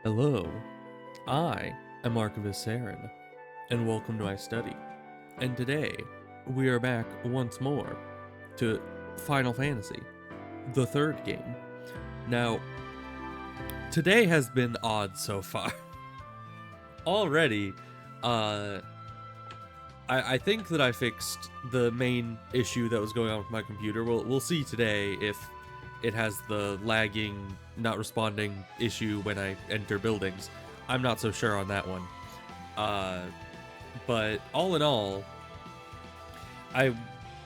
Hello, I am Archivist Saren, and welcome to my study. And today, we are back once more to Final Fantasy, the third game. Now, today has been odd so far. Already, I think that I fixed the main issue that was going on with my computer. We'll see today if it has the lagging, not responding issue when I enter buildings. I'm not so sure on that one. But all in all, I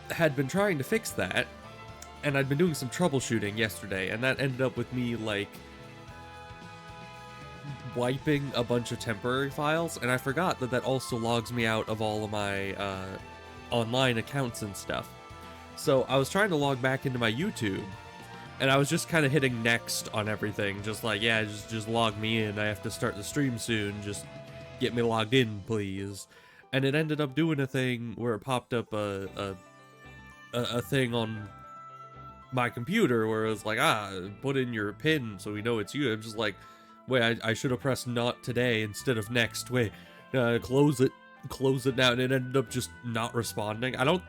had been trying to fix that, and I'd been doing some troubleshooting yesterday, and that ended up with me, like, wiping a bunch of temporary files, and I forgot that that also logs me out of all of my online accounts and stuff. So I was trying to log back into my YouTube, and I was just kind of hitting next on everything, just like, yeah, just log me in. I have to start the stream soon. Just get me logged in, please. And it ended up doing a thing where it popped up a thing on my computer where it was like, put in your PIN so we know it's you. I'm just like, wait, I should have pressed not today instead of next. Wait, close it now. And it ended up just not responding. I don't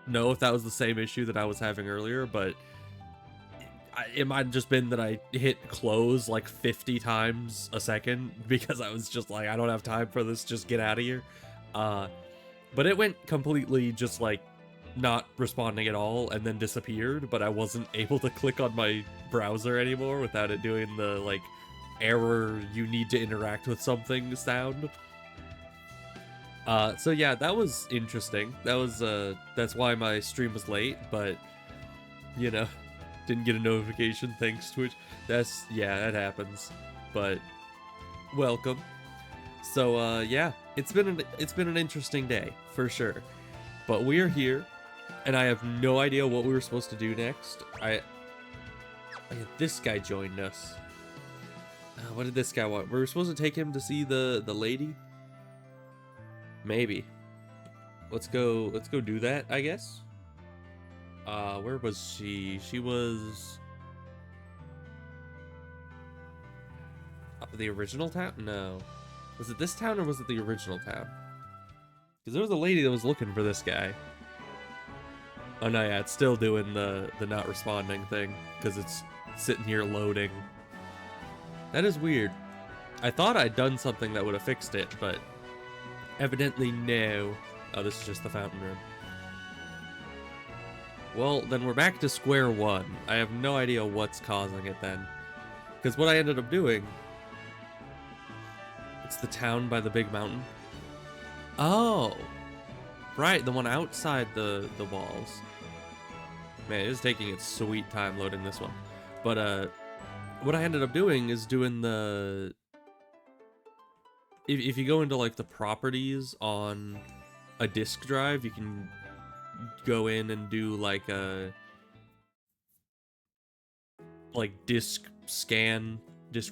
know if that was the same issue that I was having earlier, but it might have just been that I hit close like 50 times a second because I was just like, I don't have time for this, just get out of here. But it went completely just like not responding at all and then disappeared, but I wasn't able to click on my browser anymore without it doing the like error, you need to interact with something sound. So yeah, that was interesting. That was that's why my stream was late, but you know, didn't get a notification, thanks Twitch. Yeah, that happens. But welcome. So yeah, it's been an interesting day for sure. But we are here, and I have no idea what we were supposed to do next. This guy joined us. What did this guy want? We were supposed to take him to see the lady. Maybe. Let's go do that, I guess. Where was she? She was the original town? No. Was it this town or was it the original town? Because there was a lady that was looking for this guy. Oh no, yeah, it's still doing the not responding thing because it's sitting here loading. That is weird. I thought I'd done something that would have fixed it, but evidently no. Oh, this is just the fountain room. Well, then we're back to square one. I have no idea what's causing it then. Because what I ended up doing... It's the town by the big mountain. Oh! Right, the one outside the walls. Man, it is taking its sweet time loading this one. But, what I ended up doing is doing the... If you go into, like, the properties on a disk drive, you can go in and do like a disk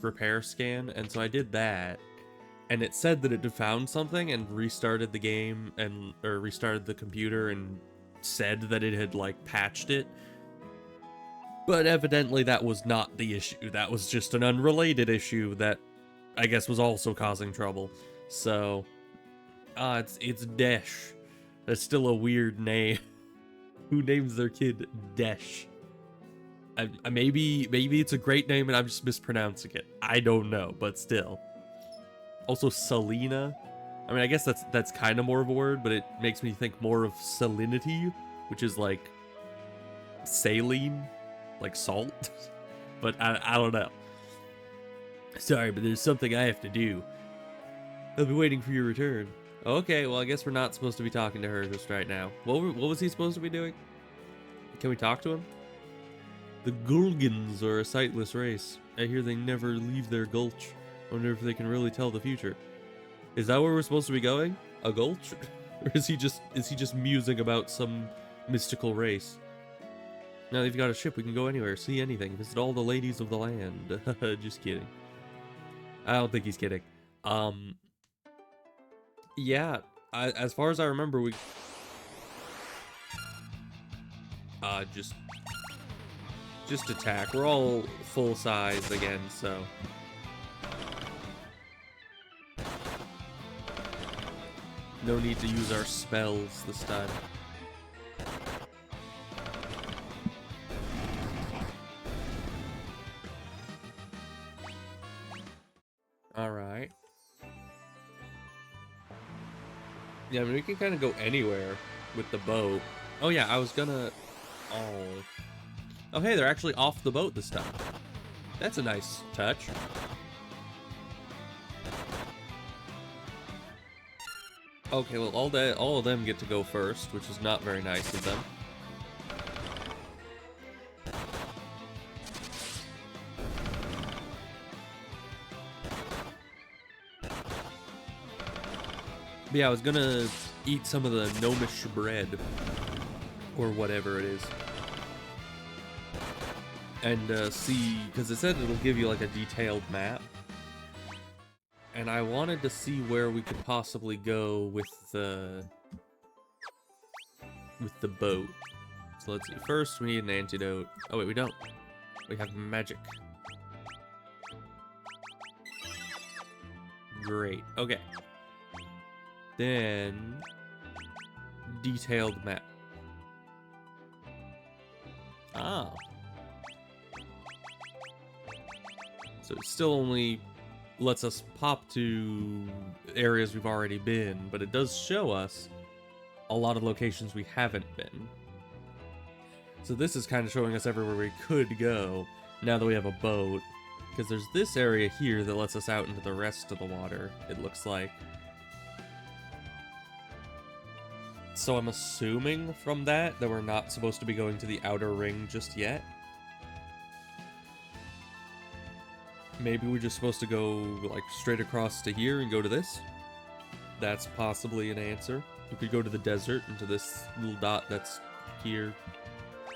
repair scan, and so I did that, and it said that it had found something and restarted the game or restarted the computer and said that it had like patched it, but evidently that was not the issue. That was just an unrelated issue that I guess was also causing trouble. So it's Desh. That's still a weird name. Who names their kid Desh? Maybe it's a great name and I'm just mispronouncing it. I don't know, but still. Also, Selena. I mean, I guess that's kind of more of a word, but it makes me think more of salinity, which is like saline, like salt. But I don't know. Sorry, but there's something I have to do. I'll be waiting for your return. Okay, well, I guess we're not supposed to be talking to her just right now. What was he supposed to be doing? Can we talk to him? The Gulgans are a sightless race. I hear they never leave their gulch. I wonder if they can really tell the future. Is that where we're supposed to be going? A gulch? Or is he just musing about some mystical race? Now they've got a ship, we can go anywhere, see anything, visit all the ladies of the land. Just kidding. I don't think he's kidding. Yeah, as far as I remember, we... Just attack. We're all full size again, so... No need to use our spells this time. Alright. Yeah, I mean, we can kind of go anywhere with the boat. Oh yeah, I was gonna... Oh. Oh hey, they're actually off the boat this time. That's a nice touch. Okay, well, all of them get to go first, which is not very nice of them. But yeah, I was gonna eat some of the gnomish bread, or whatever it is, and see, because it said it'll give you like a detailed map, and I wanted to see where we could possibly go with the boat. So let's see. First, we need an antidote. Oh wait, we don't. We have magic. Great. Okay. Then detailed map. Ah. So it still only lets us pop to areas we've already been, but it does show us a lot of locations we haven't been. So this is kind of showing us everywhere we could go now that we have a boat, because there's this area here that lets us out into the rest of the water, it looks like. So I'm assuming from that we're not supposed to be going to the outer ring just yet. Maybe we're just supposed to go like straight across to here and go to this. That's possibly an answer. We could go to the desert and to this little dot that's here.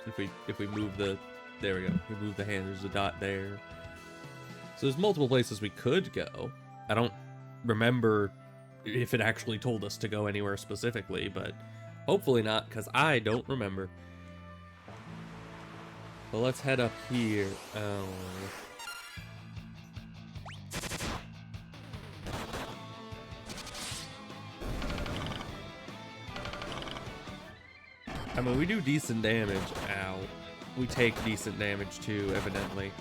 If we move the, there we go. We move the hand. There's a dot there. So there's multiple places we could go. I don't remember if it actually told us to go anywhere specifically, but hopefully not, because I don't remember. Well, let's head up here. Oh. I mean, we do decent damage. Ow. We take decent damage too, evidently.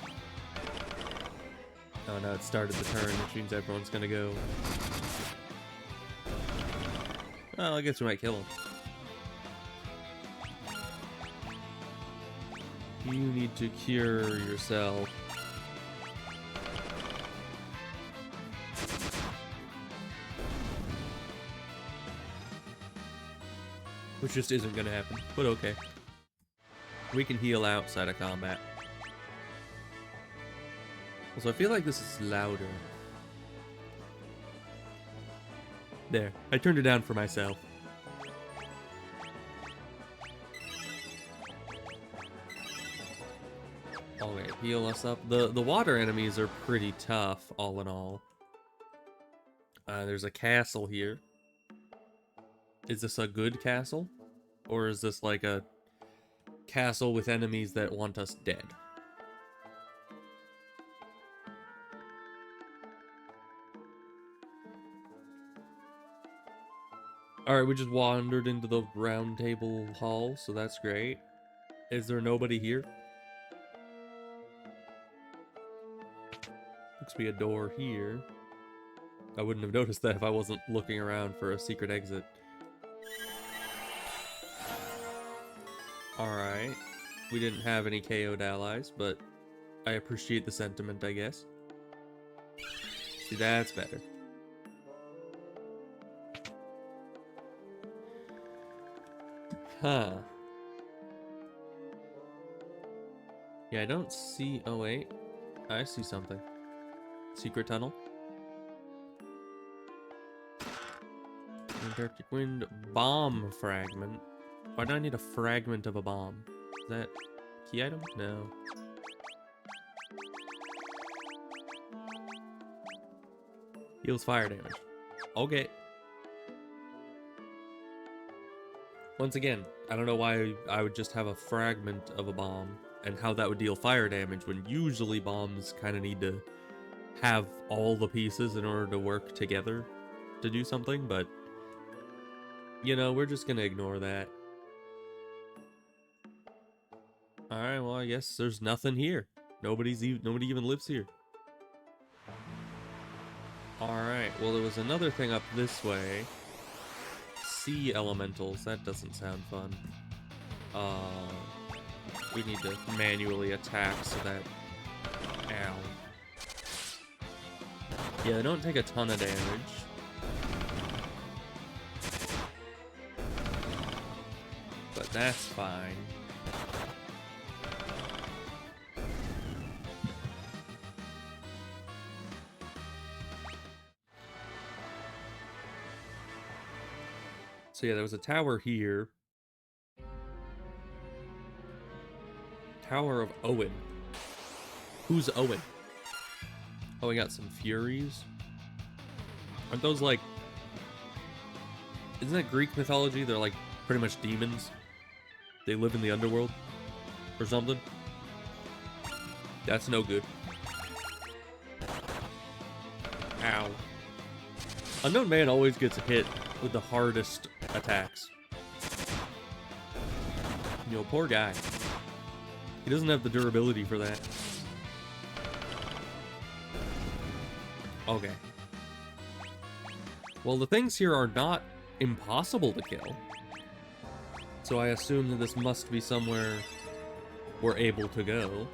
Oh no, it started the turn, which means everyone's gonna go. Well, I guess we might kill him. You need to cure yourself. Which just isn't gonna happen, but okay. We can heal outside of combat. Also, I feel like this is louder. There, I turned it down for myself. Okay, heal us up. The water enemies are pretty tough, all in all. There's a castle here. Is this a good castle? Or is this like a castle with enemies that want us dead? Alright, we just wandered into the round table hall, so that's great. Is there nobody here? Looks to be a door here. I wouldn't have noticed that if I wasn't looking around for a secret exit. Alright. We didn't have any KO'd allies, but I appreciate the sentiment, I guess. See, that's better. Huh. Yeah, I don't see... Oh, wait. I see something. Secret tunnel. Antarctic wind. Bomb fragment. Why do I need a fragment of a bomb? Is that key item? No. Heals fire damage. Okay. Once again, I don't know why I would just have a fragment of a bomb and how that would deal fire damage when usually bombs kind of need to have all the pieces in order to work together to do something, but You know, we're just gonna ignore that. Alright, well, I guess there's nothing here. Nobody even lives here. Alright, well, there was another thing up this way. Sea elementals, that doesn't sound fun. We need to manually attack so that... Ow. Yeah, they don't take a ton of damage. But that's fine. So yeah, there was a tower here. Tower of Owen. Who's Owen? Oh, we got some Furies. Aren't those like... Isn't that Greek mythology? They're like pretty much demons. They live in the underworld. Or something. That's no good. Ow. Unknown Man always gets hit with the hardest attacks. You know, poor guy. He doesn't have the durability for that. Okay. Well, the things here are not impossible to kill. So I assume that this must be somewhere we're able to go.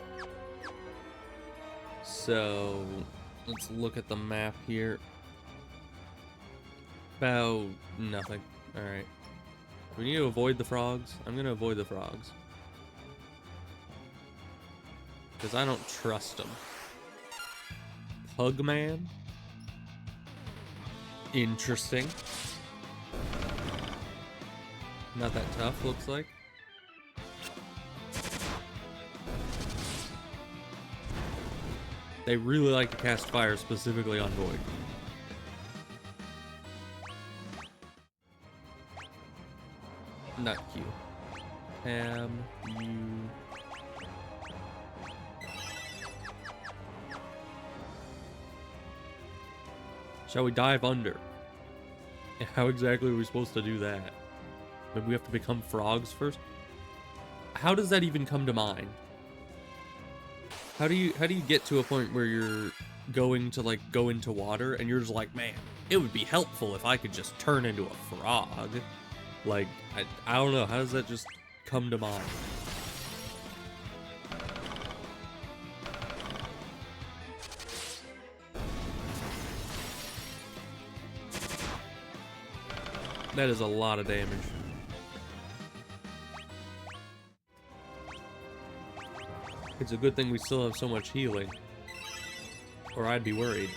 So, let's look at the map here. About nothing. Alright. We need to avoid the frogs. I'm gonna avoid the frogs. Because I don't trust them. Pugman? Interesting. Not that tough, looks like. They really like to cast fire specifically on Void. Not Q. Pam, you... Shall we dive under? How exactly are we supposed to do that? Maybe we have to become frogs first? How does that even come to mind? How do you get to a point where you're going to like go into water and you're just like, man, it would be helpful if I could just turn into a frog? Like, I don't know, how does that just come to mind? That is a lot of damage. It's a good thing we still have so much healing. Or I'd be worried.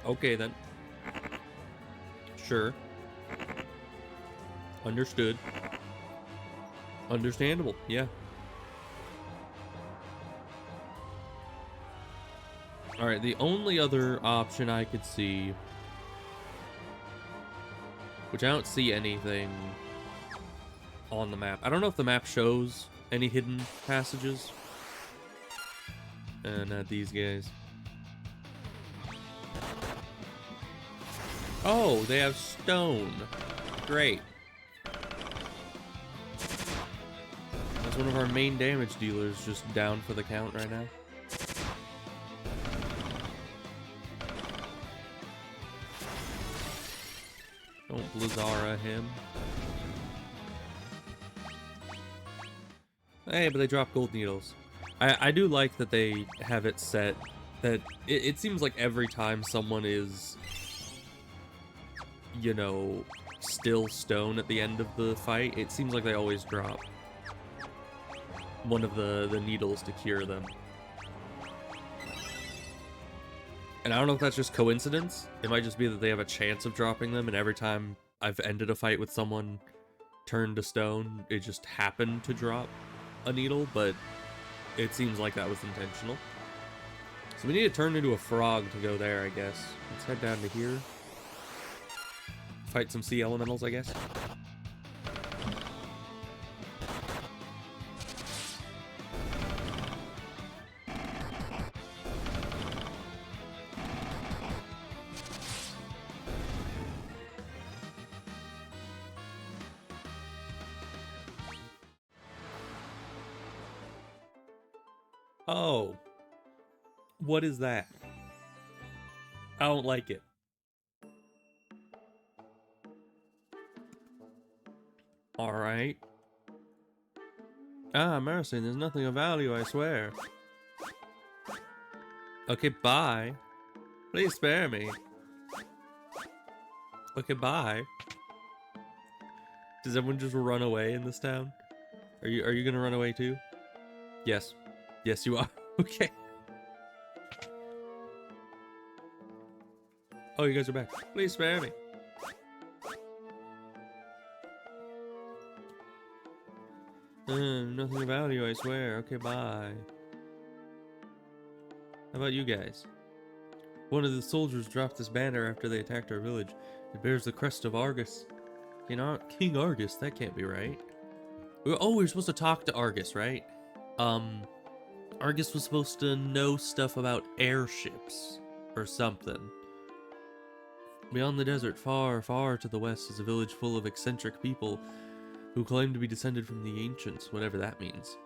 Okay then. Sure. Understood. Understandable, yeah. Alright, the only other option I could see, which I don't see anything on the map. I don't know if the map shows any hidden passages. Not these guys. Oh, they have stone. Great. That's one of our main damage dealers just down for the count right now. Don't Blizzara him. Hey, but they drop gold needles. I do like that they have it set that it seems like every time someone is, you know, still stone at the end of the fight, it seems like they always drop one of the needles to cure them. And I don't know if that's just coincidence. It might just be that they have a chance of dropping them, and every time I've ended a fight with someone turned to stone, it just happened to drop a needle, but it seems like that was intentional. So we need to turn into a frog to go there, I guess. Let's head down to here. Fight some sea elementals, I guess. Oh, what is that? I don't like it. All right. Ah, Marcin, there's nothing of value, I swear. Okay, bye. Please spare me. Okay, bye. Does everyone just run away in this town? Are you gonna run away too? Yes. Yes, you are. Okay. Oh, you guys are back. Please spare me. Nothing of value, I swear. Okay, bye. How about you guys? One of the soldiers dropped this banner after they attacked our village. It bears the crest of Argus. You know, King Argus, that can't be right. Oh, we're supposed to talk to Argus, right? Argus was supposed to know stuff about airships or something. Beyond the desert, far, far to the west, is a village full of eccentric people who claim to be descended from the ancients, whatever that means.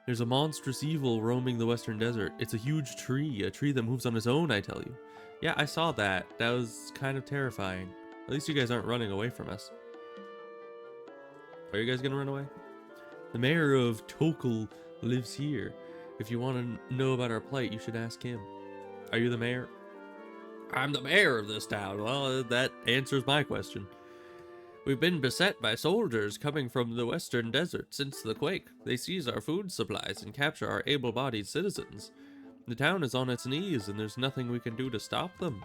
There's a monstrous evil roaming the western desert. It's a huge tree, a tree that moves on its own, I tell you. Yeah, I saw that. That was kind of terrifying. At least you guys aren't running away from us. Are you guys gonna run away? The mayor of Tokel lives here. If you want to know about our plight, you should ask him. Are you the mayor? I'm the mayor of this town. Well, that answers my question. We've been beset by soldiers coming from the western desert since the quake. They seize our food supplies and capture our able-bodied citizens. The town is on its knees, and there's nothing we can do to stop them.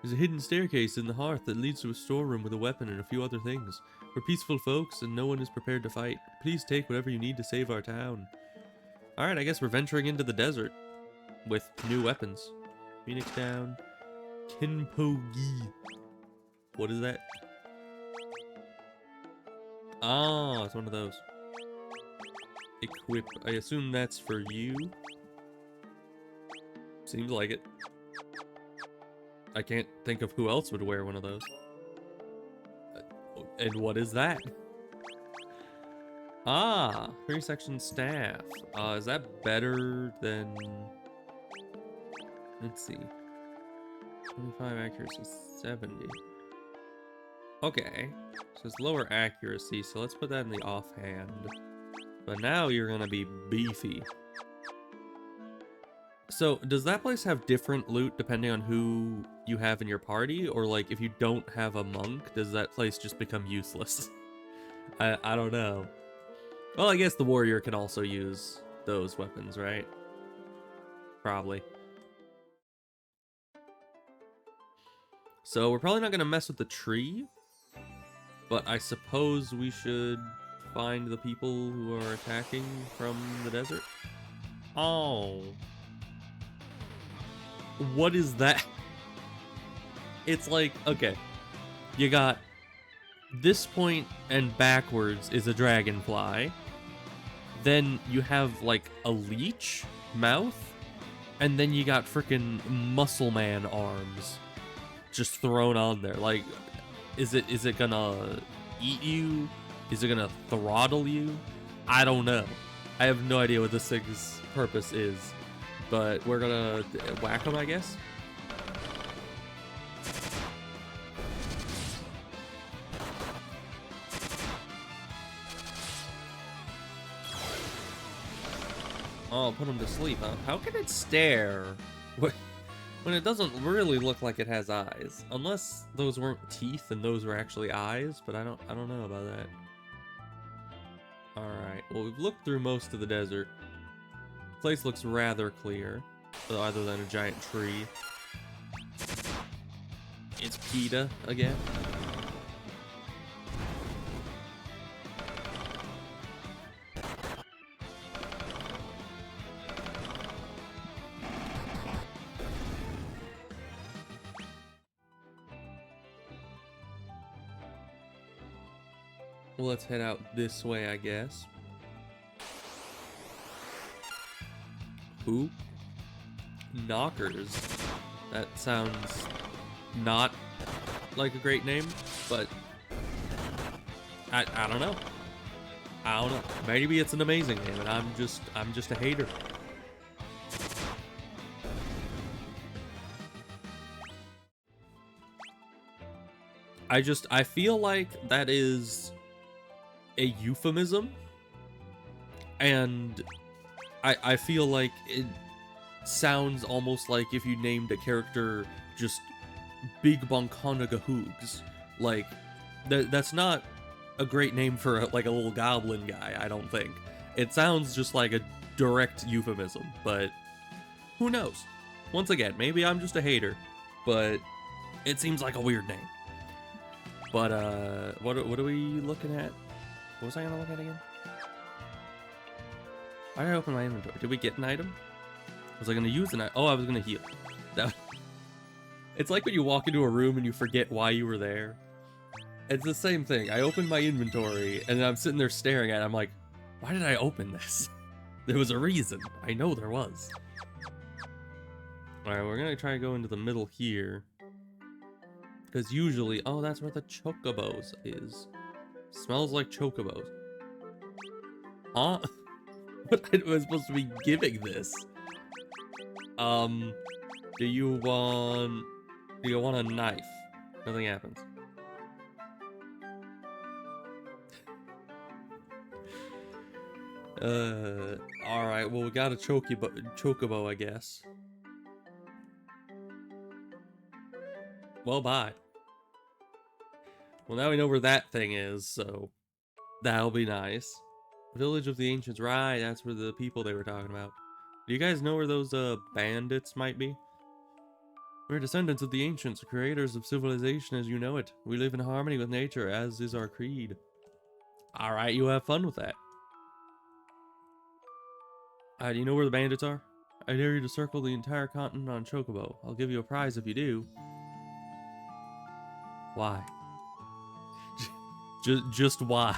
There's a hidden staircase in the hearth that leads to a storeroom with a weapon and a few other things. We're peaceful folks, and no one is prepared to fight. Please take whatever you need to save our town. Alright, I guess we're venturing into the desert with new weapons. Phoenix down. Kinpogi. What is that? Oh, it's one of those. Equip. I assume that's for you. Seems like it. I can't think of who else would wear one of those. And what is that? Ah, 3-section staff. Is that better than... Let's see. 25 accuracy, 70. Okay, so it's lower accuracy, so let's put that in the offhand. But now you're gonna be beefy. So, does that place have different loot depending on who you have in your party? Or, like, if you don't have a monk, does that place just become useless? I don't know. Well, I guess the warrior can also use those weapons, right? Probably. So, we're probably not gonna mess with the tree. But I suppose we should find the people who are attacking from the desert. Oh. What is that? It's like, okay. You got this point and backwards is a dragonfly. Then you have like a leech mouth. And then you got freaking muscle man arms just thrown on there. Like, is it gonna eat you? Is it gonna throttle you? I don't know. I have no idea what this thing's purpose is. But we're gonna whack them, I guess. Oh, put him to sleep, huh? How can it stare when it doesn't really look like it has eyes? Unless those weren't teeth and those were actually eyes, but I don't know about that. Alright, well, we've looked through most of the desert. The place looks rather clear, other than a giant tree. It's PETA again. Well, let's head out this way, I guess. Who? Knockers. That sounds not like a great name, but I don't know. I don't know. Maybe it's an amazing game, and I'm just a hater. I feel like that is a euphemism, and I feel like it sounds almost like if you named a character just Big Bonkonagahoogs. Like, that's not a great name for like a little goblin guy, I don't think. It sounds just like a direct euphemism, but who knows? Once again, maybe I'm just a hater, but it seems like a weird name. But what are we looking at? What was I gonna look at again? Why did I open my inventory? Did we get an item? Was I gonna use an item? Oh, I was gonna heal. That. It's like when you walk into a room and you forget why you were there. It's the same thing. I opened my inventory and I'm sitting there staring at it. I'm like, why did I open this? There was a reason. I know there was. Alright, we're gonna try to go into the middle here. Because usually, oh, that's where the chocobos is. Smells like chocobos. Huh? What item was supposed to be giving this? Do you want a knife? Nothing happens. Alright, well, we got a chocobo, I guess. Well, bye. Well, now we know where that thing is, so that'll be nice. Village of the Ancients, right, that's where the people they were talking about. Do you guys know where those, bandits might be? We're descendants of the Ancients, creators of civilization as you know it. We live in harmony with nature, as is our creed. Alright, you have fun with that. Do you know where the bandits are? I dare you to circle the entire continent on Chocobo. I'll give you a prize if you do. Why? just why?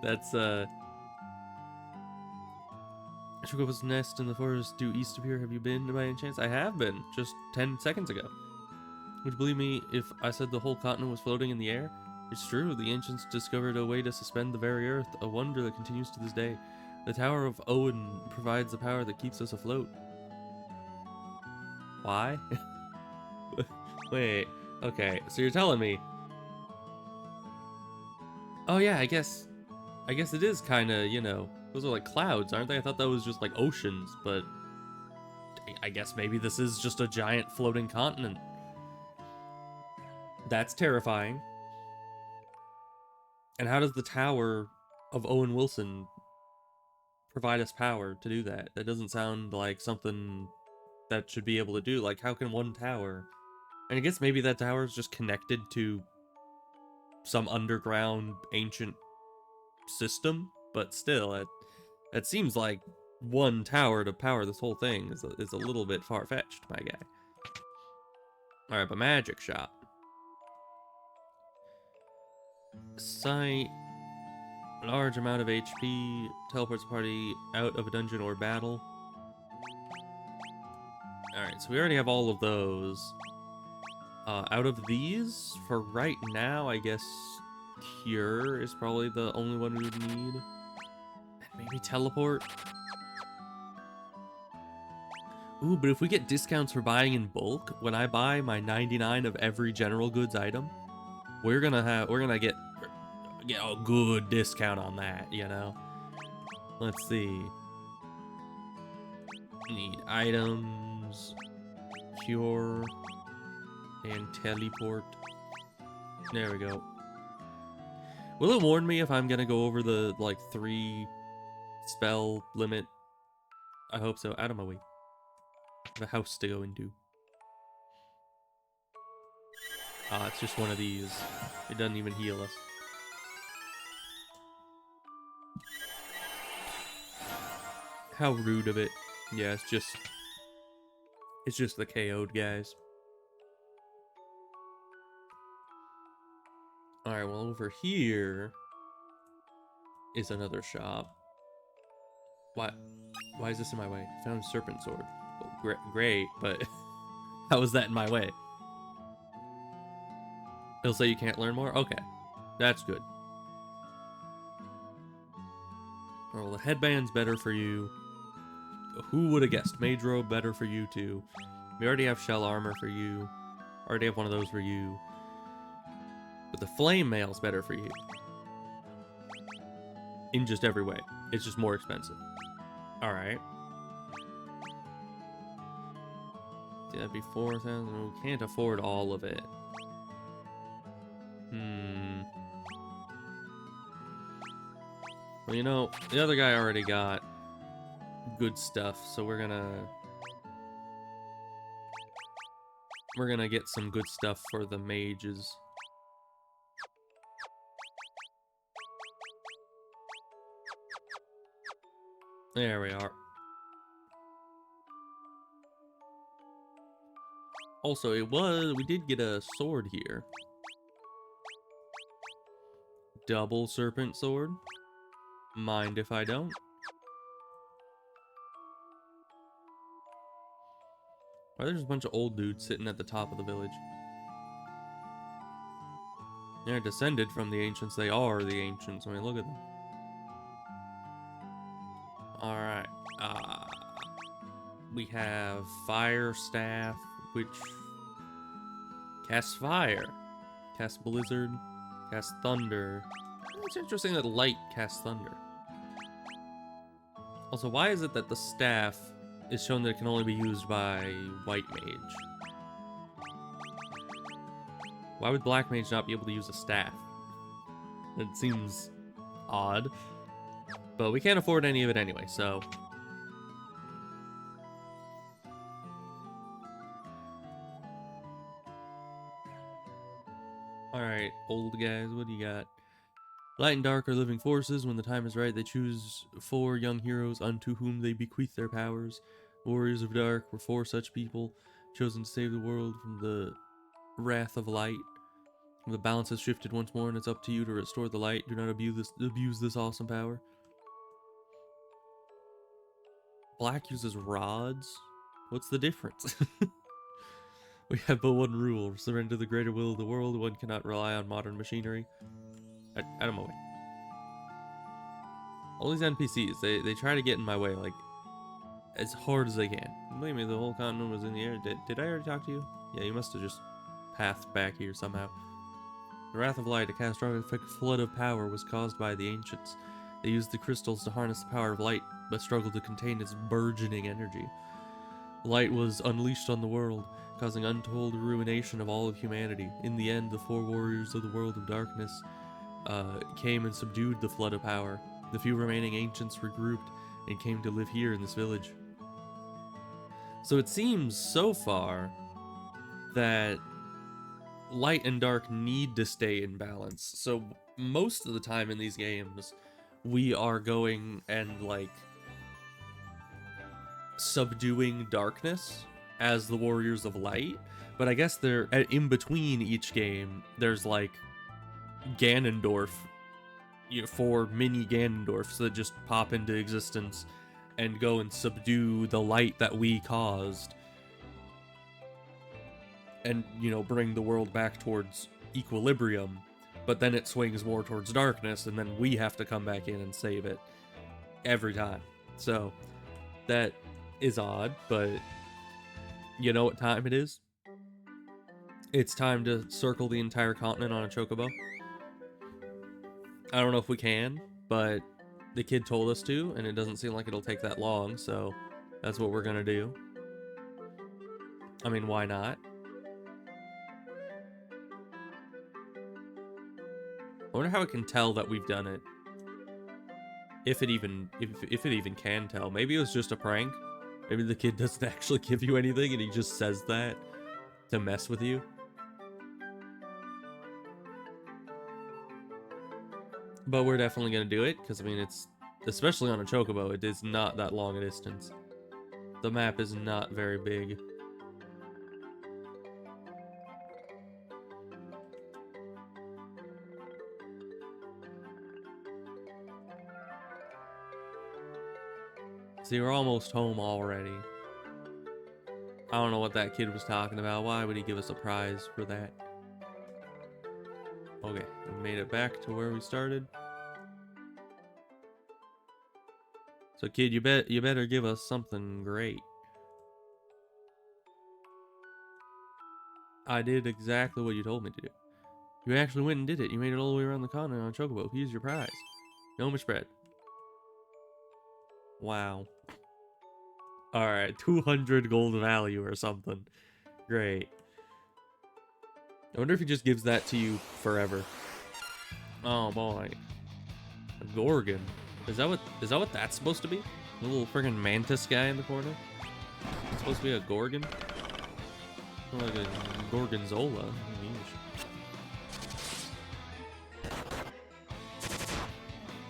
That's, Chocobo's nest in the forest due east of here. Have you been by any chance? I have been, just 10 seconds ago. Would you believe me if I said the whole continent was floating in the air? It's true, the ancients discovered a way to suspend the very earth, a wonder that continues to this day. The Tower of Owen provides the power that keeps us afloat. Why? Wait, okay, so you're telling me... Oh yeah, I guess it is kinda, you know, those are like clouds, aren't they? I thought that was just like oceans, but... I guess maybe this is just a giant floating continent. That's terrifying. And how does the Tower of Owen Wilson provide us power to do that? That doesn't sound like something that should be able to do. Like, how can one tower... And I guess maybe that tower is just connected to some underground ancient system, but still, it seems like one tower to power this whole thing is a little bit far-fetched, my guy. Alright, but magic shop. Sight. Large amount of HP. Teleports party out of a dungeon or battle. Alright, so we already have all of those. Out of these, for right now, I guess Cure is probably the only one we would need. And maybe Teleport. Ooh, but if we get discounts for buying in bulk, when I buy my 99 of every general goods item, we're gonna get a good discount on that, you know? Let's see. Need items, Cure, and Teleport. There we go. Will it warn me if I'm gonna go over the, like, 3 spell limit? I hope so. Out of my way. I have a house to go into. Ah, it's just one of these. It doesn't even heal us. How rude of it. Yeah, it's just the KO'd guys. Alright, well, over here is another shop. Why is this in my way? Found serpent sword. Well, great, but how is that in my way? It'll say you can't learn more? Okay, that's good. Well, the headband's better for you. Who would have guessed? Mage robe better for you too. We already have shell armor for you. Already have one of those for you. But the flame mail's better for you. In just every way. It's just more expensive. Alright. That'd be 4,000. We can't afford all of it. Well, you know, the other guy already got good stuff, so we're gonna get some good stuff for the mages. There we are. Also, we did get a sword here. Double serpent sword. Mind if I don't? Why there's a bunch of old dudes sitting at the top of the village? They're descended from the ancients. They are the ancients. I mean, look at them. Alright. We have Fire Staff, which casts fire. Casts Blizzard. Casts Thunder. It's interesting that Light casts Thunder. Also, why is it that the staff is shown that it can only be used by White Mage? Why would Black Mage not be able to use a staff? It seems odd. But we can't afford any of it anyway, so... Alright, old guys, what do you got? Light and dark are living forces. When the time is right, they choose 4 young heroes unto whom they bequeath their powers. Warriors of Dark were 4 such people, chosen to save the world from the wrath of light. The balance has shifted once more, and it's up to you to restore the light. Do not abuse this awesome power. Black uses rods? What's the difference? We have but one rule. Surrender the greater will of the world. One cannot rely on modern machinery. Out of my way. All these NPCs, they try to get in my way, like, as hard as they can. Believe me, the whole continent was in the air. Did I already talk to you? Yeah, you must have just pathed back here somehow. The Wrath of Light, a catastrophic flood of power, was caused by the ancients. They used the crystals to harness the power of light, but struggled to contain its burgeoning energy. Light was unleashed on the world, causing untold ruination of all of humanity. In the end, the 4 warriors of the world of darkness came and subdued the flood of power. The few remaining ancients regrouped and came to live here in this village. So it seems so far that light and dark need to stay in balance. So most of the time in these games, we are going and, like, subduing darkness as the warriors of light. But I guess they're in between each game, there's, like, Ganondorf, 4 mini Ganondorfs that just pop into existence and go and subdue the light that we caused, and, bring the world back towards equilibrium. But then it swings more towards darkness, and then we have to come back in and save it every time. So that is odd, but you know what time it is? It's time to circle the entire continent on a chocobo. I don't know if we can, but the kid told us to, and it doesn't seem like it'll take that long, so that's what we're gonna do. I mean, why not? I wonder how it can tell that we've done it. If it even can tell. Maybe it was just a prank. Maybe the kid doesn't actually give you anything and he just says that to mess with you. But we're definitely gonna do it, because I mean, it's, especially on a chocobo, it is not that long a distance. The map is not very big. See, we're almost home already. I don't know what that kid was talking about. Why would he give us a prize for that? Okay, we made it back to where we started. So kid, you better give us something great. I did exactly what you told me to do. You actually went and did it. You made it all the way around the continent on Chocobo. Here's your prize. No spread. Wow. Alright, 200 gold value or something. Great. I wonder if he just gives that to you forever. Oh boy. A Gorgon. Is that what that's supposed to be? The little friggin' mantis guy in the corner? It's supposed to be a Gorgon? More like a Gorgonzola.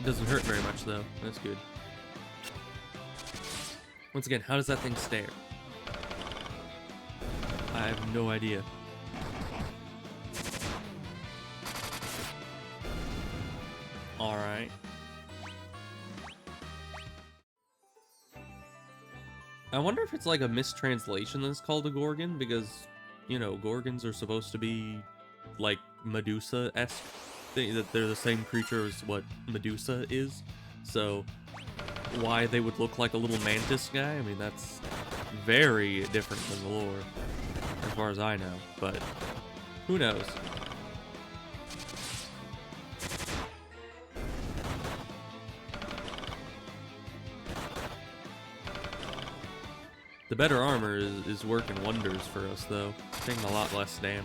It doesn't hurt very much though. That's good. Once again, how does that thing stare? I have no idea. Alright. I wonder if it's like a mistranslation that's called a Gorgon, because, you know, Gorgons are supposed to be like Medusa-esque. That they're the same creature as what Medusa is. So, why they would look like a little mantis guy? I mean, that's very different than the lore, as far as I know. But, who knows? The better armor is working wonders for us, though. Taking a lot less damage.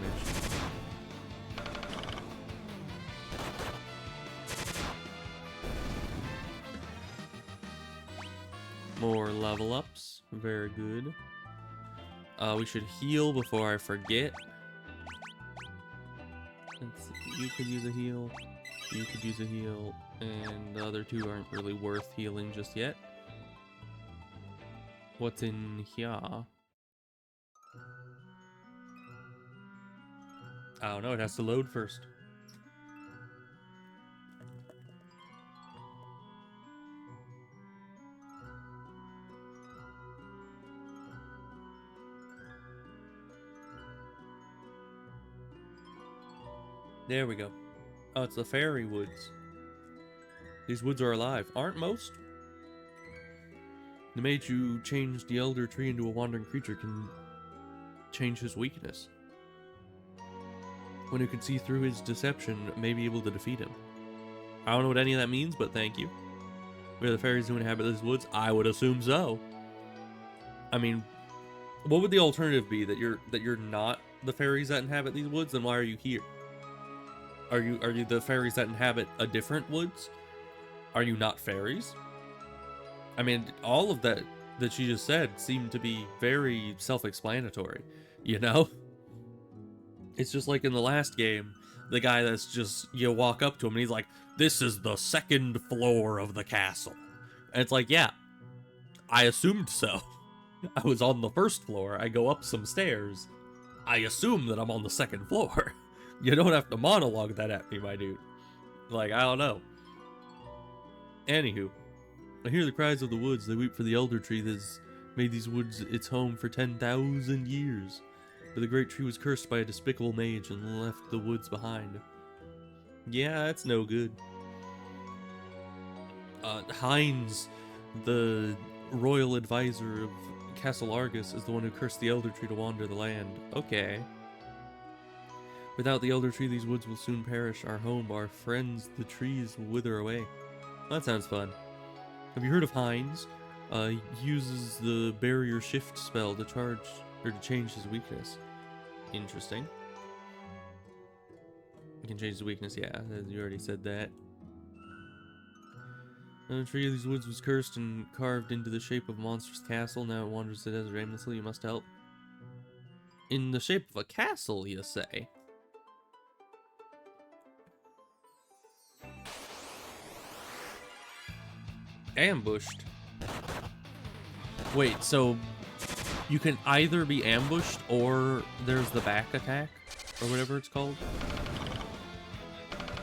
More level ups. Very good. We should heal before I forget. Let's see. You could use a heal. You could use a heal. And the other two aren't really worth healing just yet. What's in here? I don't know. It has to load first. There we go. Oh, it's the fairy woods. These woods are alive. Aren't most? The mage who changed the elder tree into a wandering creature can change his weakness. One who can see through his deception may be able to defeat him. I don't know what any of that means, but thank you. Are the fairies who inhabit these woods? I would assume so. I mean, what would the alternative be? That you're not the fairies that inhabit these woods? Then why are you here? Are you the fairies that inhabit a different woods? Are you not fairies? I mean, all of that she just said seemed to be very self-explanatory, you know? It's just like in the last game, the guy that's just, you walk up to him and he's like, this is the second floor of the castle. And it's like, yeah, I assumed so. I was on the first floor, I go up some stairs, I assume that I'm on the second floor. You don't have to monologue that at me, my dude. Like, I don't know. Anywho, I hear the cries of the woods. They weep for the elder tree that has made these woods its home for 10,000 years. But the great tree was cursed by a despicable mage and left the woods behind. Yeah, that's no good. Heinz, the royal advisor of Castle Argus, is the one who cursed the elder tree to wander the land. Okay. Without the elder tree, these woods will soon perish. Our home, our friends, the trees will wither away. That sounds fun. Have you heard of Heinz? He uses the barrier shift spell to charge or to change his weakness. Interesting. You can change his weakness, yeah, you already said that. The tree of these woods was cursed and carved into the shape of a monstrous castle. Now it wanders the desert aimlessly. You must help. In the shape of a castle, you say? Ambushed. Wait, so you can either be ambushed or there's the back attack or whatever it's called?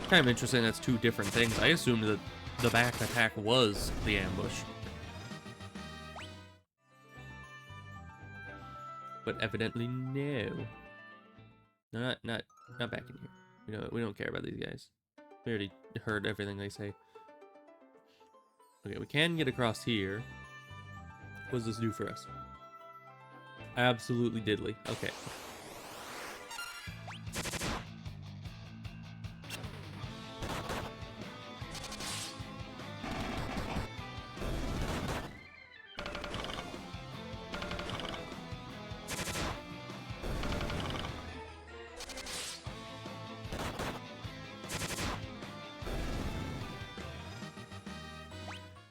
Kind of interesting that's two different things. I assumed that the back attack was the ambush. But evidently no. No, not back in here. We don't care about these guys. We already heard everything they say. Okay, we can get across here. What does this do for us? Absolutely diddly. Okay.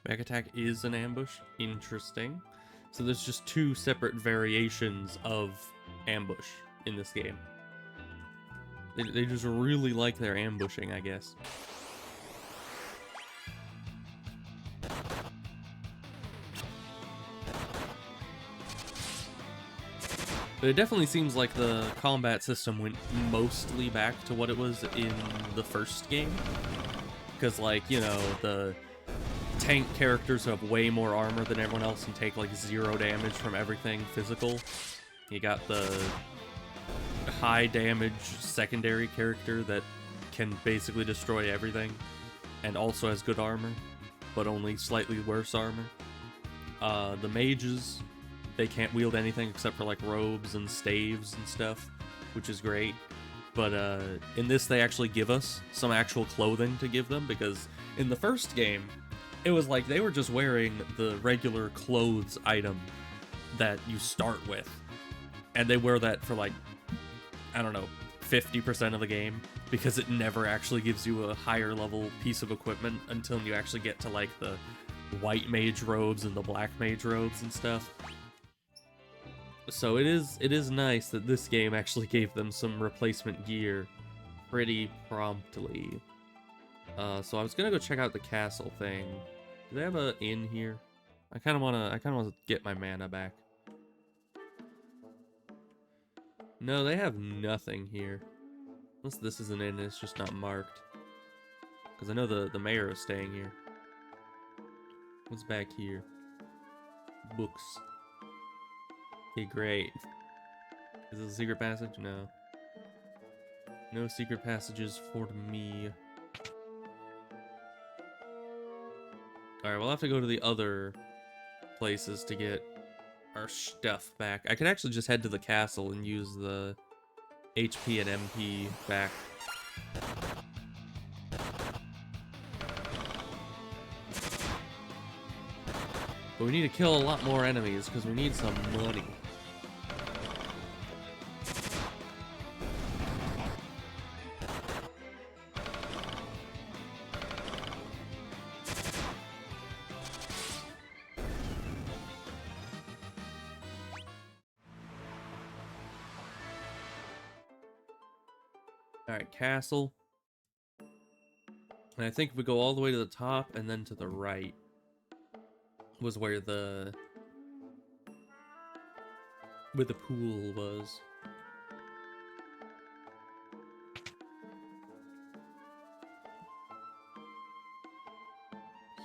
Back attack is an ambush. Interesting. So there's just two separate variations of ambush in this game. They just really like their ambushing, I guess. But it definitely seems like the combat system went mostly back to what it was in the first game. Because, like, you know, the tank characters have way more armor than everyone else and take, like, 0 damage from everything physical. You got the high damage secondary character that can basically destroy everything and also has good armor, but only slightly worse armor. The mages, they can't wield anything except for like robes and staves and stuff, which is great. But in this, they actually give us some actual clothing to give them, because in the first game, it was like they were just wearing the regular clothes item that you start with. And they wear that for like, I don't know, 50% of the game, because it never actually gives you a higher level piece of equipment until you actually get to like the white mage robes and the black mage robes and stuff. So it is nice that this game actually gave them some replacement gear pretty promptly. So I was gonna go check out the castle thing. Do they have a inn here? I kind of wanna get my mana back. No, they have nothing here. Unless this is an inn, it's just not marked. Because I know the mayor is staying here. What's back here? Books. Okay, great. Is this a secret passage? No. No secret passages for me. Alright, we'll have to go to the other places to get our stuff back. I could actually just head to the castle and use the HP and MP back. But we need to kill a lot more enemies because we need some money. Alright, castle. And I think if we go all the way to the top and then to the right was where the pool was.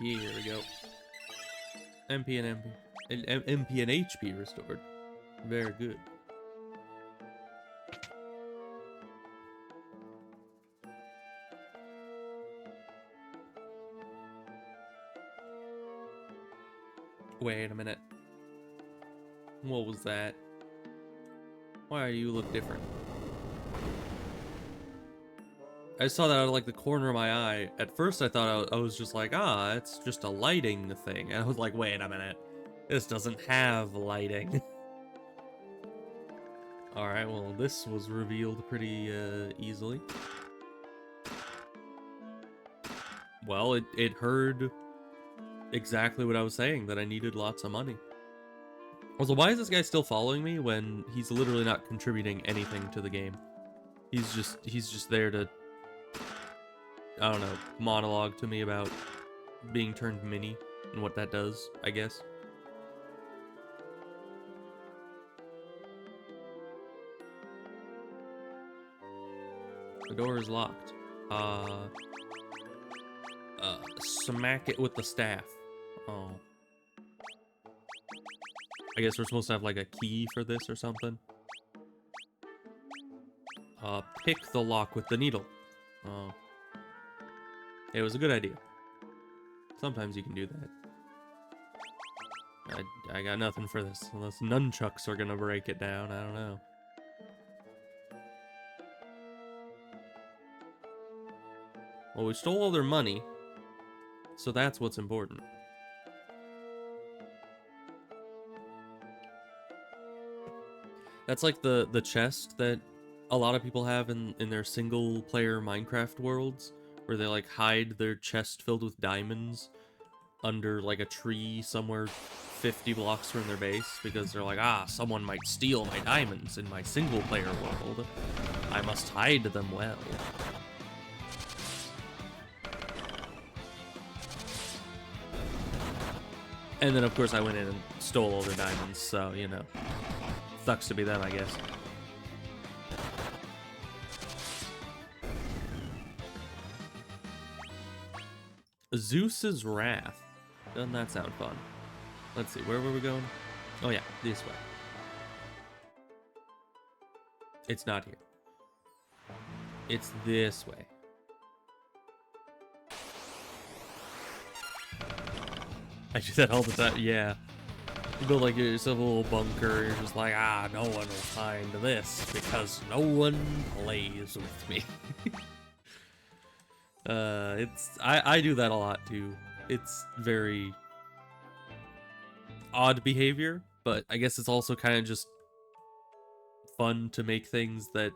Here we go. MP and MP and HP restored. Very good. Wait a minute. What was that? Why do you look different? I saw that out of like the corner of my eye. At first I thought I was just like, ah, it's just a lighting thing. And I was like, wait a minute. This doesn't have lighting. Alright, well, this was revealed pretty easily. Well, it heard exactly what I was saying, that I needed lots of money. Also, why is this guy still following me when he's literally not contributing anything to the game? He's just there to, I don't know, monologue to me about being turned mini and what that does, I guess. The door is locked. Smack it with the staff. Oh. I guess we're supposed to have like a key for this or something. Pick the lock with the needle. Oh. It was a good idea. Sometimes you can do that. I got nothing for this. Unless nunchucks are gonna break it down, I don't know. Well, we stole all their money, so that's what's important. That's like the chest that a lot of people have in their single-player Minecraft worlds, where they like hide their chest filled with diamonds under like a tree somewhere 50 blocks from their base, because they're like, ah, someone might steal my diamonds in my single-player world. I must hide them well. And then, of course, I went in and stole all their diamonds, so, you know, sucks to be them, I guess. Zeus's Wrath. Doesn't that sound fun? Let's see, where were we going? Oh yeah, this way. It's not here. It's this way. I do that all the time, yeah. You build like yourself a little bunker, you're just like, ah, no one will find this because no one plays with me. I do that a lot too. It's very odd behavior, but I guess it's also kind of just fun to make things that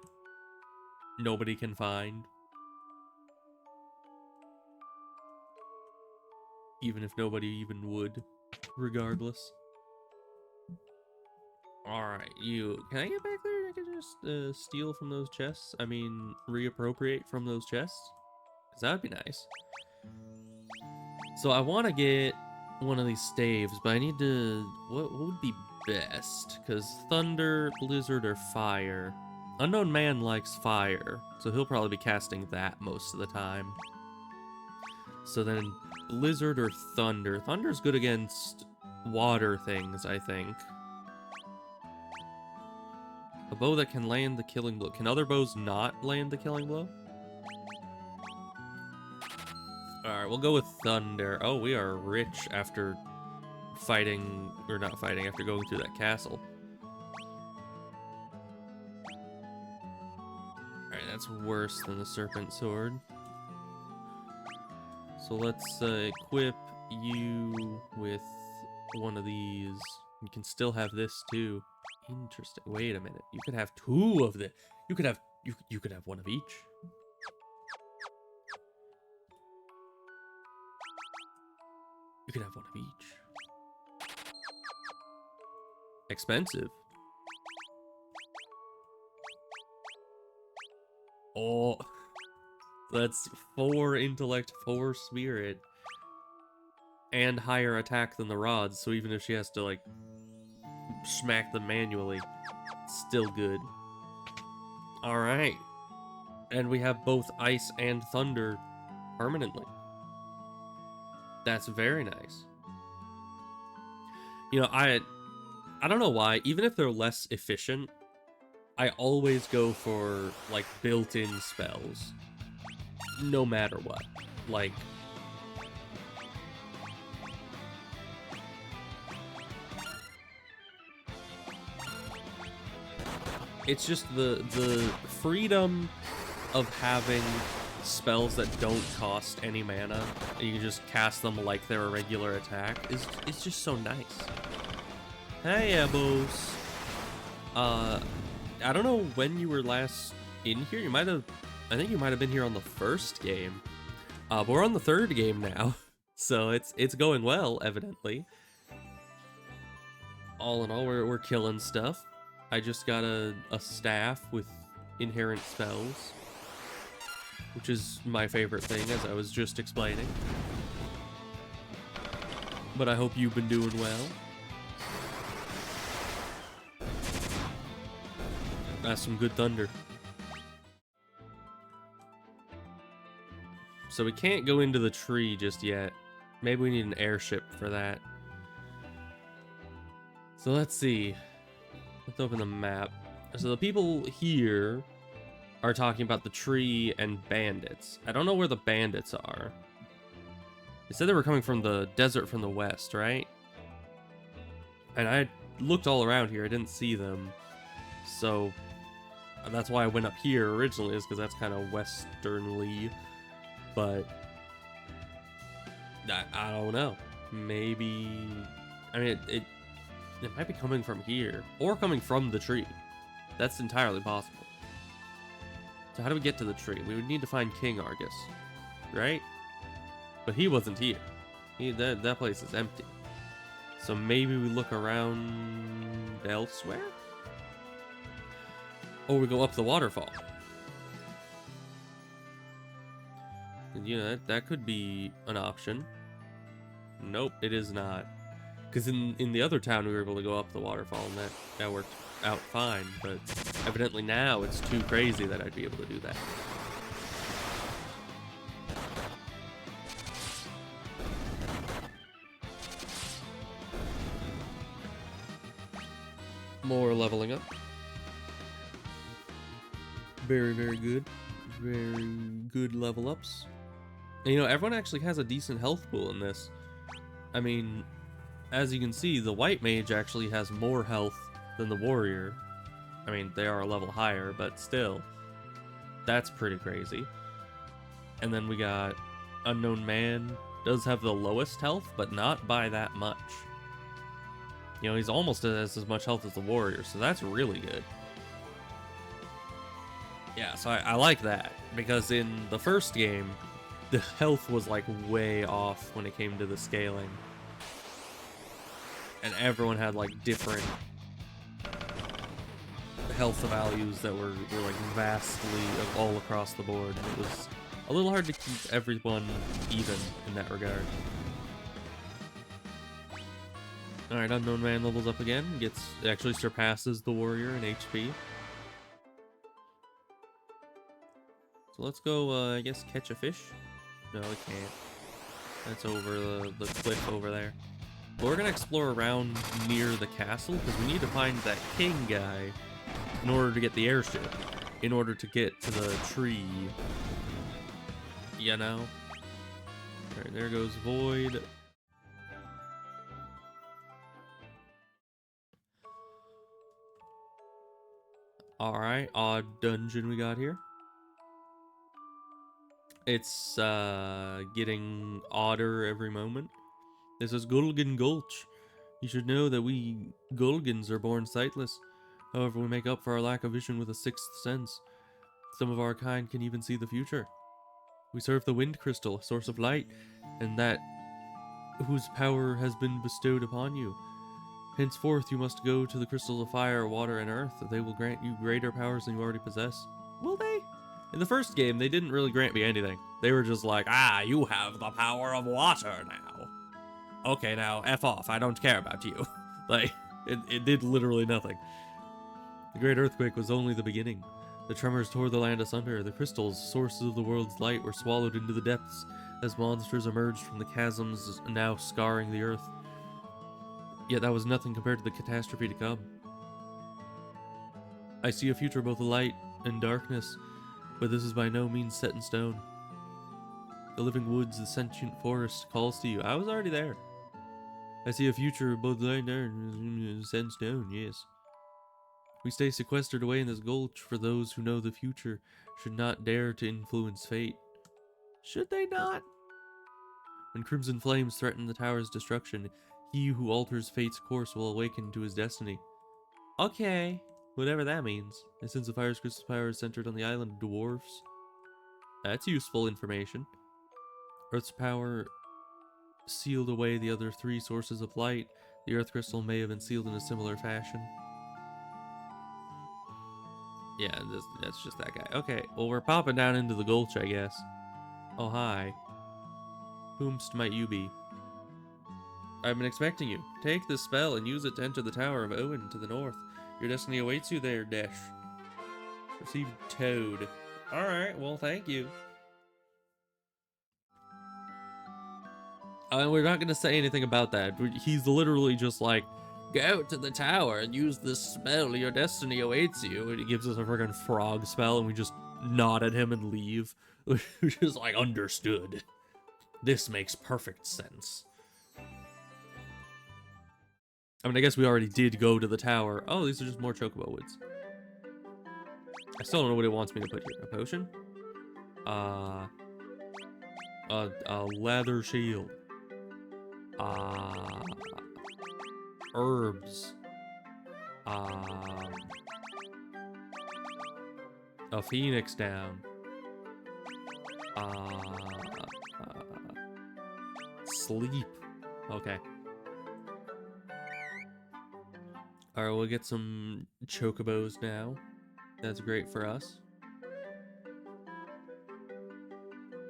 nobody can find. Even if nobody even would, regardless. Alright, you... Can I get back there? I can just steal from those chests? I mean, reappropriate from those chests? Because that would be nice. So I want to get one of these staves, but I need to... What would be best? Because thunder, blizzard, or fire. Unknown Man likes fire, so he'll probably be casting that most of the time. So then blizzard or thunder. Thunder's good against water things, I think. A bow that can land the killing blow. Can other bows not land the killing blow? Alright, we'll go with thunder. Oh, we are rich after fighting, or not fighting, after going through that castle. Alright, that's worse than the serpent sword. So let's equip you with one of these. You can still have this too. Interesting. Wait a minute. You could have two of the. You could have you could have one of each. You could have one of each. Expensive. Oh, that's 4 intellect, 4 spirit, and higher attack than the rods. So even if she has to like smack them manually, it's still good. All right, and we have both ice and thunder permanently. That's very nice. You know, I don't know why, even if they're less efficient, I always go for like built-in spells, no matter what. Like, it's just the freedom of having spells that don't cost any mana, and you can just cast them like they're a regular attack, is just so nice. Hey, Ebos. I don't know when you were last in here. You might have, I think you might have been here on the first game. But we're on the third game now, so it's going well, evidently. All in all, we're killing stuff. I just got a staff with inherent spells, which is my favorite thing, as I was just explaining. But I hope you've been doing well. That's some good thunder. So we can't go into the tree just yet. Maybe we need an airship for that. So let's see. Let's open the map. So the people here are talking about the tree and bandits. I don't know where the bandits are. They said they were coming from the desert from the west, right? And I looked all around here, I didn't see them. So that's why I went up here originally, is because that's kind of westernly. But I don't know. Maybe, I mean, it might be coming from here or coming from the tree. That's entirely possible. So how do we get to the tree? We would need to find King Argus, right? But he wasn't here. That place is empty. So maybe we look around elsewhere? Or we go up the waterfall. And, you know, that could be an option. Nope, it is not. Because in the other town we were able to go up the waterfall, and that worked out fine. But evidently now it's too crazy that I'd be able to do that. More leveling up. Very, very good. Very good level ups. And, you know, everyone actually has a decent health pool in this. I mean, as you can see, the white mage actually has more health than the warrior. I mean, they are a level higher, but still. That's pretty crazy. And then we got Unknown Man. Does have the lowest health, but not by that much. You know, he's almost as much health as the warrior, so that's really good. Yeah, so I like that, because in the first game, the health was like way off when it came to the scaling. And everyone had like different health values that were like vastly all across the board. And it was a little hard to keep everyone even in that regard. Alright, Unknown Man levels up again, actually surpasses the warrior in HP. So let's go, I guess, catch a fish? No, we can't. That's over the cliff over there. But we're gonna explore around near the castle, because we need to find that king guy in order to get the airship, in order to get to the tree. You know? Alright, there goes Void. Alright, odd dungeon we got here. It's getting odder every moment. This is Gulgan Gulch. You should know that we Gulgans are born sightless. However, we make up for our lack of vision with a sixth sense. Some of our kind can even see the future. We serve the wind crystal, a source of light, and that whose power has been bestowed upon you. Henceforth, you must go to the crystals of fire, water, and earth. They will grant you greater powers than you already possess. Will they? In the first game, they didn't really grant me anything. They were just like, you have the power of water now. Okay, now, F off. I don't care about you. Like, it did literally nothing. The great earthquake was only the beginning. The tremors tore the land asunder. The crystals, sources of the world's light, were swallowed into the depths as monsters emerged from the chasms now scarring the earth. Yet that was nothing compared to the catastrophe to come. I see a future both light and darkness, but this is by no means set in stone. The living woods, the sentient forest calls to you. I was already there. I see a future both light and dark, set in stone, yes. We stay sequestered away in this gulch, for those who know the future should not dare to influence fate. Should they not? When crimson flames threaten the tower's destruction, he who alters fate's course will awaken to his destiny. Okay, whatever that means. I sense the fire's crystal power is centered on the island of dwarves. That's useful information. Earth's power sealed away the other three sources of light. The earth crystal may have been sealed in a similar fashion. Yeah, that's just that guy. Okay, well, we're popping down into the gulch, I guess. Oh, hi. Whomst might you be? I've been expecting you. Take this spell and use it to enter the Tower of Owen to the north. Your destiny awaits you there, Desh. Receive Toad. Alright, well, thank you. We're not going to say anything about that. He's literally just like, go to the tower and use this spell. Your destiny awaits you. And he gives us a friggin' frog spell, and we just nod at him and leave. Which is like, understood. This makes perfect sense. I mean, I guess we already did go to the tower. Oh, these are just more chocobo woods. I still don't know what it wants me to put here. A potion? A leather shield. Herbs. A phoenix down. Sleep. Okay. Alright, we'll get some chocobos now. That's great for us.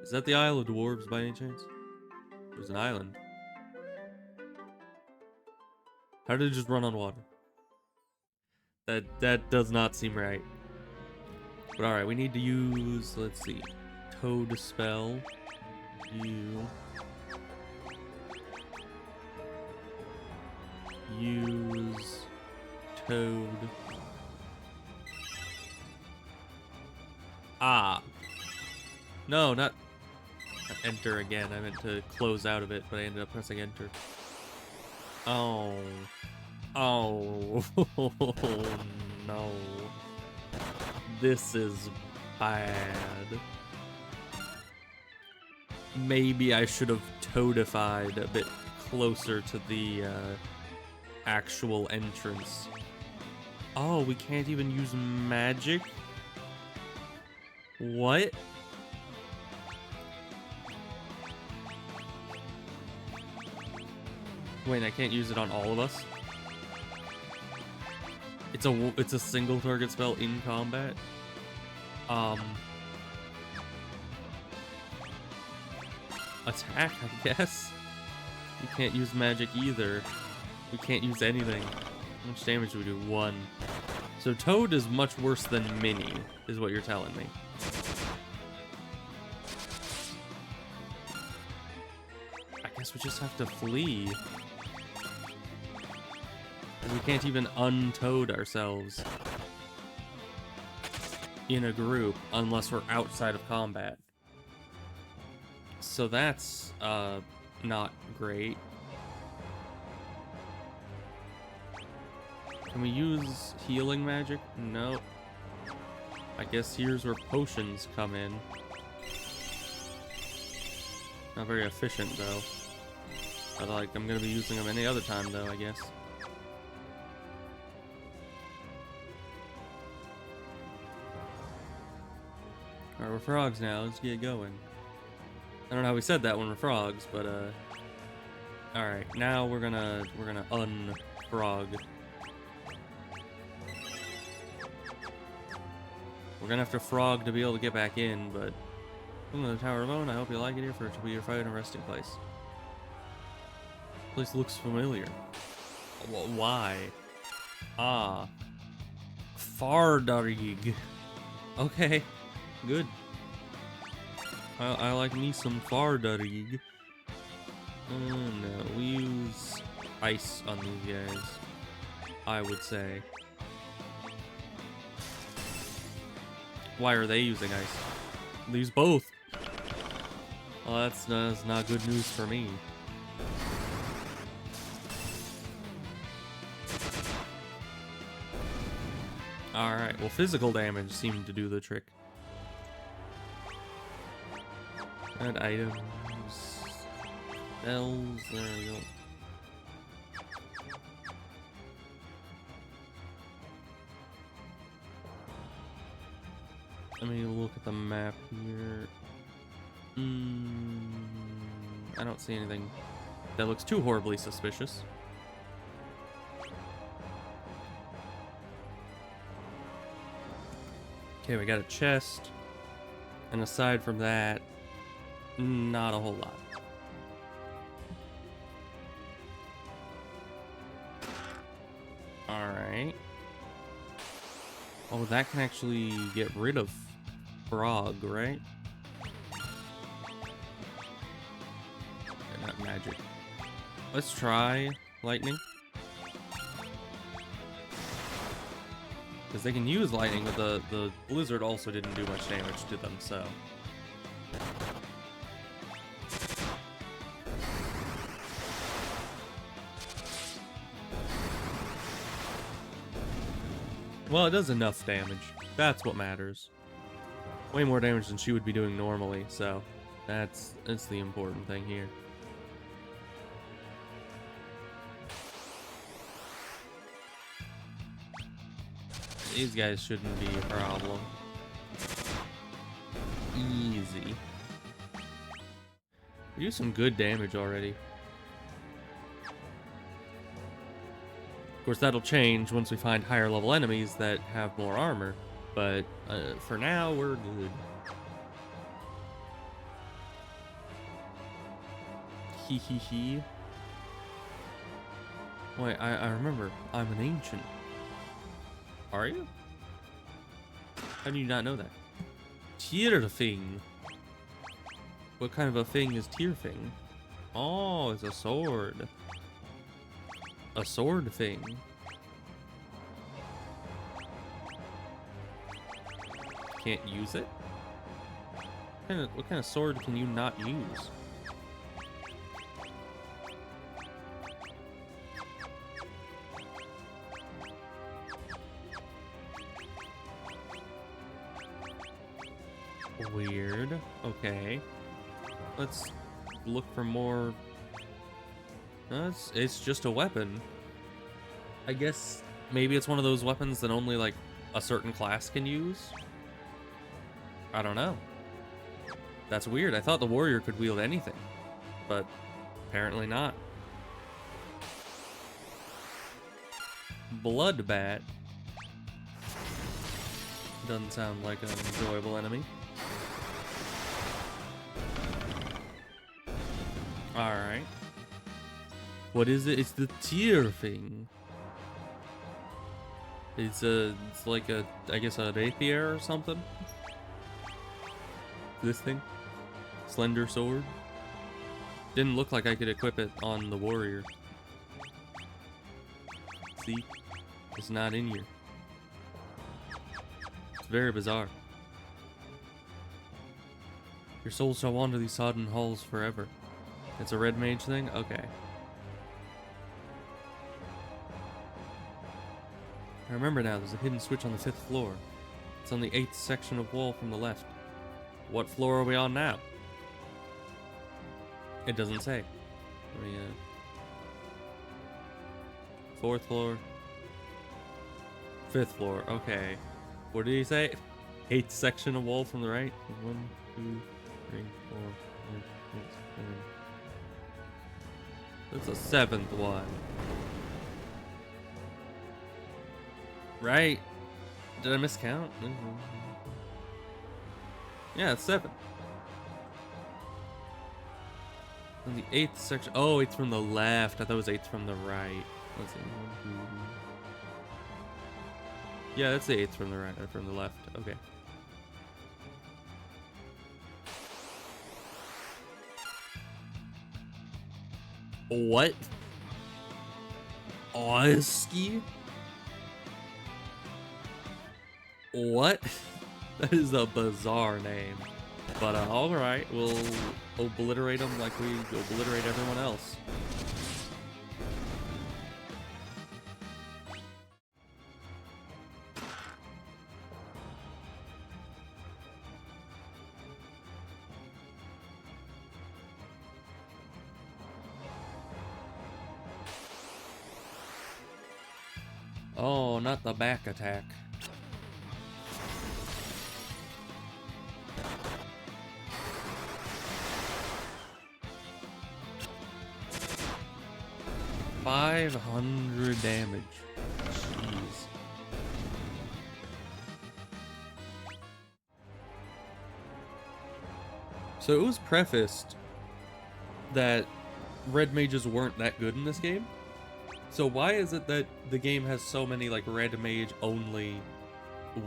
Is that the Isle of Dwarves by any chance? There's an island. How did it just run on water? That does not seem right. But alright, we need to use, let's see, Toad spell. Use Toad. No, not enter again. I meant to close out of it, but I ended up pressing enter. Oh. Oh. No. This is bad. Maybe I should have toadified a bit closer to the actual entrance. Oh, we can't even use magic? What? Wait, I can't use it on all of us? It's a single target spell in combat? Attack, I guess? You can't use magic either. We can't use anything. How much damage do we do? 1. So Toad is much worse than Minnie, is what you're telling me. I guess we just have to flee. And we can't even untoad ourselves in a group unless we're outside of combat. So that's not great. Can we use healing magic? No. I guess here's where potions come in. Not very efficient though. But like, I'm gonna be using them any other time though, I guess. Alright, we're frogs now, let's get going. I don't know how we said that when we're frogs, but alright, now we're gonna unfrog. We're gonna have to frog to be able to get back in, but welcome to the Tower of Own. I hope you like it here, for it to be your fight and resting place. The place looks familiar. Why? Fardarig. Okay, good. I like me some Fardarig. No, we use ice on these guys, I would say. Why are they using ice? They use both. Well, that's not good news for me. Alright, well, physical damage seemed to do the trick. Add items. Spells, there we go. Let me look at the map here. I don't see anything that looks too horribly suspicious. Okay, we got a chest. And aside from that, not a whole lot. Alright. Oh, that can actually get rid of frog, right? Not magic. Let's try lightning. Because they can use lightning, but the blizzard also didn't do much damage to them, so. Well, it does enough damage. That's what matters. Way more damage than she would be doing normally, so that's the important thing here. These guys shouldn't be a problem. Easy. We do some good damage already. Of course, that'll change once we find higher level enemies that have more armor, but for now, we're good. Hee hee hee. Wait, I remember. I'm an ancient. Are you? How do you not know that? Tierfing. What kind of a thing is Tierfing? Oh, it's a sword. A sword thing. Can't use it? What kind of sword can you not use? Weird. Okay. Let's look for more. No, it's just a weapon. I guess maybe it's one of those weapons that only like a certain class can use. I don't know. That's weird. I thought the warrior could wield anything, but apparently not. Bloodbat. Doesn't sound like an enjoyable enemy. Alright. What is it? It's the Tierfing. It's like a, I guess a rapier or something? This thing? Slender sword? Didn't look like I could equip it on the warrior. See? It's not in here. It's very bizarre. Your soul shall wander these sodden halls forever. It's a red mage thing? Okay. I remember now, there's a hidden switch on the 5th floor. It's on the 8th section of wall from the left. What floor are we on now? It doesn't say. I mean, 4th floor. 5th floor, okay. What did he say? 8th section of wall from the right? 1, 2, 3, 4, 5, 6, 7. That's a 7th one. Right? Did I miscount? Yeah, it's 7. And the 8th section. Oh, it's from the left. I thought it was 8th from the right. Let's see. 1, 2. Yeah, that's the 8th from the right, from the left. Okay. What? Oski? What? That is a bizarre name. But alright, we'll obliterate them like we obliterate everyone else. Oh, not the back attack. $500 damage. Jeez. So it was prefaced that red mages weren't that good in this game. So why is it that the game has so many like red mage only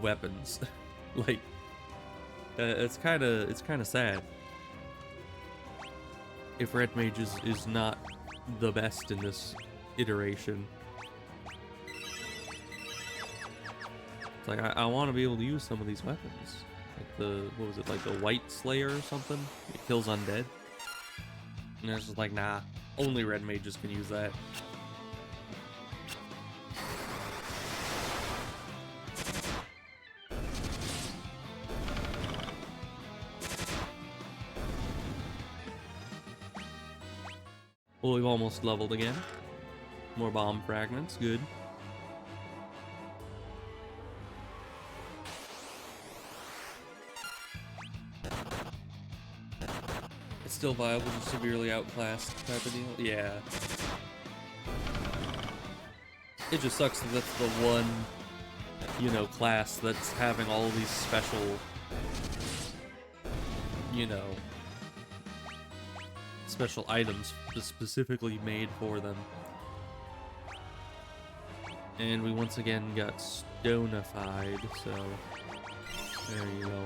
weapons? Like, it's kind of sad. If red mage is not the best in this iteration. It's like I want to be able to use some of these weapons. Like the, what was it, like the White Slayer or something? It kills undead. And it's just like, nah, only red mages can use that. Oh, we've almost leveled again. More bomb fragments, good. It's still viable, just severely outclassed type of deal. Yeah. It just sucks that that's the one, you know, class that's having all these special, you know, special items specifically made for them. And we once again got stonified, so there you go.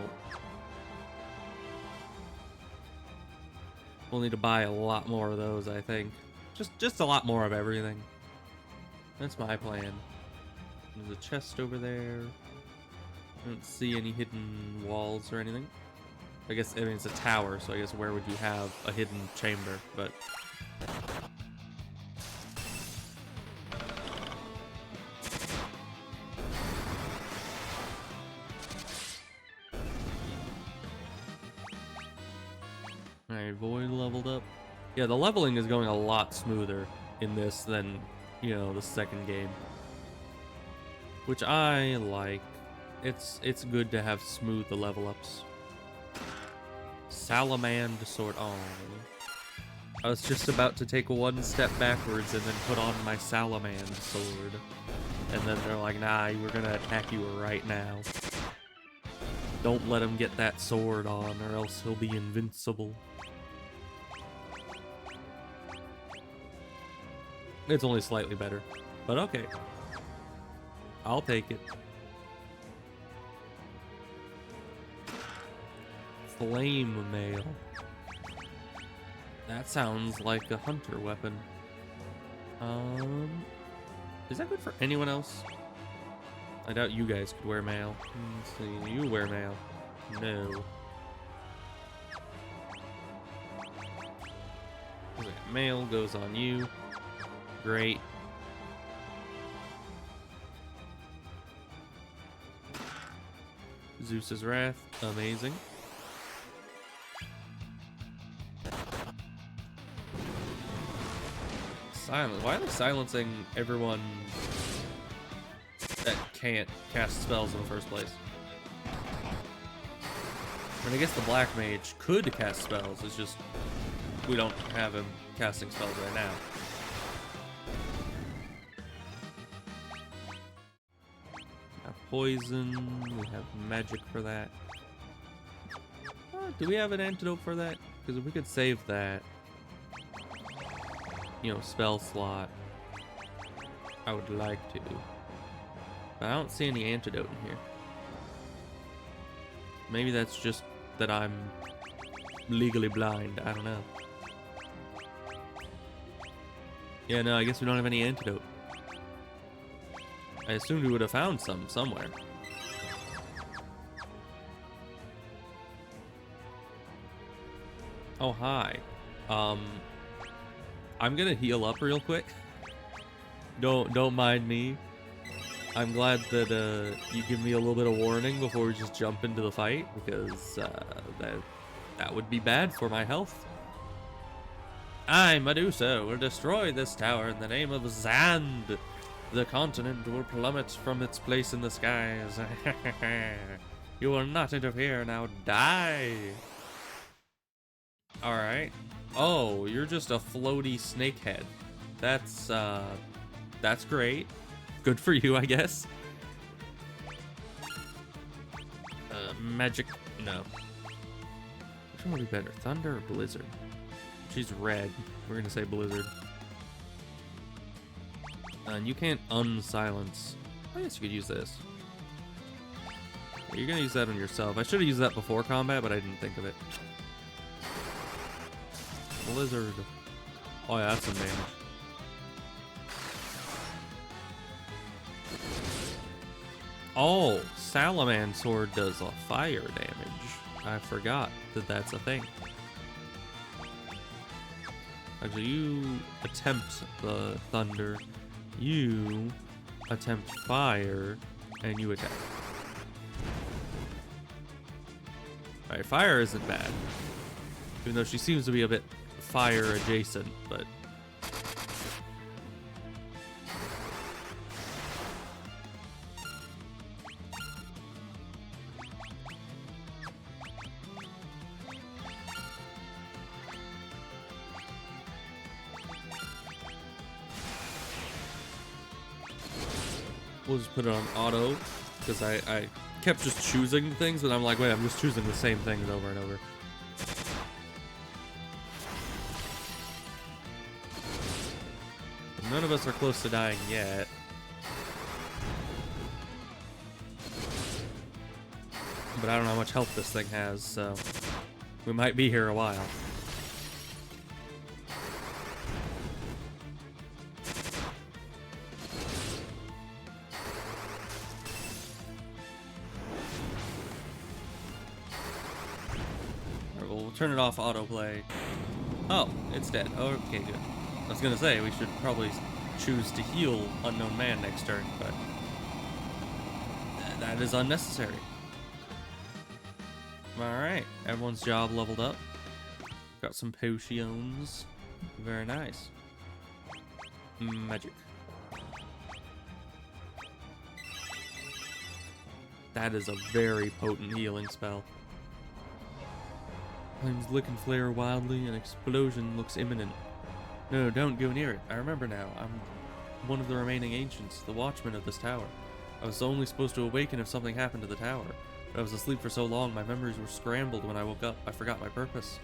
We'll need to buy a lot more of those, I think. Just a lot more of everything. That's my plan. There's a chest over there. I don't see any hidden walls or anything. I guess, I mean, it's a tower, so I guess where would you have a hidden chamber, but... Alright, Void leveled up. Yeah, the leveling is going a lot smoother in this than, you know, the second game. Which I like. It's good to have smooth the level ups. Salamand sword. Oh. I was just about to take one step backwards and then put on my Salamand sword. And then they're like, nah, we're gonna attack you right now. Don't let him get that sword on or else he'll be invincible. It's only slightly better, but okay. I'll take it. Flame mail. That sounds like a hunter weapon. Is that good for anyone else? I doubt you guys could wear mail. Let's see, you wear mail. No. Okay, mail goes on you. Great. Zeus's Wrath, amazing. Silent. Why are they silencing everyone that can't cast spells in the first place? I mean, I guess the Black Mage could cast spells, it's just we don't have him casting spells right now. Poison, we have magic for that. Do we have an antidote for that? Because if we could save that, you know, spell slot, I would like to. But I don't see any antidote in here. Maybe that's just that I'm legally blind, I don't know. Yeah, no, I guess we don't have any antidote. I assumed we would have found some somewhere. Oh, hi. I'm gonna heal up real quick. Don't mind me. I'm glad that you give me a little bit of warning before we just jump into the fight, because that would be bad for my health. I, Medusa, will destroy this tower in the name of Zand. The continent will plummet from its place in the skies. You will not interfere, now die. Alright. Oh, you're just a floaty snakehead. That's great. Good for you, I guess. Magic, no. Which one would be better, Thunder or Blizzard? She's red. We're gonna say Blizzard. And you can't unsilence. I guess you could use this. You're gonna use that on yourself. I should have used that before combat, but I didn't think of it. Blizzard. Oh yeah, that's some damage. Oh, Salamand sword does a fire damage. I forgot that that's a thing. Actually, you attempt the thunder. You attempt fire, and you attack. Alright, fire isn't bad. Even though she seems to be a bit fire adjacent, but We'll just put it on auto, because I kept just choosing things, and I'm like, wait, I'm just choosing the same things over and over. None of us are close to dying yet. But I don't know how much health this thing has, so we might be here a while. Alright, well, we'll turn it off autoplay. Oh, it's dead. Okay, good. I was gonna say, we should probably choose to heal Unknown Man next turn, but that is unnecessary. Alright, everyone's job leveled up. Got some potions. Very nice. Magic. That is a very potent healing spell. Flames lick and flare wildly, an explosion looks imminent. No, don't go near it. I remember now. I'm one of the remaining ancients, the watchman of this tower. I was only supposed to awaken if something happened to the tower. But I was asleep for so long, my memories were scrambled when I woke up. I forgot my purpose.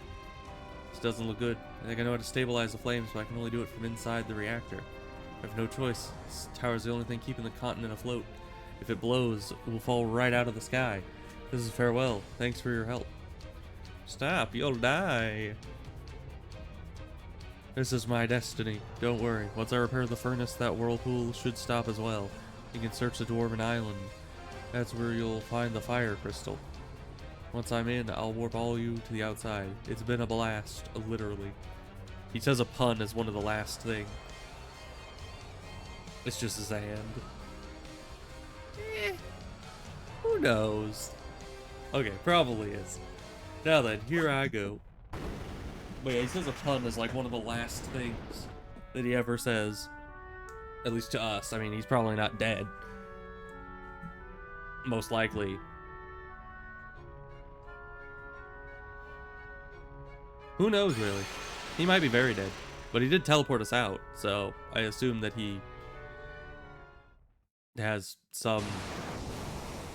This doesn't look good. I think I know how to stabilize the flames, but I can only do it from inside the reactor. I have no choice. This tower's the only thing keeping the continent afloat. If it blows, it will fall right out of the sky. This is farewell. Thanks for your help. Stop, you'll die. This is my destiny. Don't worry. Once I repair the furnace, that whirlpool should stop as well. You can search the Dwarven Island. That's where you'll find the fire crystal. Once I'm in, I'll warp all you to the outside. It's been a blast, literally. He says a pun as one of the last thing. It's just his hand. Who knows? Okay, probably is. Now then, here I go. But yeah, he says a pun as like one of the last things that he ever says. At least to us. I mean, he's probably not dead. Most likely. Who knows, really? He might be very dead. But he did teleport us out, so I assume that he has some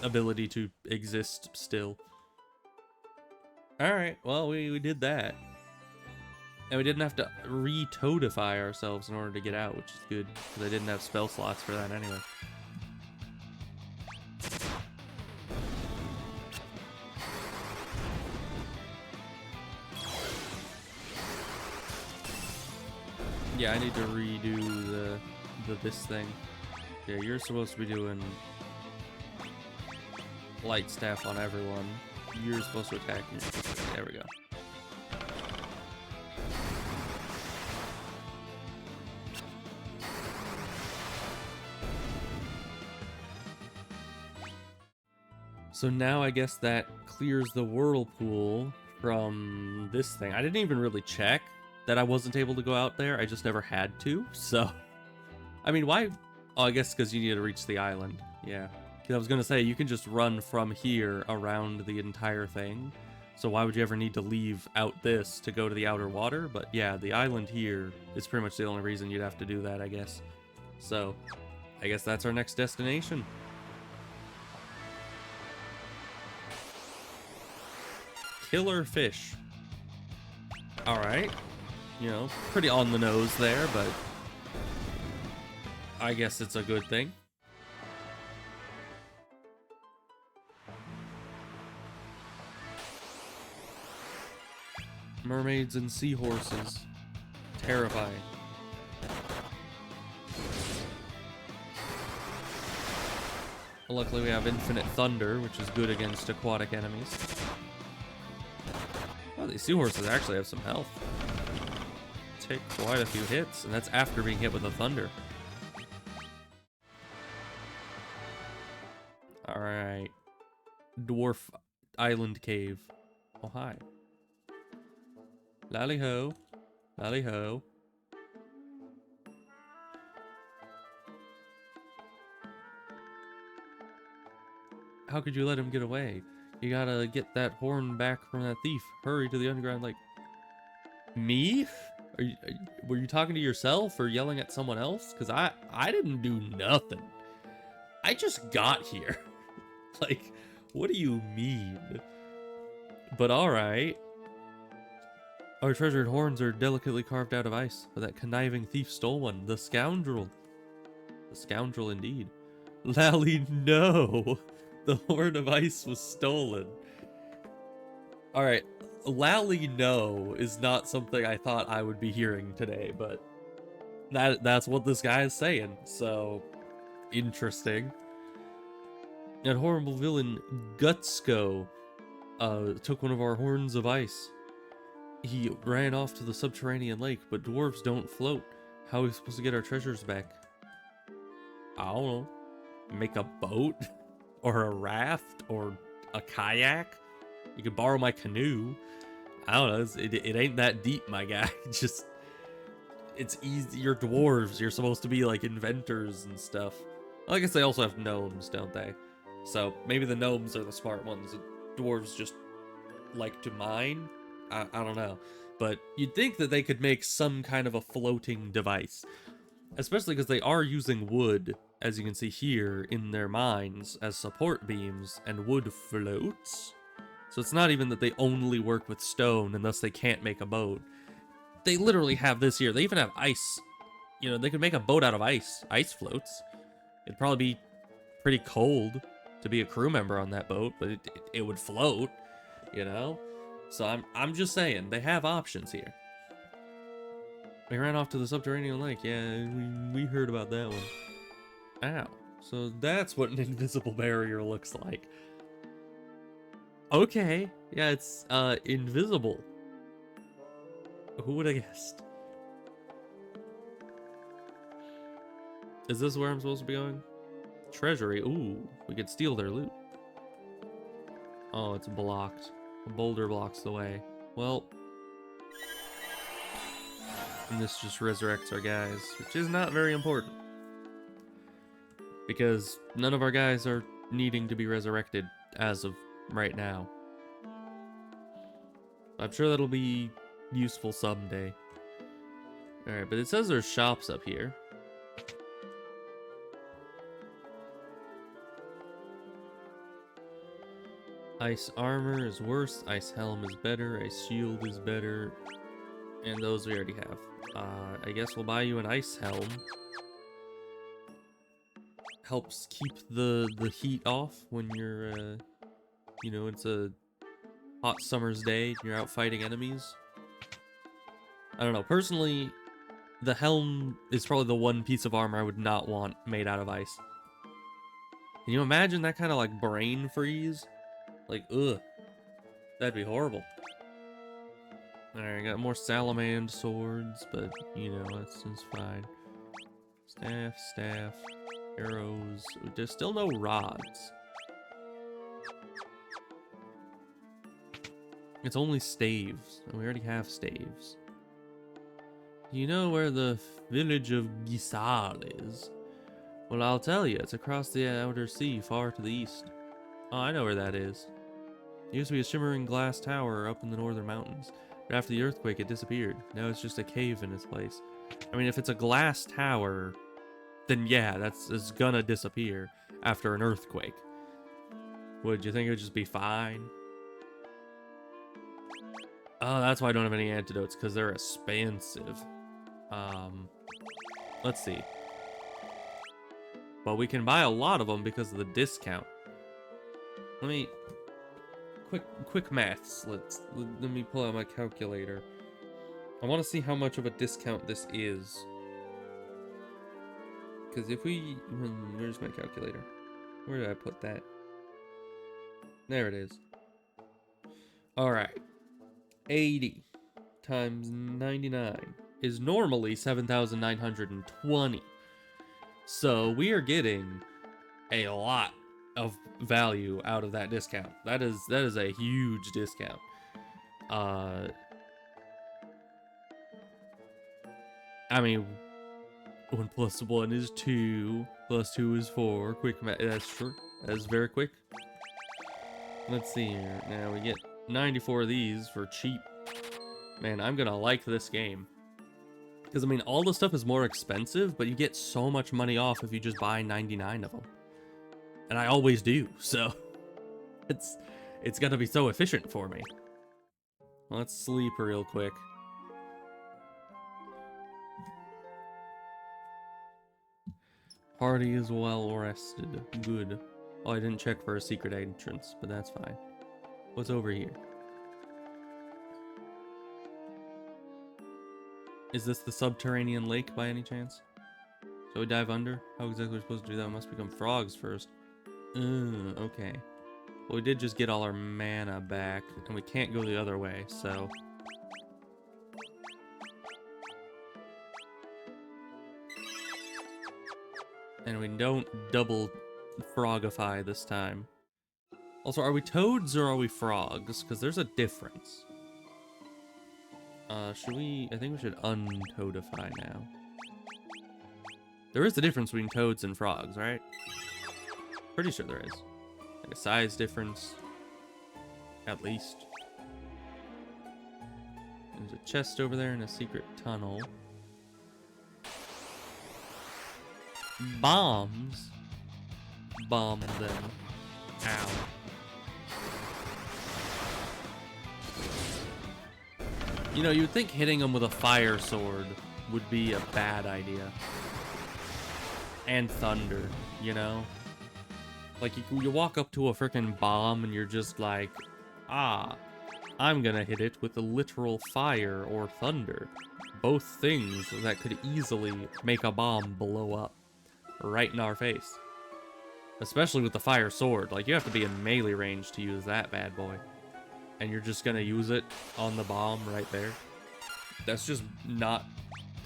ability to exist still. Alright, well, we did that. And we didn't have to re-toadify ourselves in order to get out, which is good, because I didn't have spell slots for that anyway. Yeah, I need to redo this thing. Yeah, you're supposed to be doing light staff on everyone. You're supposed to attack me. There we go. So now I guess that clears the whirlpool from this thing. I didn't even really check that I wasn't able to go out there. I just never had to. So, I mean, why? Oh, I guess because you need to reach the island. Yeah. Because I was going to say, you can just run from here around the entire thing. So why would you ever need to leave out this to go to the outer water? But yeah, the island here is pretty much the only reason you'd have to do that, I guess. So, I guess that's our next destination. Killer fish. Alright. You know, pretty on the nose there, but I guess it's a good thing. Mermaids and seahorses. Terrifying. Luckily we have infinite thunder, which is good against aquatic enemies. Oh, these seahorses actually have some health. Take quite a few hits, and that's after being hit with the thunder. Alright. Dwarf Island Cave. Oh, hi. Lally-ho. Lally-ho. How could you let him get away? You gotta get that horn back from that thief. Hurry to the underground lake. Me? Were you talking to yourself or yelling at someone else? Because I didn't do nothing. I just got here. Like, what do you mean? But alright. Our treasured horns are delicately carved out of ice, but that conniving thief stole one. The scoundrel. The scoundrel indeed. Lally, no! The horn of ice was stolen. Alright, Lally, no is not something I thought I would be hearing today, but that's what this guy is saying, so interesting. That horrible villain, Gutsko, took one of our horns of ice. He ran off to the subterranean lake, but dwarves don't float. How are we supposed to get our treasures back? I don't know. Make a boat? Or a raft? Or a kayak? You could borrow my canoe. I don't know. It ain't that deep, my guy. Just, it's easy. You're dwarves. You're supposed to be like inventors and stuff. Well, I guess they also have gnomes, don't they? So maybe the gnomes are the smart ones. The dwarves just like to mine. I don't know. But you'd think that they could make some kind of a floating device. Especially because they are using wood, as you can see here, in their mines as support beams, and wood floats. So it's not even that they only work with stone and thus they can't make a boat. They literally have this here. They even have ice. You know, they could make a boat out of ice. Ice floats. It'd probably be pretty cold to be a crew member on that boat, but it would float, you know? So I'm just saying, they have options here. We ran off to the subterranean lake. Yeah, we heard about that one. Ow. So that's what an invisible barrier looks like. Okay. Yeah, it's invisible. Who would have guessed? Is this where I'm supposed to be going? Treasury. Ooh, we could steal their loot. Oh, it's blocked. A boulder blocks the way. Well, and this just resurrects our guys, which is not very important. Because none of our guys are needing to be resurrected as of right now. I'm sure that'll be useful someday. Alright, but it says there's shops up here. Ice armor is worse, ice helm is better, ice shield is better, and those we already have. I guess we'll buy you an ice helm. Helps keep the heat off when you're, you know, it's a hot summer's day and you're out fighting enemies. I don't know, personally, the helm is probably the one piece of armor I would not want made out of ice. Can you imagine that kind of like brain freeze? Like, ugh. That'd be horrible. Alright, I got more salamand swords, but, you know, that's fine. Staff, arrows. There's still no rods. It's only staves, and we already have staves. You know where the village of Gisal is? Well, I'll tell you, it's across the outer sea, far to the east. Oh, I know where that is. It used to be a shimmering glass tower up in the northern mountains. But after the earthquake, it disappeared. Now it's just a cave in its place. I mean, if it's a glass tower, then yeah, it's gonna disappear after an earthquake. Would you think it would just be fine? Oh, that's why I don't have any antidotes, because they're expensive. Let's see. But we can buy a lot of them because of the discount. Let me... Quick maths. Let me pull out my calculator. I want to see how much of a discount this is. Because if we... Where's my calculator? Where did I put that? There it is. Alright. 80 times 99 is normally 7,920. So we are getting a lot of value out of that discount. That is a huge discount. I mean, 1 plus 1 is 2, plus 2 is 4. Quick math. That's true. That's very quick. Let's see here. Now we get 94 of these for cheap. Man, I'm gonna like this game. Because, I mean, all the stuff is more expensive, but you get so much money off if you just buy 99 of them. And I always do, so it's gonna be so efficient for me. Let's sleep real quick. Party is well rested. Good. Oh, I didn't check for a secret entrance, but that's fine. What's over here? Is this the subterranean lake by any chance? Shall we dive under? How exactly are we supposed to do that? We must become frogs first. Okay. Well, we did just get all our mana back, and we can't go the other way, so... And we don't double frogify this time. Also, are we toads or are we frogs? Because there's a difference. Should we... I think we should untoadify now. There is a difference between toads and frogs, right? Pretty sure there is. Like a size difference. At least. There's a chest over there and a secret tunnel. Bombs? Bomb them. Ow. You know, you'd think hitting them with a fire sword would be a bad idea. And thunder, you know? Like, you walk up to a freaking bomb and you're just like, ah, I'm gonna hit it with a literal fire or thunder. Both things that could easily make a bomb blow up right in our face. Especially with the fire sword. Like, you have to be in melee range to use that bad boy. And you're just gonna use it on the bomb right there. That's just not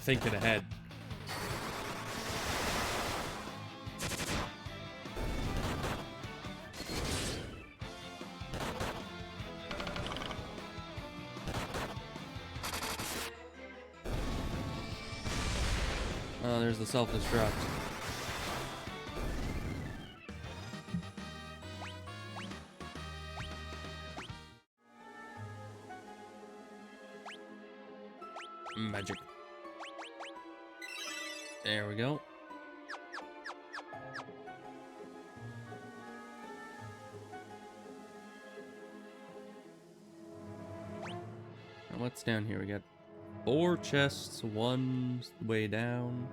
thinking ahead. Oh, there's the self-destruct. Magic. There we go. And what's down here? We got 4 chests, 1 way down.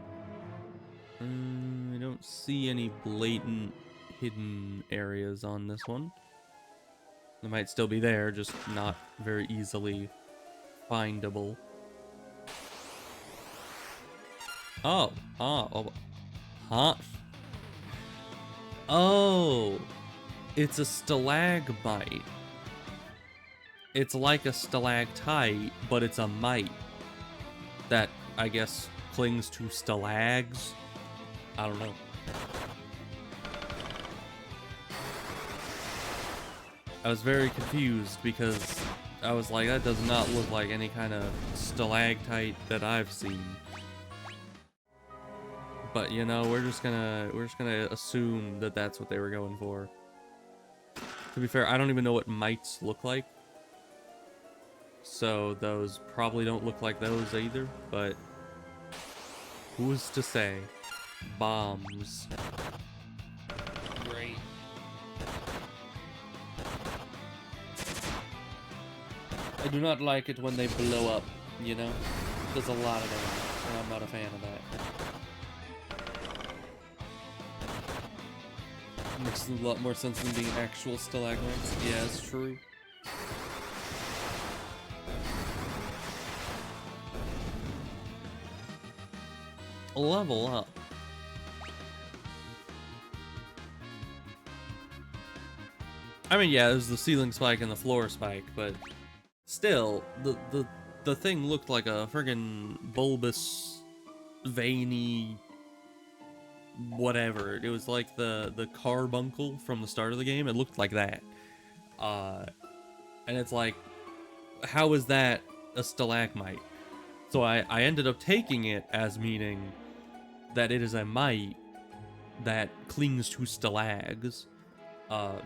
I don't see any blatant hidden areas on this one. They might still be there, just not very easily findable. Oh, huh? Oh, it's a stalagmite. It's like a stalactite, but it's a mite that, I guess, clings to stalags. I don't know. I was very confused because I was like, that does not look like any kind of stalactite that I've seen. But you know, we're just gonna assume that that's what they were going for. To be fair, I don't even know what mites look like. So those probably don't look like those either, but who's to say? Bombs. Great. I do not like it when they blow up, you know? There's a lot of them, and I'm not a fan of that. Makes a lot more sense than being actual stalagmites. Yeah, it's true. Level up. I mean, yeah, there's the ceiling spike and the floor spike, but still, the thing looked like a friggin' bulbous, veiny, whatever. It was like the carbuncle from the start of the game. It looked like that. And it's like, how is that a stalagmite? So I ended up taking it as meaning that it is a mite that clings to stalags.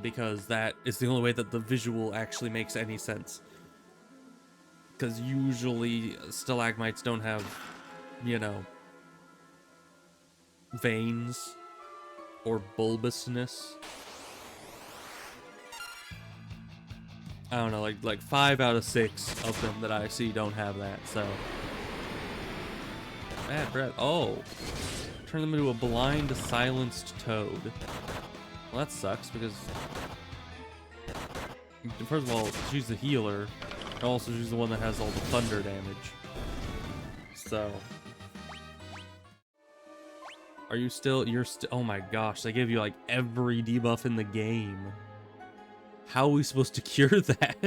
Because that is the only way that the visual actually makes any sense. Because usually stalagmites don't have, you know, veins. or bulbousness. I don't know, like 5 out of 6 of them that I see don't have that, so. Bad breath. Oh. Turn them into a blind, silenced toad. Well, that sucks because, first of all, she's the healer. And also, she's the one that has all the thunder damage. So. Are you still, you're still, oh my gosh, they give you like every debuff in the game. How are we supposed to cure that?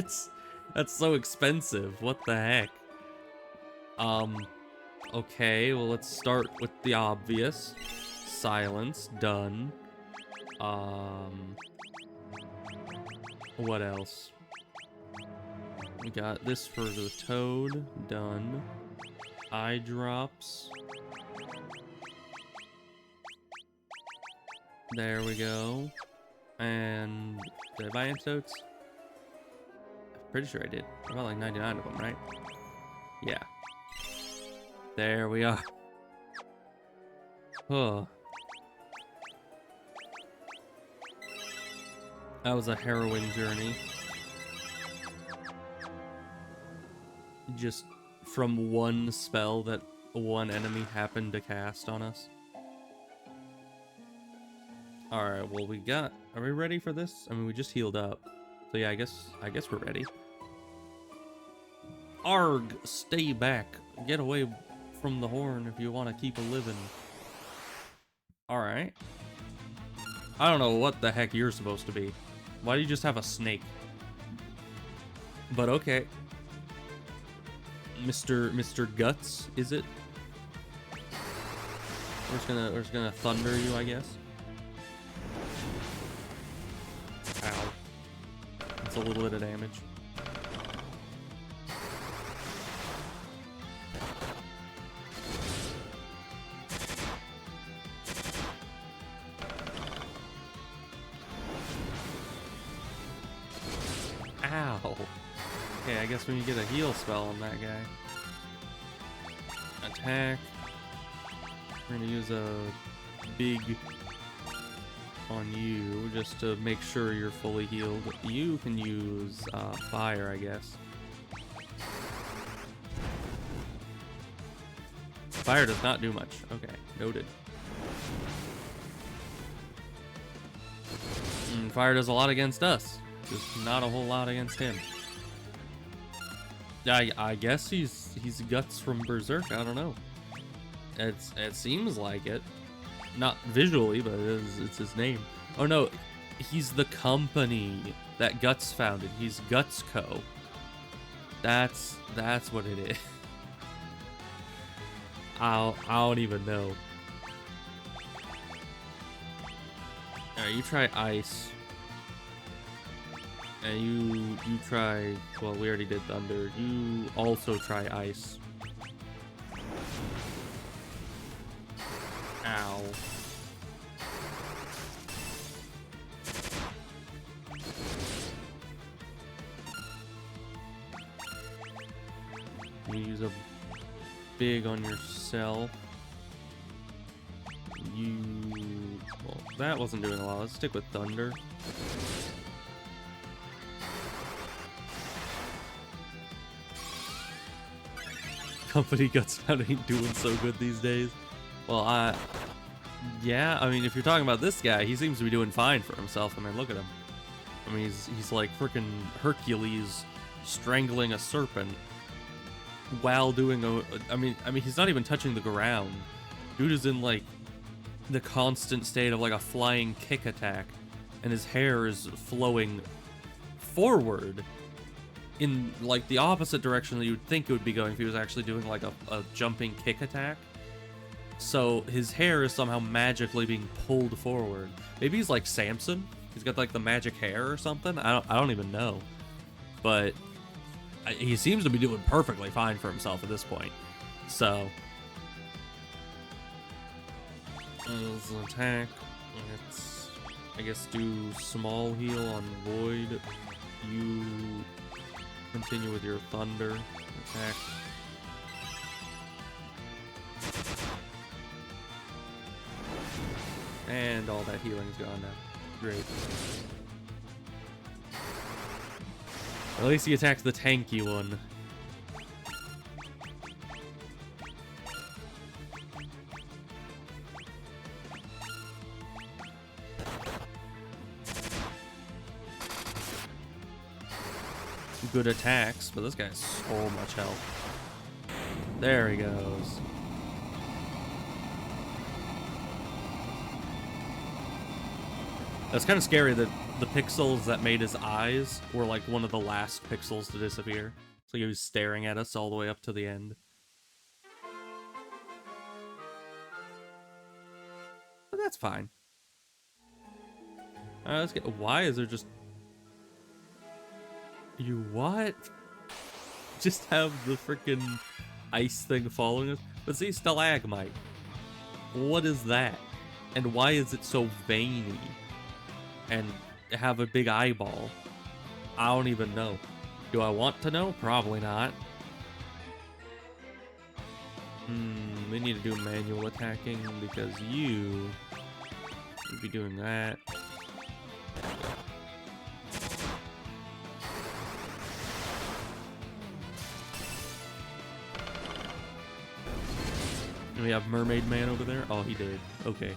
That's so expensive. What the heck? Okay, well, let's start with the obvious. Silence, done. What else? We got this for the toad, done. Eye drops. There we go. And did I buy antidotes? I'm pretty sure I did. I bought like 99 of them, right? Yeah. There we are. Oh. That was a harrowing journey. Just from one spell that one enemy happened to cast on us. Alright, well we got... Are we ready for this? I mean, we just healed up. So yeah, I guess we're ready. Arg! Stay back. Get away from the horn if you want to keep a living. Alright. I don't know what the heck you're supposed to be. Why do you just have a snake? But okay. Mr. Guts, is it? We're just gonna thunder you, I guess. Ow. That's a little bit of damage. Ow. Okay, I guess when you get a heal spell on that guy. Attack. We're gonna use a big on you just to make sure you're fully healed. You can use fire, I guess. Fire does not do much. Okay, noted. Fire does a lot against us. Just not a whole lot against him. I guess he's Guts from Berserk. I don't know. It seems like it. Not visually, but it's his name. Oh no, he's the company that Guts founded. He's Guts Co. That's what it is. I don't even know. Alright, you try ice. And you try, well, we already did thunder. You also try ice. Ow. You use a big on yourself. Well, that wasn't doing a lot. Let's stick with thunder. Company Guts out ain't doing so good these days. Well, yeah, I mean, if you're talking about this guy, he seems to be doing fine for himself. I mean, look at him. I mean, he's like freaking Hercules strangling a serpent while doing a... I mean, he's not even touching the ground. Dude is in, like, the constant state of, like, a flying kick attack. And his hair is flowing forward in, like, the opposite direction that you would think it would be going if he was actually doing, like, a jumping kick attack. So his hair is somehow magically being pulled forward. Maybe he's like Samson. He's got like the magic hair or something. I don't even know. But he seems to be doing perfectly fine for himself at this point. So let's attack. Let's, I guess, do small heal on Void. You continue with your thunder attack. And all that healing's gone now. Great. At least he attacks the tanky one. Good attacks, but this guy has so much health. There he goes. That's kind of scary that the pixels that made his eyes were like one of the last pixels to disappear. So he was staring at us all the way up to the end. But that's fine. Alright, let's get... Why is there just... You what? Just have the freaking ice thing following us? But see, stalagmite. What is that? And why is it so veiny? And have a big eyeball? I don't even know. Do I want to know? Probably not. We need to do manual attacking because you would be doing that. And we have Mermaid Man over there. Oh, he did. Okay.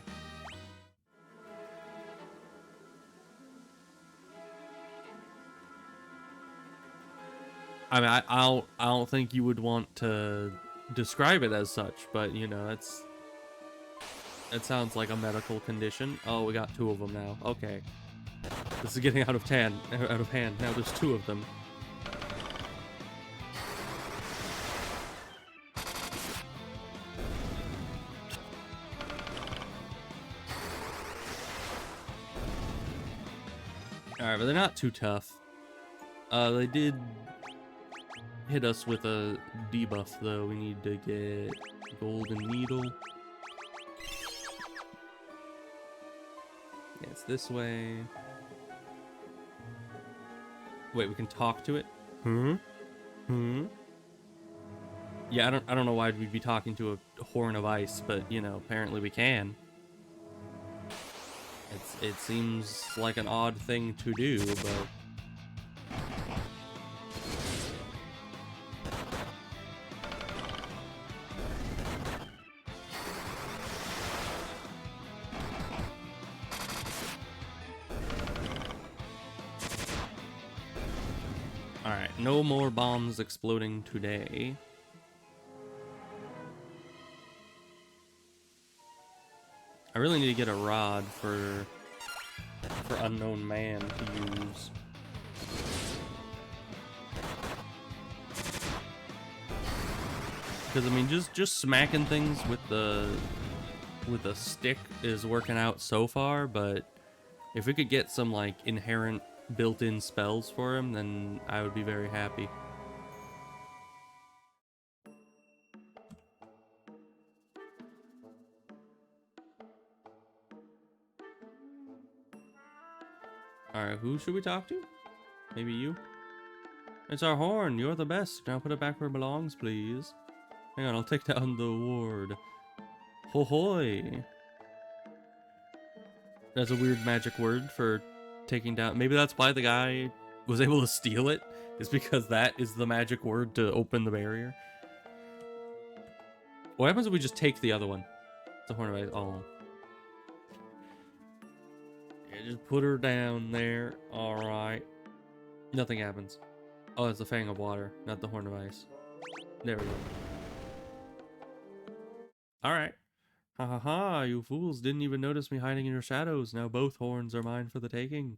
I mean, I don't think you would want to describe it as such, but you know, it sounds like a medical condition. Oh, we got two of them now. Okay, this is getting out of hand. Now there's two of them. All right, but they're not too tough. They did hit us with a debuff though. We need to get golden needle. Yeah, it's this way. Wait, we can talk to it? Yeah, I don't know why we'd be talking to a horn of ice, but you know, apparently we can. It seems like an odd thing to do, but alright, no more bombs exploding today. I really need to get a rod for Unknown Man to use. Because I mean, just smacking things with the stick is working out so far, but if we could get some like inherent built-in spells for him, then I would be very happy. Alright, who should we talk to? Maybe you? It's our horn, you're the best. Now put it back where it belongs, please. Hang on, I'll take down the ward. Ho-hoy! That's a weird magic word for taking down. Maybe that's why the guy was able to steal it, is because that is the magic word to open the barrier. What happens if we just take the other one? The horn of ice. Oh. Yeah, just put her down there. Alright. Nothing happens. Oh, it's the Fang of Water, not the Horn of Ice. There we go. Alright. Ha ha ha, you fools didn't even notice me hiding in your shadows. Now both horns are mine for the taking.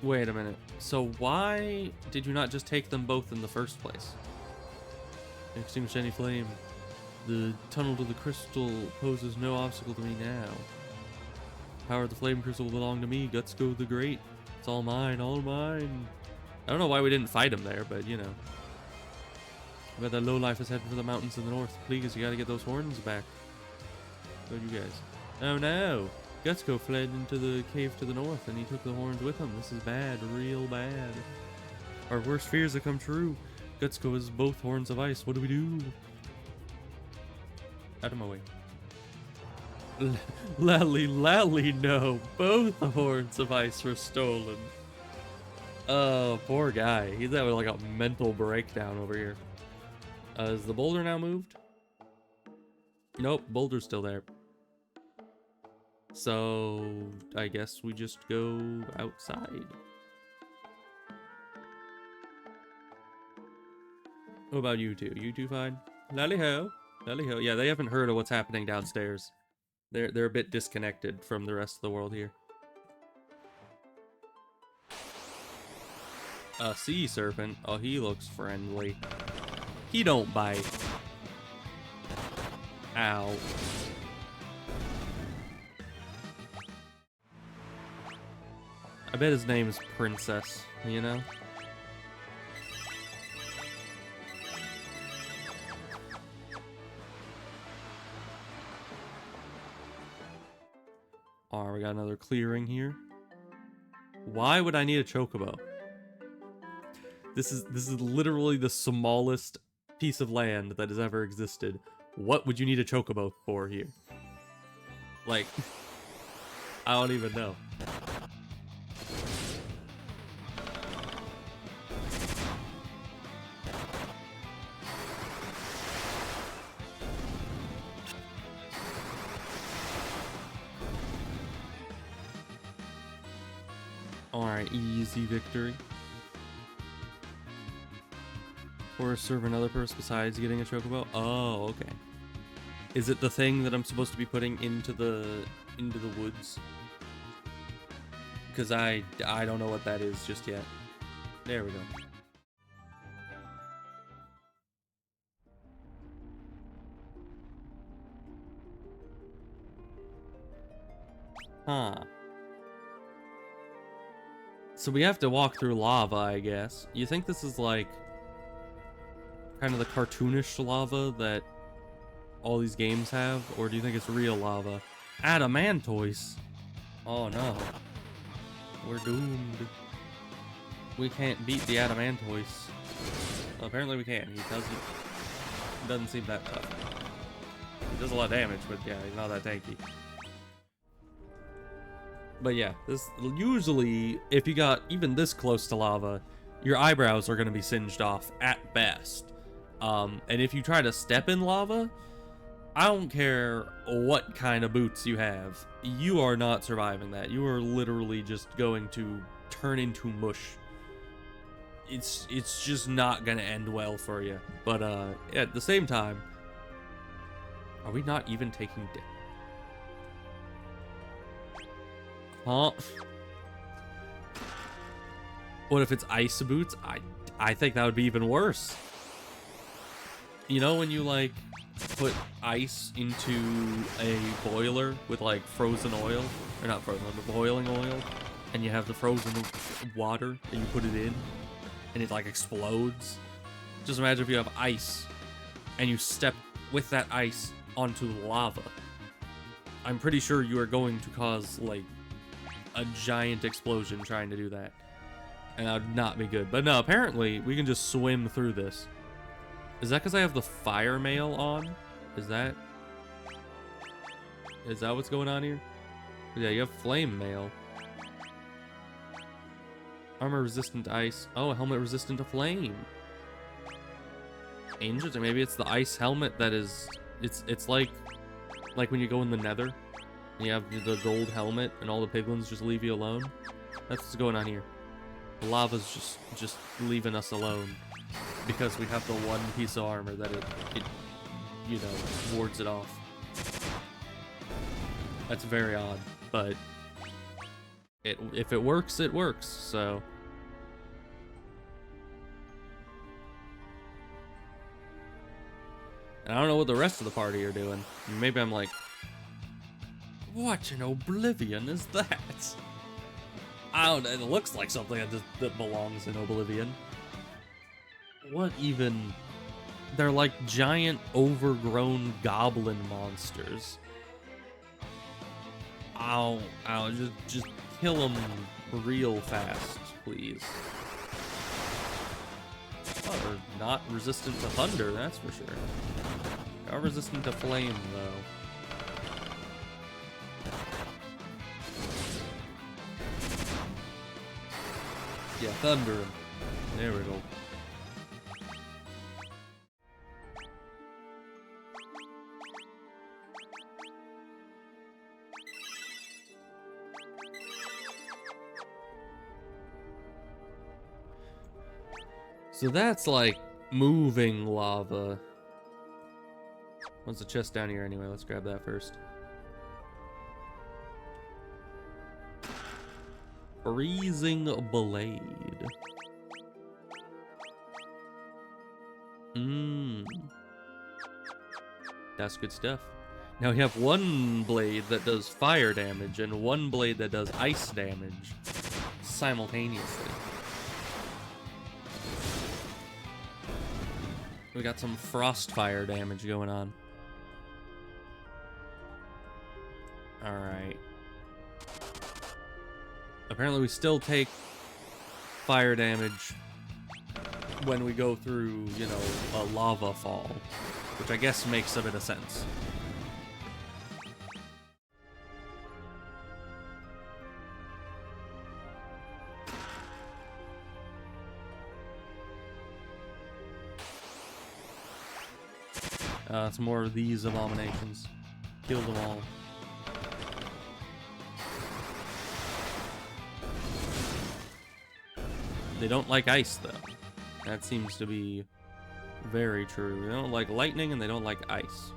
Wait a minute. So why did you not just take them both in the first place? Extinguish any flame. The tunnel to the crystal poses no obstacle to me now. Power of the flame crystal will belong to me, Gutsko the Great. It's all mine, all mine. I don't know why we didn't fight him there, but you know. But that lowlife is heading for the mountains in the north. Please, you gotta get those horns back. Go you guys. Oh no! Gutsko fled into the cave to the north and he took the horns with him. This is bad, real bad. Our worst fears have come true. Gutsko is both horns of ice. What do we do? Out of my way. Lally, lally, no. Both the horns of ice were stolen. Oh, poor guy. He's having like a mental breakdown over here. Is the boulder now moved? Nope, boulder's still there. So, I guess we just go outside. What about you two? You two fine? Lally ho. Lally ho. Yeah, they haven't heard of what's happening downstairs. They're a bit disconnected from the rest of the world here. A sea serpent. Oh, he looks friendly. He don't bite. Ow. I bet his name is Princess, you know? Alright, we got another clearing here. Why would I need a chocobo? This is literally the smallest piece of land that has ever existed. What would you need a chocobo for here? Like, I don't even know. Alright, easy victory. Or serve another purpose besides getting a chocobo? Oh, okay. Is it the thing that I'm supposed to be putting into the woods? Because I don't know what that is just yet. There we go. Huh. So we have to walk through lava, I guess. You think this is like kind of the cartoonish lava that all these games have? Or do you think it's real lava? Adamantoise. Oh no. We're doomed. We can't beat the Adamantoise. Well, apparently we can. He doesn't seem that tough. He does a lot of damage, but yeah, he's not that tanky. But yeah, this usually, if you got even this close to lava, your eyebrows are going to be singed off at best. And if you try to step in lava, I don't care what kind of boots you have, you are not surviving that. You are literally just going to turn into mush. It's just not going to end well for you. But at the same time, are we not even taking damage? Huh? What if it's ice boots? I think that would be even worse. You know when you like put ice into a boiler with like frozen oil, or not frozen, but boiling oil, and you have the frozen water and you put it in and it like explodes? Just imagine if you have ice and you step with that ice onto lava. I'm pretty sure you are going to cause like a giant explosion trying to do that, and that would not be good. But no, apparently we can just swim through this. Is that because I have the fire mail on? Is that what's going on here? Yeah, you have flame mail. Armor resistant to ice. Oh, a helmet resistant to flame. Interesting. Maybe it's the ice helmet that is. It's like when you go in the Nether. And you have the gold helmet, and all the piglins just leave you alone. That's what's going on here. The lava's just leaving us alone because we have the one piece of armor that it you know, wards it off. That's very odd, but if it works, it works. So. And I don't know what the rest of the party are doing. Maybe I'm like, what in Oblivion is that? I don't know, it looks like something that belongs in Oblivion. What even? They're like giant overgrown goblin monsters. Ow, just kill them real fast, please. Oh, they're not resistant to thunder, that's for sure. Are resistant to flame, though. Yeah, thunder him. There we go. So that's like moving lava. What's the chest down here anyway? Let's grab that first. Freezing blade. That's good stuff. Now we have one blade that does fire damage and one blade that does ice damage simultaneously. We got some frost fire damage going on. Alright. Apparently we still take fire damage when we go through, you know, a lava fall, which I guess makes a bit of sense. Some more of these abominations. Kill them all. They don't like ice, though. That seems to be very true. They don't like lightning, and they don't like ice.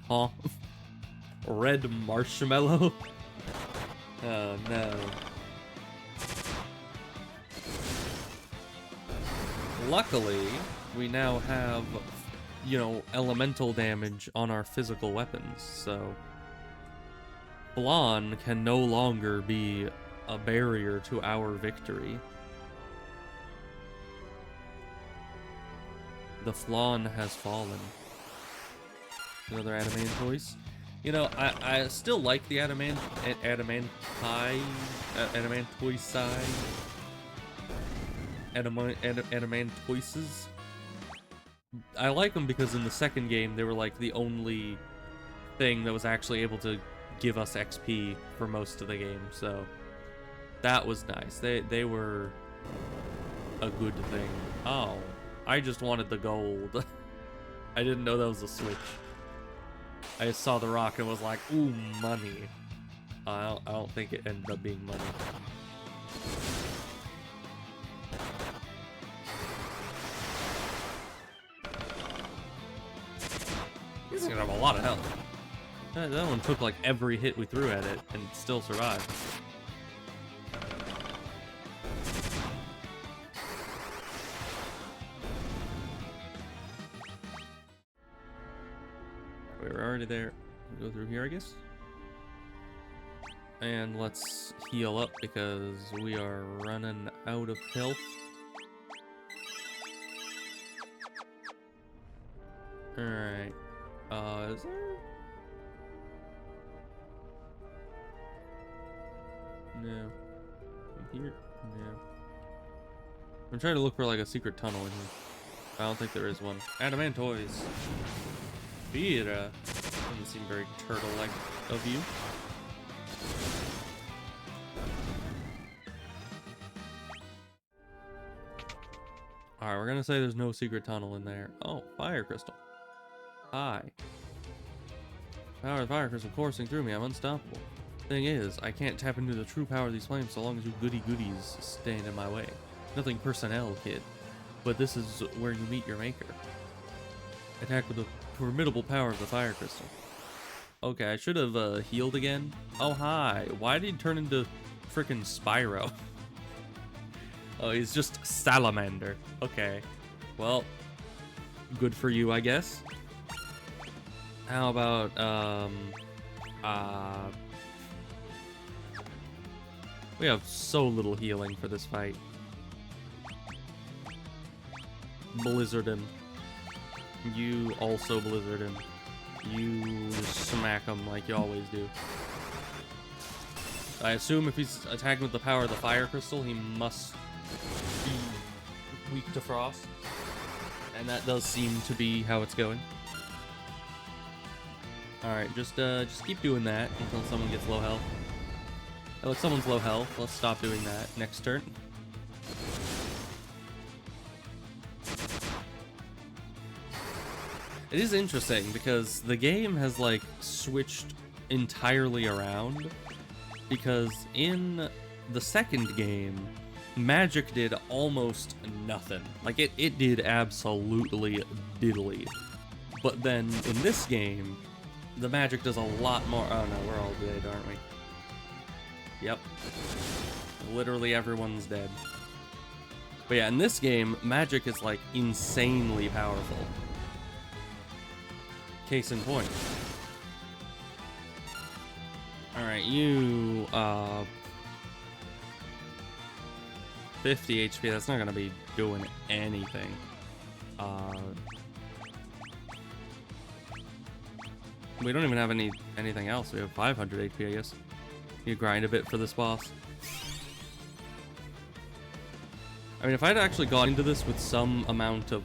Huh? Red marshmallow? Oh, no. Luckily, we now have, you know, elemental damage on our physical weapons, so Flan can no longer be a barrier to our victory. The Flan has fallen. Another adamantoise. You know, I still like the adamantoises. I like them because in the second game they were like the only thing that was actually able to give us XP for most of the game, so that was nice. They were a good thing. Oh, I just wanted the gold. I didn't know that was a switch. I just saw the rock and was like, ooh, money. I don't think it ended up being money. He's gonna have a lot of health. That one took like every hit we threw at it and still survived. We were already there. We'll go through here, I guess. And let's heal up because we are running out of health. Alright. Is there? No. Here? No. I'm trying to look for like a secret tunnel in here. I don't think there is one. Adamantoise. Vira. Doesn't seem very turtle-like of you. Alright, we're gonna say there's no secret tunnel in there. Oh, fire crystal. Hi. Power of the fire crystal coursing through me. I'm unstoppable. Thing is, I can't tap into the true power of these flames so long as you goody-goodies stand in my way. Nothing personnel, kid. But this is where you meet your maker. Attack with the formidable power of the fire crystal. Okay, I should have healed again. Oh, hi. Why did he turn into frickin' Spyro? Oh, he's just Salamander. Okay. Well, good for you, I guess. How about, we have so little healing for this fight. Blizzard him. You also blizzard him. You smack him like you always do. I assume if he's attacking with the power of the fire crystal, he must be weak to frost. And that does seem to be how it's going. Alright, just keep doing that until someone gets low health. Oh, if someone's low health, let's stop doing that. Next turn. It is interesting because the game has like switched entirely around, because in the second game, magic did almost nothing. Like it did absolutely diddly. But then in this game, the magic does a lot more. Oh no, we're all dead, aren't we? Yep. Literally everyone's dead. But yeah, in this game, magic is like insanely powerful. Case in point. Alright, you, 50 HP, that's not gonna be doing anything. We don't even have anything else. We have 500 HP, I guess. You grind a bit for this boss. I mean, if I'd actually gone into this with some amount of,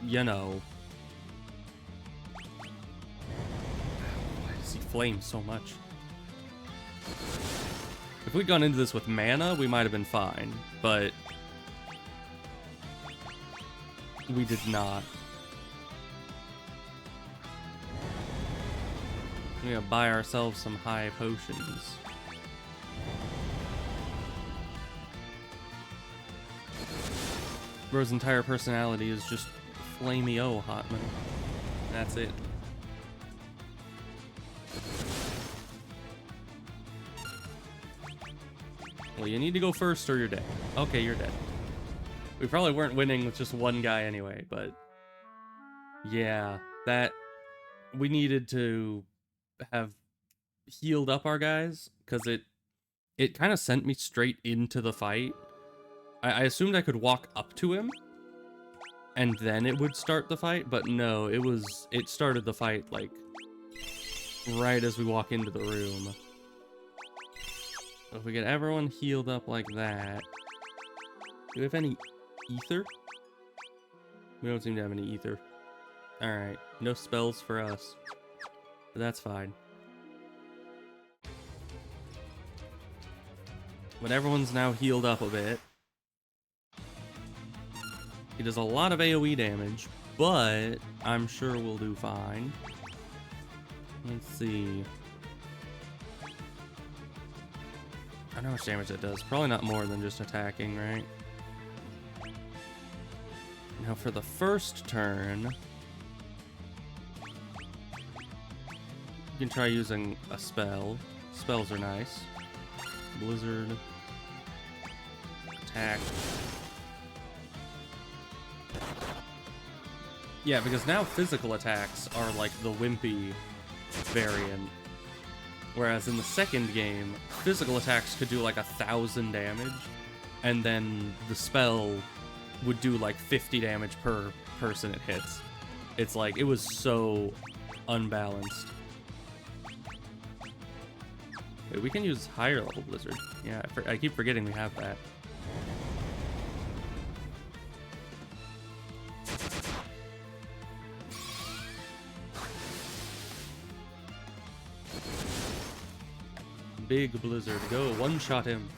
you know... Why does he flame so much? If we'd gone into this with mana, we might have been fine, but... we did not. We're gonna buy ourselves some high potions. Bro's entire personality is just flamey-o Hotman. That's it. Well, you need to go first or you're dead. Okay, you're dead. We probably weren't winning with just one guy anyway, but... yeah, that... we needed to have healed up our guys, because it kind of sent me straight into the fight. I assumed I could walk up to him, and then it would start the fight, but no, it started the fight, like, right as we walk into the room. So if we get everyone healed up like that... do we have any ether? We don't seem to have any ether. Alright, no spells for us. But that's fine. But everyone's now healed up a bit. He does a lot of AoE damage, but I'm sure we'll do fine. Let's see. I don't know how much damage it does. Probably not more than just attacking, right? Now for the first turn... you can try using a spell. Spells are nice. Blizzard. Attack. Yeah, because now physical attacks are like the wimpy variant. Whereas in the second game, physical attacks could do like 1,000 damage, and then the spell would do like 50 damage per person it hits. It's like, it was so unbalanced. Wait, we can use higher level Blizzard. Yeah, I keep forgetting we have that. Big Blizzard, go one-shot him.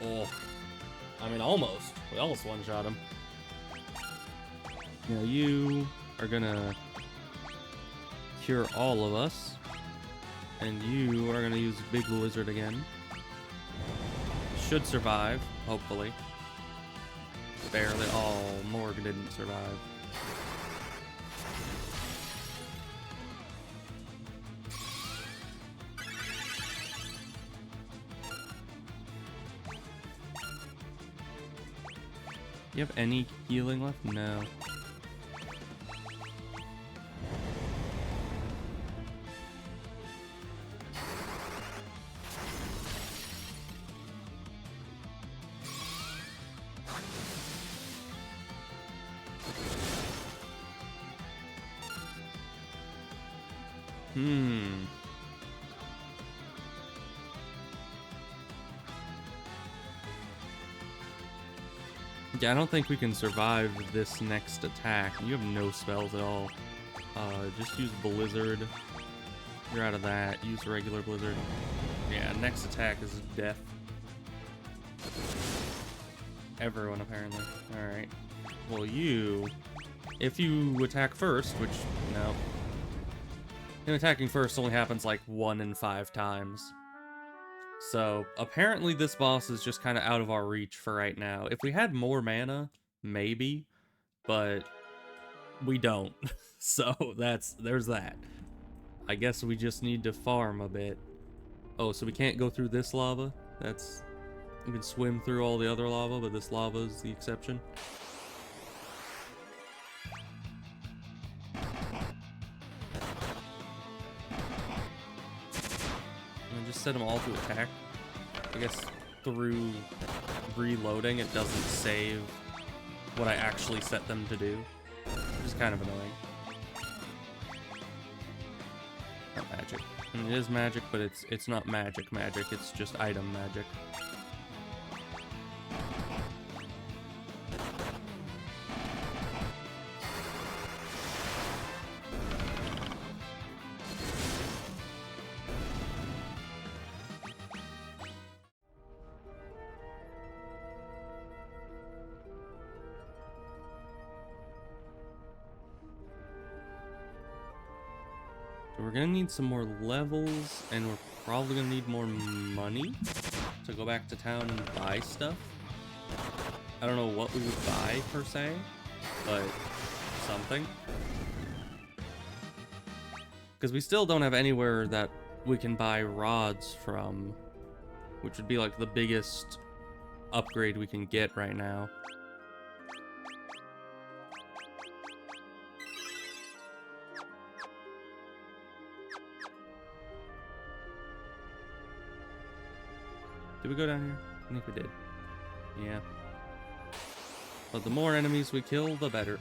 Oh, I mean, almost. We almost one-shot him. Now you are gonna cure all of us. And you are gonna use Big Blizzard again. Should survive, hopefully. Barely. Oh, Morg didn't survive. Do you have any healing left? No. Yeah, I don't think we can survive this next attack. You have no spells at all. Just use Blizzard. You're out of that. Use regular Blizzard. Yeah, next attack is death. Everyone, apparently. Alright. Well, if you attack first, which, no. Him attacking first only happens like 1 in 5 times. So, apparently this boss is just kind of out of our reach for right now. If we had more mana, maybe, but we don't. So, there's that. I guess we just need to farm a bit. Oh, so we can't go through this lava? We can swim through all the other lava, but this lava is the exception. And just set them all to attack. I guess through reloading, it doesn't save what I actually set them to do, which is kind of annoying. Not magic. I mean, it is magic, but it's not magic, it's just item magic. So we're gonna need some more levels, and we're probably gonna need more money to go back to town and buy stuff. I don't know what we would buy per se, but something. Because we still don't have anywhere that we can buy rods from, which would be like the biggest upgrade we can get right now. Did we go down here? I think we did. Yeah. But the more enemies we kill, the better.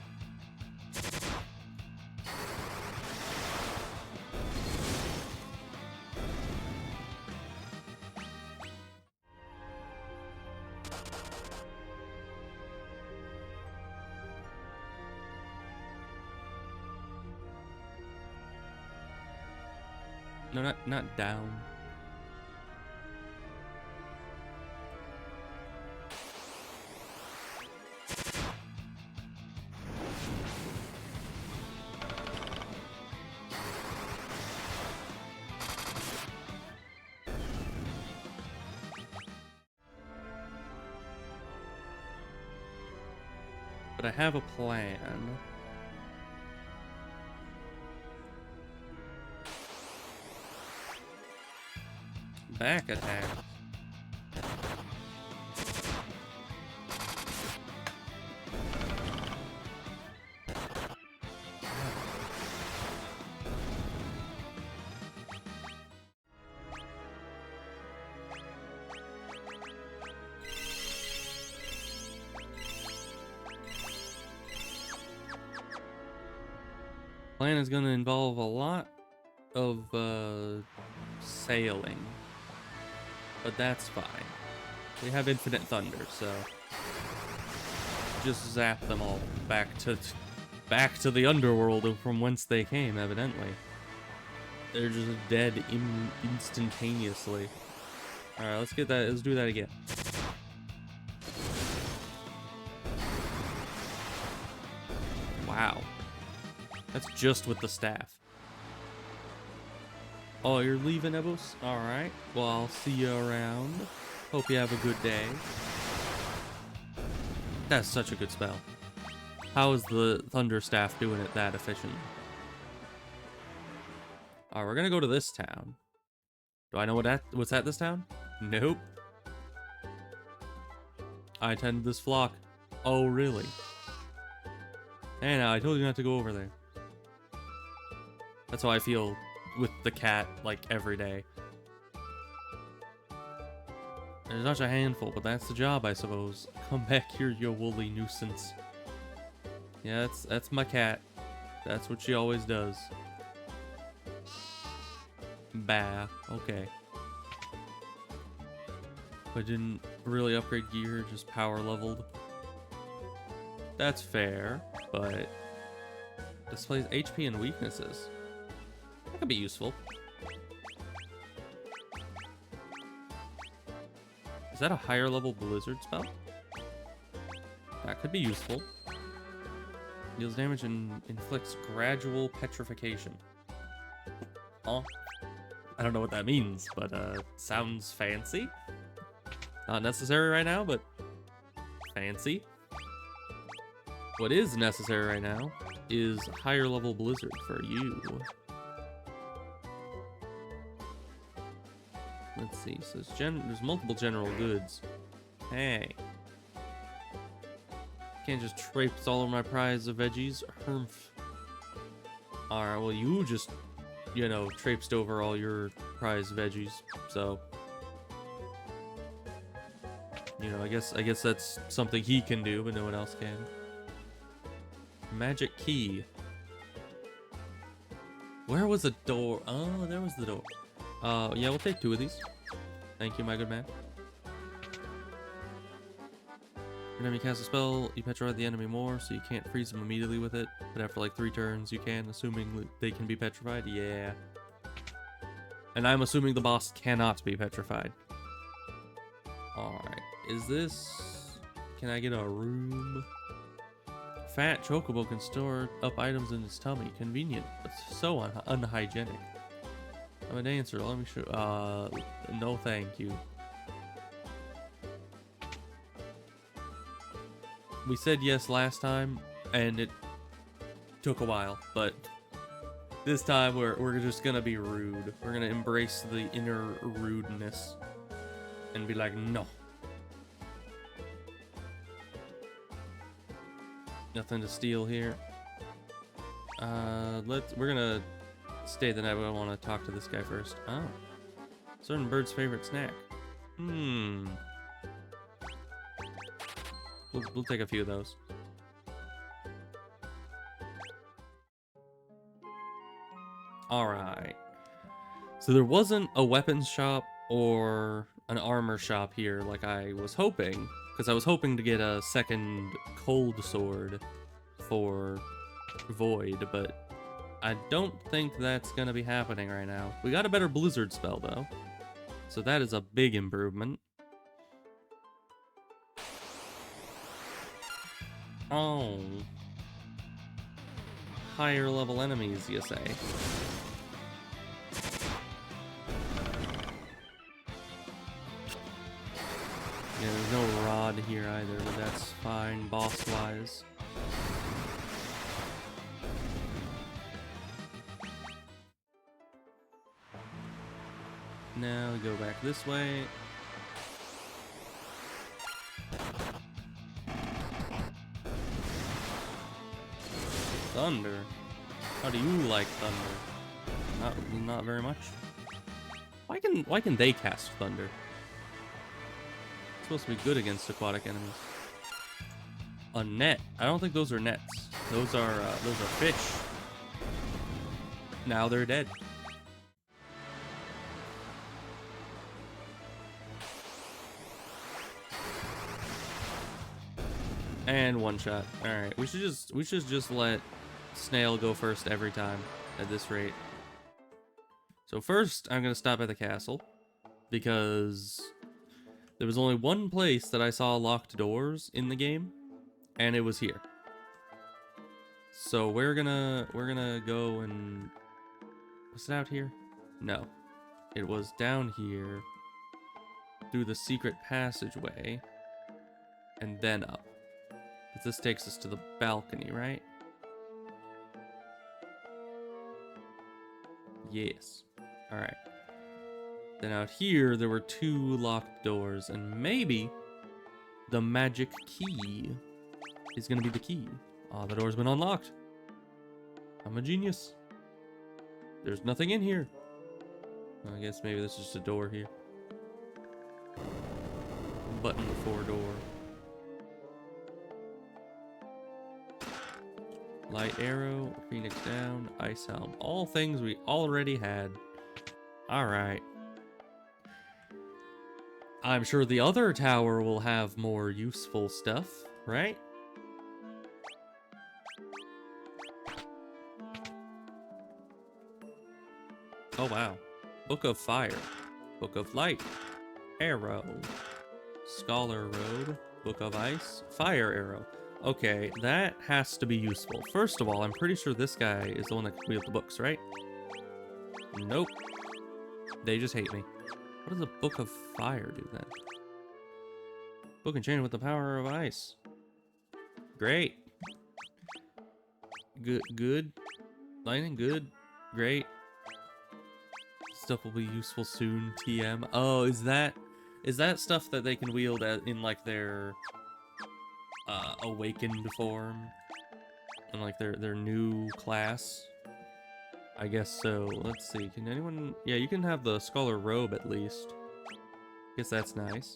No, not down. But I have a plan. Back attack. Plan is going to involve a lot of sailing, but that's fine. We have infinite thunder, so just zap them all back to the underworld from whence they came. Evidently, they're just dead instantaneously. All right, let's do that again. Wow. That's just with the staff. Oh, you're leaving, Ebos? Alright. Well, I'll see you around. Hope you have a good day. That's such a good spell. How is the Thunder Staff doing it that efficiently? Alright, we're gonna go to this town. Do I know what's at this town? Nope. I attended this flock. Oh, really? Hey, now, I told you not to go over there. That's how I feel with the cat, like, every day. There's such a handful, but that's the job, I suppose. Come back here, you woolly nuisance. Yeah, that's my cat. That's what she always does. Bah, okay. I didn't really upgrade gear, just power leveled. That's fair, but displays HP and weaknesses. That could be useful. Is that a higher level blizzard spell? That could be useful. Deals damage and inflicts gradual petrification. Huh? I don't know what that means, but sounds fancy. Not necessary right now, but fancy. What is necessary right now is higher level blizzard for you. Let's see, so there's multiple general goods. Hey. Can't just traipse all over my prize of veggies. Humph. Alright, well you just, you know, traipsed over all your prize veggies, so... You know, I guess that's something he can do, but no one else can. Magic key. Where was the door? Oh, there was the door. Yeah, we'll take 2 of these. Thank you, my good man. When enemy casts a spell, you petrify the enemy more, so you can't freeze them immediately with it. But after like 3 turns, you can, assuming they can be petrified. Yeah. And I'm assuming the boss cannot be petrified. Alright. Is this... Can I get a room? Fat chocobo can store up items in his tummy. Convenient, but so unhygienic. I'm a dancer. Let me show... no thank you. We said yes last time, and it took a while, but this time we're just gonna be rude. We're gonna embrace the inner rudeness and be like, no. Nothing to steal here. We're gonna stay the night, but I want to talk to this guy first. Oh. Certain bird's favorite snack. We'll take a few of those. Alright. So there wasn't a weapons shop or an armor shop here like I was hoping. Because I was hoping to get a second cold sword for Void, but I don't think that's going to be happening right now. We got a better blizzard spell, though. So that is a big improvement. Oh. Higher level enemies, you say? Yeah, there's no rod here either, but that's fine boss-wise. Now we go back this way. Thunder? How do you like thunder? Not very much. Why can they cast thunder? It's supposed to be good against aquatic enemies. A net? I don't think those are nets. Those are fish. Now they're dead. And one shot. All right, we should just let Snail go first every time at this rate. So first, I'm gonna stop at the castle because there was only one place that I saw locked doors in the game, and it was here. So we're gonna go and... Was it out here? No. It was down here through the secret passageway and then up. But this takes us to the balcony, right? Yes. Alright. Then out here, there were 2 locked doors, and maybe the magic key is gonna be the key. Oh, the door's been unlocked. I'm a genius. There's nothing in here. I guess maybe this is just a door here. Button for door. Light arrow, phoenix down, ice helm. All things we already had. Alright. I'm sure the other tower will have more useful stuff, right? Oh, wow. Book of Fire. Book of Light. Arrow. Scholar Robe. Book of Ice. Fire Arrow. Okay, that has to be useful. First of all, I'm pretty sure this guy is the one that can wield the books, right? Nope. They just hate me. What does a Book of Fire do then? Book enchanted with the power of ice. Great. Good. Lightning, good. Great. Stuff will be useful soon, TM. Oh, is that stuff that they can wield in like their awakened form? And like their new class? I guess so. Let's see. Can anyone... Yeah, you can have the Scholar Robe at least. Guess that's nice.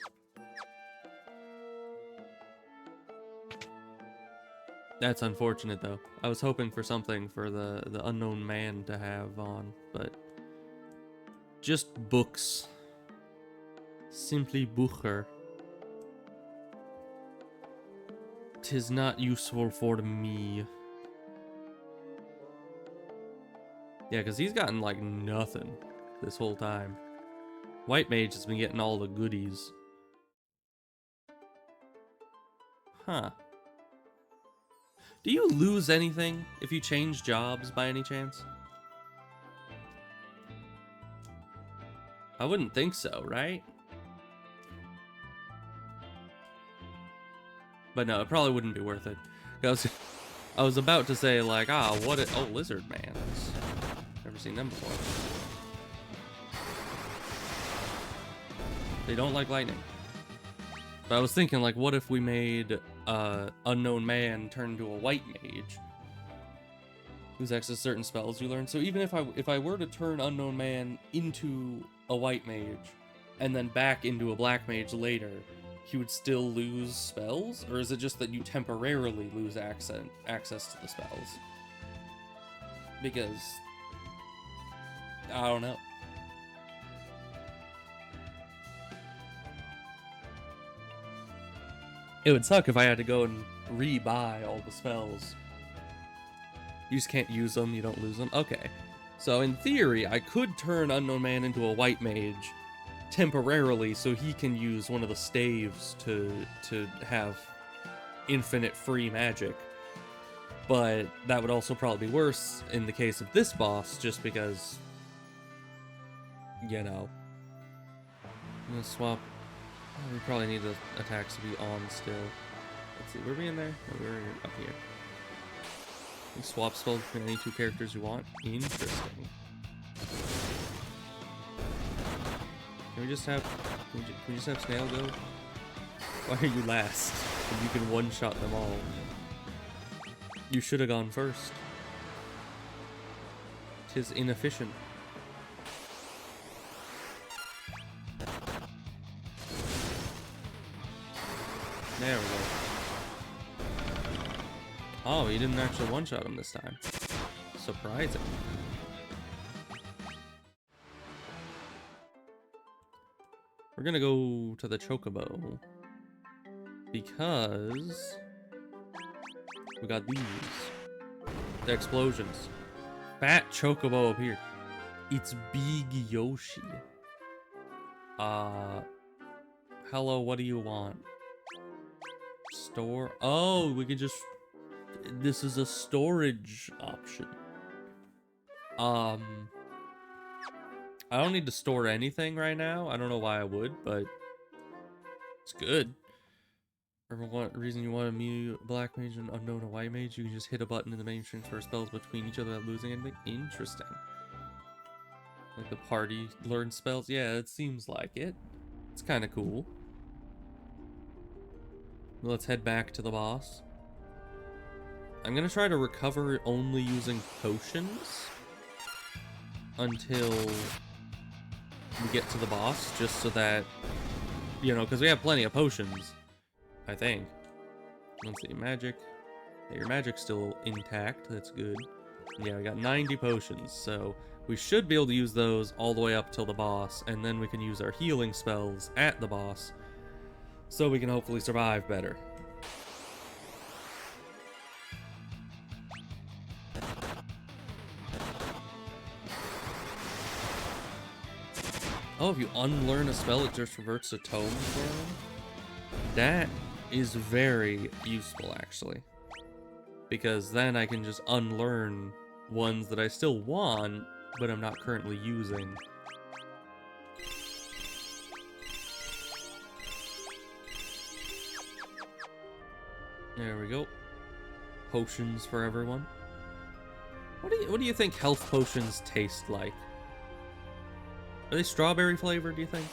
That's unfortunate though. I was hoping for something for the unknown man to have on, but just books. Simply Bucher. 'Tis not useful for me. Yeah, because he's gotten like nothing this whole time. White Mage has been getting all the goodies. Huh. Do you lose anything if you change jobs by any chance? I wouldn't think so, right? But no, it probably wouldn't be worth it. I was about to say like, oh, lizard mans. Never seen them before. They don't like lightning. But I was thinking like, what if we made unknown man turn into a white mage who's access certain spells you learn? So even if I were to turn unknown man into a white mage and then back into a black mage later, he would still lose spells? Or is it just that you temporarily lose access to the spells? Because I don't know. It would suck if I had to go and re-buy all the spells. You just can't use them, you don't lose them? Okay. So in theory, I could turn Unknown Man into a white mage temporarily so he can use one of the staves to have infinite free magic. But that would also probably be worse in the case of this boss, just because, you know. I'm gonna swap. Oh, we probably need the attacks to be on still. Let's see, were we in there? No, we were up here. You swap spells between any two characters you want. Interesting. Can we just have Snail go? Why are you last? If you can one-shot them all. You should have gone first. 'Tis inefficient. There we go. Oh, he didn't actually one-shot him this time. Surprising. We're gonna go to the Chocobo. Because we got these. The explosions. Fat Chocobo up here. It's Big Yoshi. Hello, what do you want? Store. Oh, we can just... This is a storage option. I don't need to store anything right now. I don't know why I would, but it's good. For what reason you want to mute black mage and unknown a white mage, you can just hit a button in the main transfer spells between each other without losing anything. Interesting. Like the party learn spells. Yeah, it seems like it. It's kind of cool. Let's head back to the boss. I'm gonna try to recover only using potions until we get to the boss, just so that, you know, because we have plenty of potions, I think. Let's see, magic. Yeah, your magic's still intact, that's good. Yeah, we got 90 potions, so we should be able to use those all the way up till the boss, and then we can use our healing spells at the boss, so we can hopefully survive better. Oh, if you unlearn a spell, it just reverts to tome form? That is very useful, actually. Because then I can just unlearn ones that I still want, but I'm not currently using. There we go. Potions for everyone. What do you think health potions taste like? Are they strawberry flavored, do you think?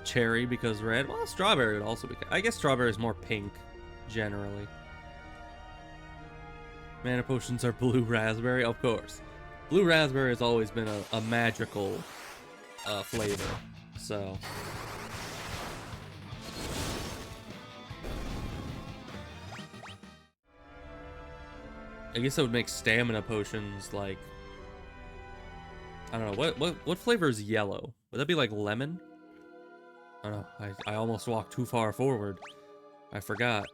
Cherry because red? Well, strawberry would also be... I guess strawberry is more pink, generally. Mana potions are blue raspberry, of course. Blue raspberry has always been a magical flavor, so... I guess that would make stamina potions like... I don't know, what flavor is yellow? Would that be like lemon? I don't know, I almost walked too far forward. I forgot.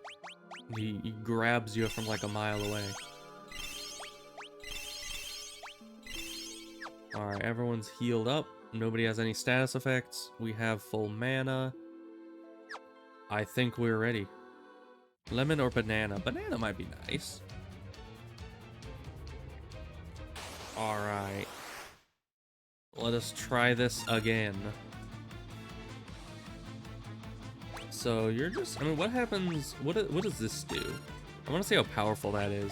He grabs you from like a mile away. Alright, everyone's healed up. Nobody has any status effects. We have full mana. I think we're ready. Lemon or banana? Banana might be nice. Alright. Let us try this again. So you're just... I mean, what happens... What does this do? I want to see how powerful that is.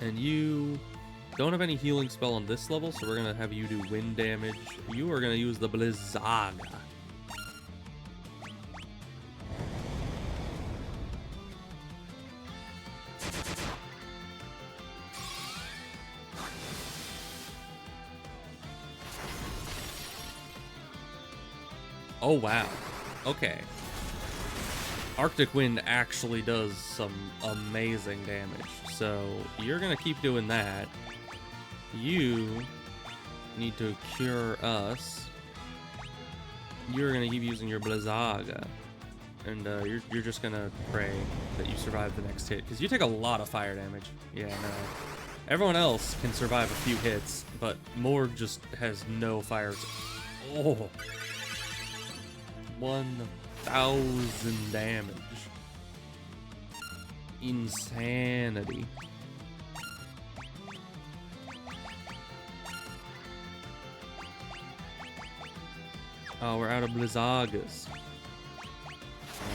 And you... don't have any healing spell on this level, so we're going to have you do wind damage. You are going to use the Blizzaga. Oh, wow. Okay. Arctic Wind actually does some amazing damage. So you're going to keep doing that. You need to cure us. You're going to keep using your Blizzaga. And you're just going to pray that you survive the next hit. Because you take a lot of fire damage. Yeah, no. Everyone else can survive a few hits, but Morg just has no fire. Oh. 1,000 damage. Insanity. Oh, we're out of Blizzagas.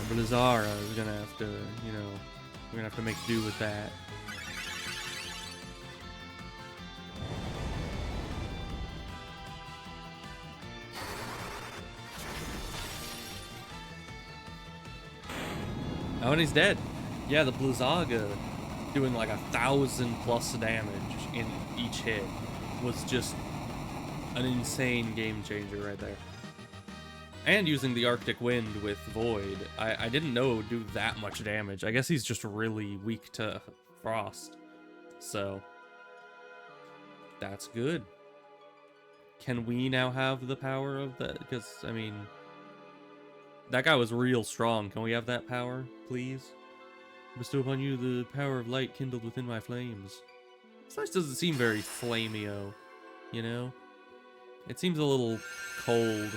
Blizzara is gonna have to, you know, we're gonna have to make do with that. Oh, and he's dead. Yeah, the Blizzaga doing like 1,000+ damage in each hit was just an insane game changer right there. And using the Arctic Wind with Void, I didn't know it would do that much damage. I guess he's just really weak to Frost. So, that's good. Can we now have the power of that? Because, I mean, that guy was real strong. Can we have that power, please? Bestow upon you the power of light kindled within my flames. This place doesn't seem very flameo, you know? It seems a little cold.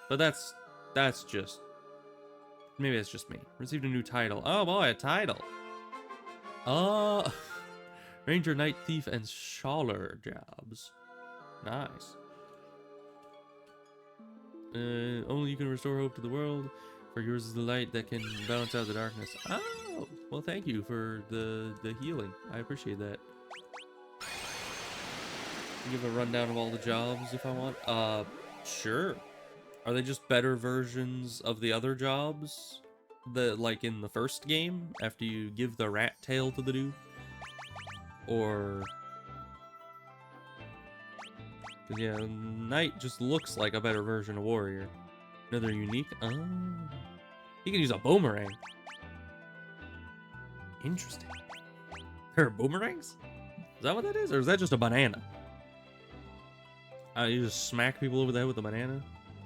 But that's just... maybe it's just me. Received a new title. Oh boy, a title! Ranger, Knight, Thief, and Scholar jobs. Nice. Only you can restore hope to the world, for yours is the light that can balance out the darkness. Oh! Well, thank you for the healing. I appreciate that. Give a rundown of all the jobs if I want. Sure. Are they just better versions of the other jobs? Like in the first game, after you give the rat tail to the dude? Or... cause yeah, Knight just looks like a better version of Warrior. Another unique... oh. He can use a boomerang. Interesting. There are boomerangs? Is that what that is? Or is that just a banana? You just smack people over the head with a banana?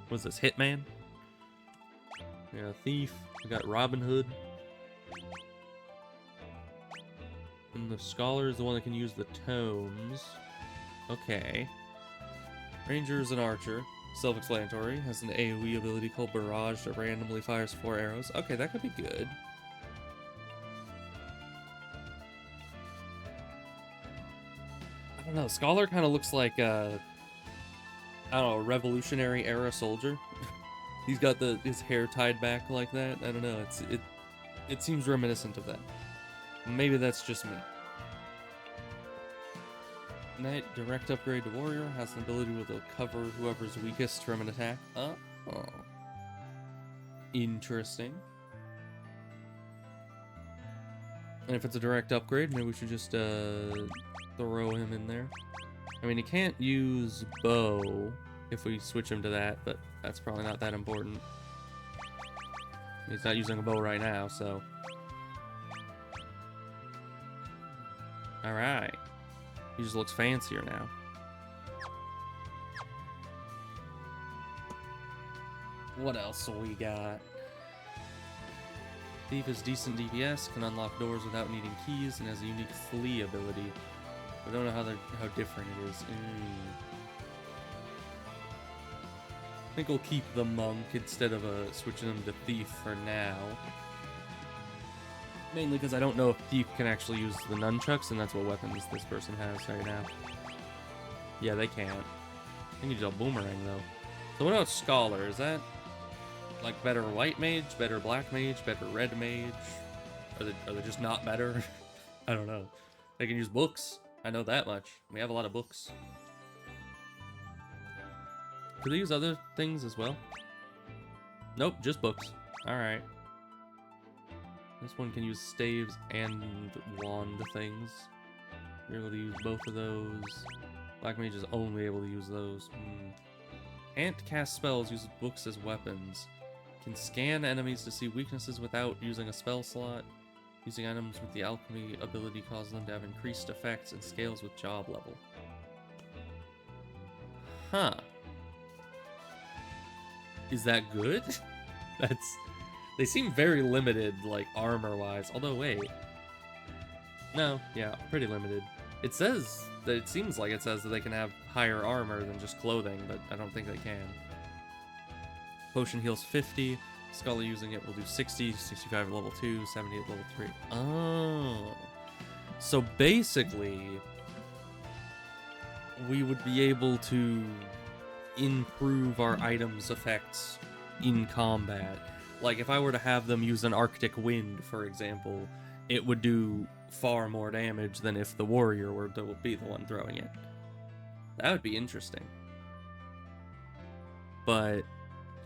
What's this, Hitman? Yeah, Thief. We got Robin Hood. And the Scholar is the one that can use the tomes. Okay. Ranger is an archer. Self-explanatory. Has an AoE ability called Barrage that randomly fires 4 arrows. Okay, that could be good. I don't know. Scholar kind of looks like I don't know, a Revolutionary era soldier. He's got his hair tied back like that. I don't know. It seems reminiscent of that. Maybe that's just me. Knight, direct upgrade to warrior, has an ability to cover whoever's weakest from an attack. Oh. Interesting. And if it's a direct upgrade, maybe we should just throw him in there. I mean, he can't use bow if we switch him to that, but that's probably not that important. He's not using a bow right now, so. Alright. He just looks fancier now. What else we got? Thief is decent DPS, can unlock doors without needing keys, and has a unique flee ability. I don't know how different it is. I think we'll keep the monk instead of switching him to thief for now. Mainly because I don't know if thief can actually use the nunchucks, and that's what weapons this person has right now. Yeah, they can't. I think he's a boomerang though. So what about Scholar? Is that like better white mage, better black mage, better red mage? Are they just not better? I don't know. They can use books. I know that much. We have a lot of books. Do they use other things as well? Nope, just books. Alright. This one can use staves and wand things. You're able to use both of those. Black mage is only able to use those. Ant cast spells, uses books as weapons. Can scan enemies to see weaknesses without using a spell slot. Using items with the alchemy ability causes them to have increased effects and scales with job level. Huh. Is that good? They seem very limited, like, armor-wise. Although, wait. No, yeah, pretty limited. It says that it seems like it says that they can have higher armor than just clothing, but I don't think they can. Potion heals 50. Scholar using it will do 60, 65 at level 2, 70 at level 3. Oh. So basically, we would be able to improve our items' effects in combat. Like, if I were to have them use an Arctic Wind, for example, it would do far more damage than if the warrior were to be the one throwing it. That would be interesting. But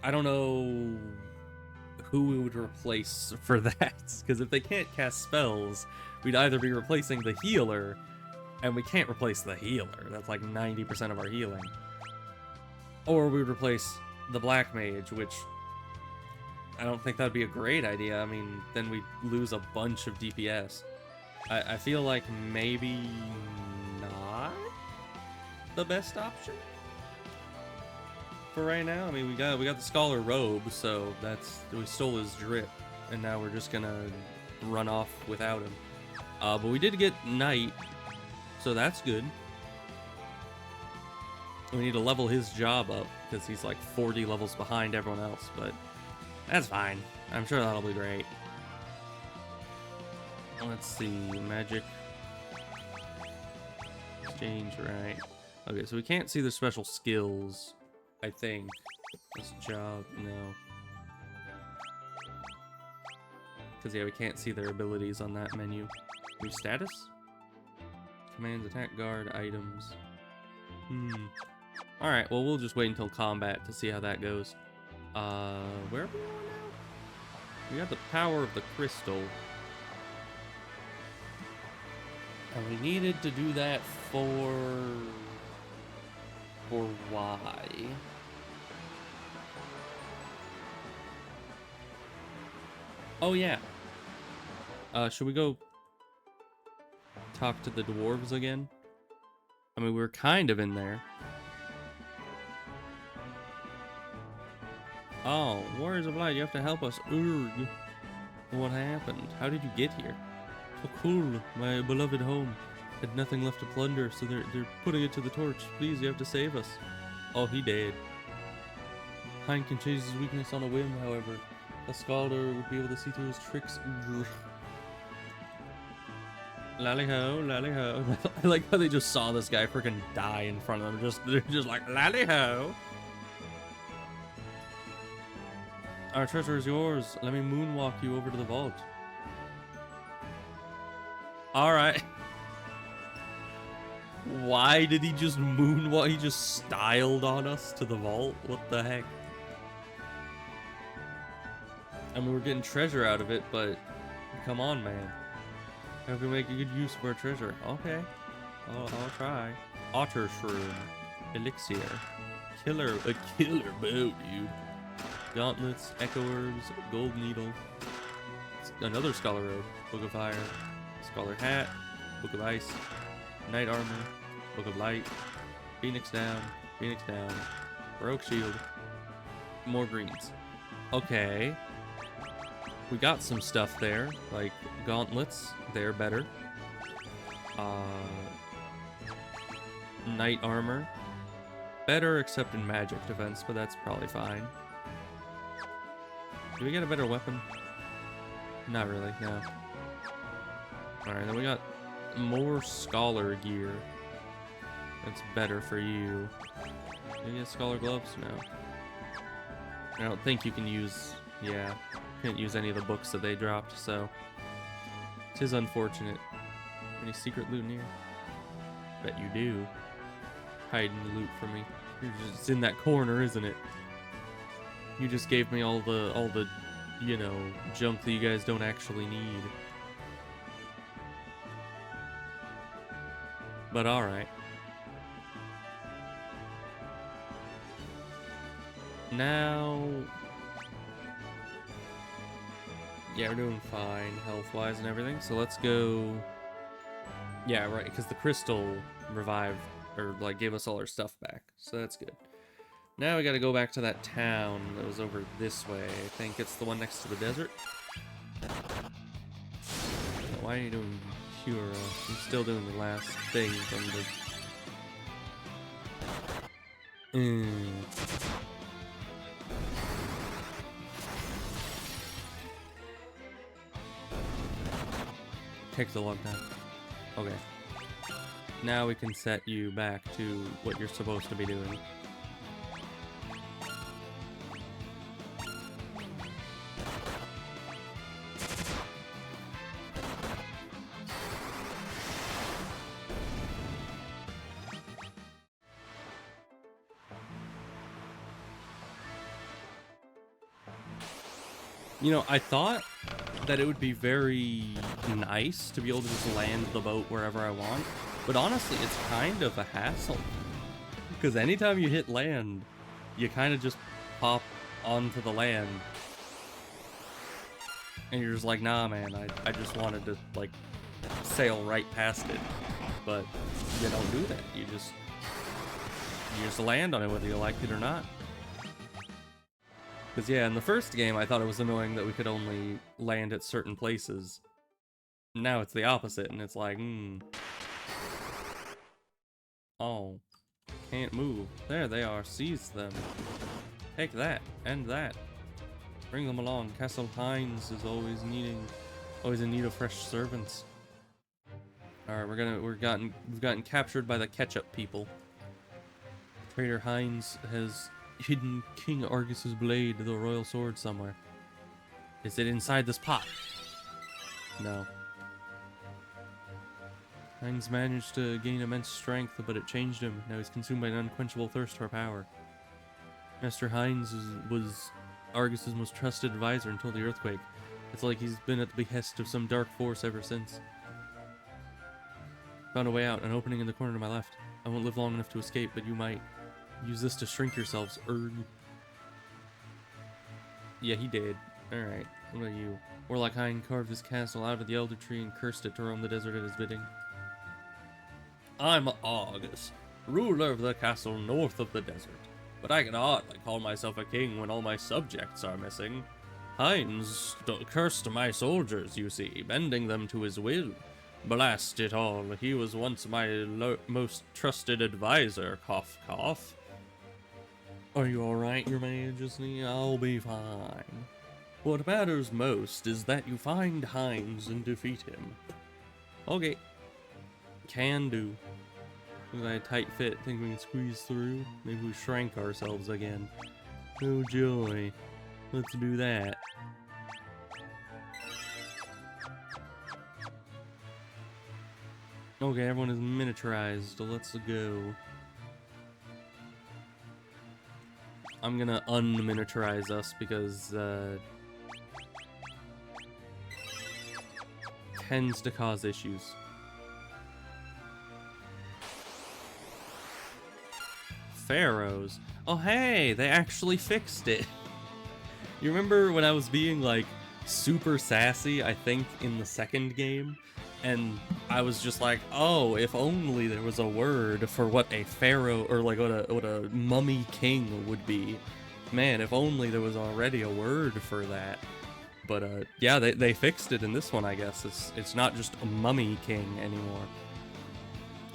I don't know who we would replace for that. Because if they can't cast spells, we'd either be replacing the healer, and we can't replace the healer. That's like 90% of our healing. Or we'd replace the black mage, which I don't think that'd be a great idea. I mean, then we'd lose a bunch of DPS. I feel like maybe not the best option for right now. I mean, we got the Scholar robe, so we stole his drip, and now we're just gonna run off without him. But we did get Knight, so that's good. We need to level his job up because he's like 40 levels behind everyone else, but that's fine. I'm sure that'll be great. Let's see, magic exchange, right? Okay, so we can't see the special skills, I think. This job, no. Because, yeah, we can't see their abilities on that menu. New status? Commands, attack, guard, items. Alright, well, we'll just wait until combat to see how that goes. Where are we now? We got the power of the crystal. And we needed to do that for why? Oh, yeah. Should we go talk to the dwarves again? I mean, we're kind of in there. Oh, Warriors of Light, you have to help us. Urgh. What happened? How did you get here? Oh, cool. My beloved home had nothing left to plunder, so they're putting it to the torch. Please, you have to save us. Oh, he did. Hein can change his weakness on a whim, however. A scholar would be able to see through his tricks. Lally ho, lally ho. I like how they just saw this guy freaking die in front of them. They're just like, lally ho. Our treasure is yours. Let me moonwalk you over to the vault. Alright. Why did he just moonwalk? He just styled on us to the vault? What the heck? I mean, we're getting treasure out of it, but come on, man. I hope we make a good use of our treasure. Okay. I'll try. Otter shroom. Elixir. A killer boat, dude. Gauntlets, echo herbs, gold needle. Another scholar robe. Book of fire. Scholar hat. Book of ice. Knight armor. Book of light. Phoenix down. Phoenix down. Baroque shield. More greens. Okay. We got some stuff there, like gauntlets. They're better. Knight armor. Better except in magic defense, but that's probably fine. Do we get a better weapon? Not really, no. Alright, then we got more scholar gear. That's better for you. Do you get scholar gloves? No. I don't think you can use... Yeah. Can't use any of the books that they dropped, so... It is unfortunate. Any secret loot near? Bet you do. Hiding the loot from me. It's in that corner, isn't it? You just gave me all the, you know, junk that you guys don't actually need. But alright. Now... Yeah, we're doing fine health-wise and everything, so let's go... Yeah, right, because the crystal revived, or, like, gave us all our stuff back, so that's good. Now we gotta go back to that town that was over this way. I think it's the one next to the desert. Why are you doing Cura? I'm still doing the last thing from the... Takes a long time. Okay. Now we can set you back to what you're supposed to be doing. You know, I thought that it would be very nice to be able to just land the boat wherever I want, but honestly, it's kind of a hassle. Because anytime you hit land, you kind of just pop onto the land. And you're just like, nah, man, I just wanted to, like, sail right past it. But you don't do that. You just land on it whether you like it or not. Because, yeah, in the first game, I thought it was annoying that we could only land at certain places. Now it's the opposite, and it's like, Oh. Can't move. There they are. Seize them. Take that. And that. Bring them along. Castle Hines is always in need of fresh servants. Alright, we've gotten captured by the ketchup people. Trader Hines has hidden King Argus's blade, the royal sword, somewhere. Is it inside this pot? No. Hines managed to gain immense strength, but it changed him. Now he's consumed by an unquenchable thirst for power. Master Hines was Argus's most trusted advisor until the earthquake. It's like he's been at the behest of some dark force ever since. Found a way out, an opening in the corner to my left. I won't live long enough to escape, but you might. Use this to shrink yourselves, Yeah, he did. Alright, what about you? Warlock Hein carved his castle out of the elder tree and cursed it to roam the desert at his bidding. I'm Argus, ruler of the castle north of the desert. but I cannot call myself a king when all my subjects are missing. Heinz cursed my soldiers, you see, bending them to his will. Blast it all, he was once my most trusted advisor, cough cough. Are you alright, your majesty? I'll be fine. What matters most is that you find Heinz and defeat him. Okay. Can do. Look at that tight fit, think we can squeeze through? Maybe we shrank ourselves again. Oh joy. Let's do that. Okay, everyone is miniaturized. Let's go. I'm gonna unminiaturize us because tends to cause issues. Pharaohs. Oh hey, they actually fixed it. You remember when I was being like super sassy, I think, in the second game? And I was just like, oh, if only there was a word for what a pharaoh, or like what a mummy king would be. Man, if only there was already a word for that. But yeah, they fixed it in this one, I guess. It's not just a mummy king anymore.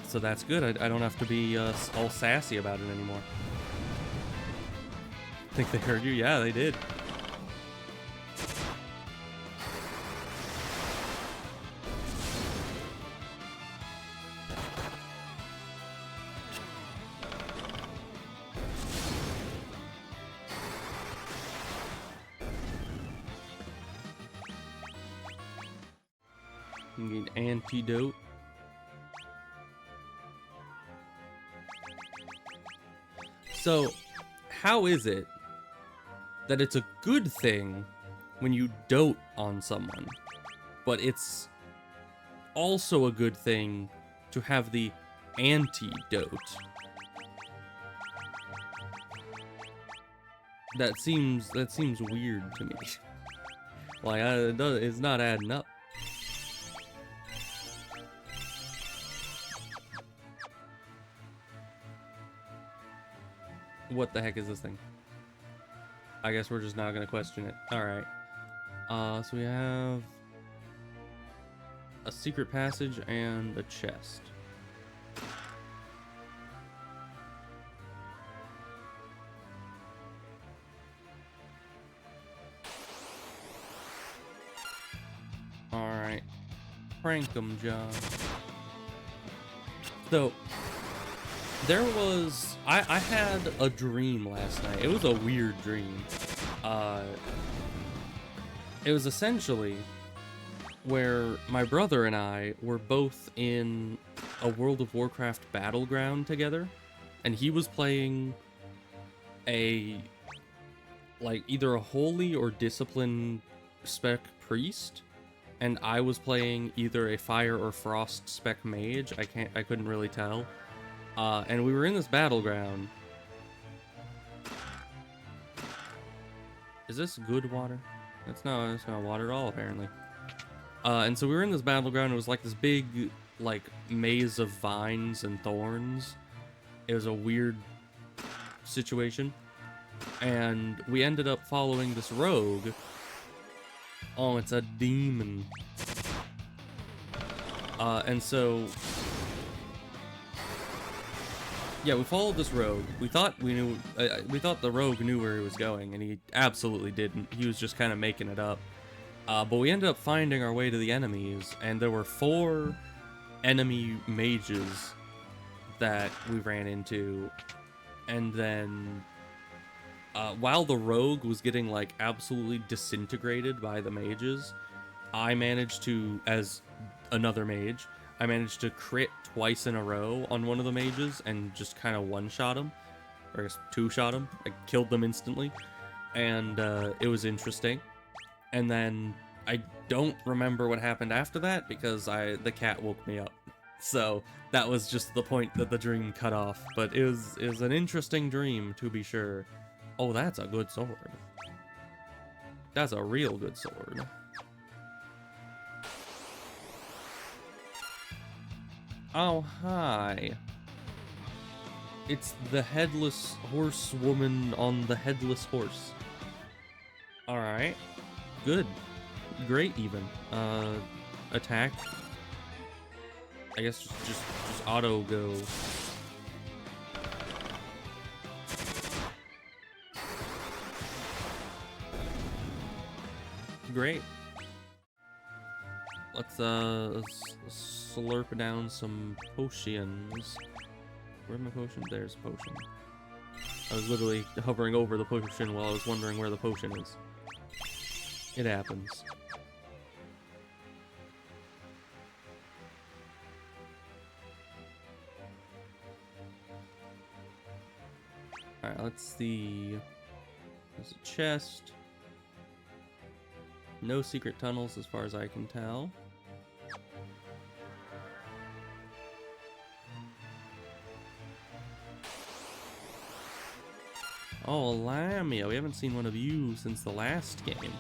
So that's good. I don't have to be all sassy about it anymore. Think they heard you? Yeah, they did. Need antidote. So, how is it that it's a good thing when you dote on someone, but it's also a good thing to have the antidote? That seems weird to me. Like, it's not adding up. What the heck is this thing? I guess we're just not gonna question it. Alright. So we have a secret passage and a chest. Alright. Prank 'em, John. So, there was... I had a dream last night. It was a weird dream. It was essentially where my brother and I were both in a World of Warcraft battleground together, and he was playing a... like, either a holy or disciplined spec priest, and I was playing either a fire or frost spec mage. I couldn't really tell. And we were in this battleground. Is this good water? It's not water at all, apparently. And so we were in this battleground. It was like this big, like, maze of vines and thorns. It was a weird situation. And we ended up following this rogue. Oh, it's a demon. And so... yeah, we followed this rogue. We thought we knew... we thought the rogue knew where he was going, and he absolutely didn't. He was just kind of making it up. But we ended up finding our way to the enemies, and there were 4 enemy mages that we ran into. And then... while the rogue was getting, like, absolutely disintegrated by the mages, I managed to, as another mage, I managed to crit twice in a row on one of the mages and just kind of one-shot him. Or I guess 2-shot him. I killed them instantly. And it was interesting. And then I don't remember what happened after that because the cat woke me up. So that was just the point that the dream cut off. But it was an interesting dream, to be sure. Oh, that's a good sword. That's a real good sword. Oh, hi. It's the headless horsewoman on the headless horse. Alright. Good. Great, even. Attack. I guess just auto go. Great. Let's slurp down some potions. Where's my potion? There's a potion. I was literally hovering over the potion while I was wondering where the potion is. It happens. Alright, let's see. There's a chest. No secret tunnels as far as I can tell. Oh, Lamia, we haven't seen one of you since the last game.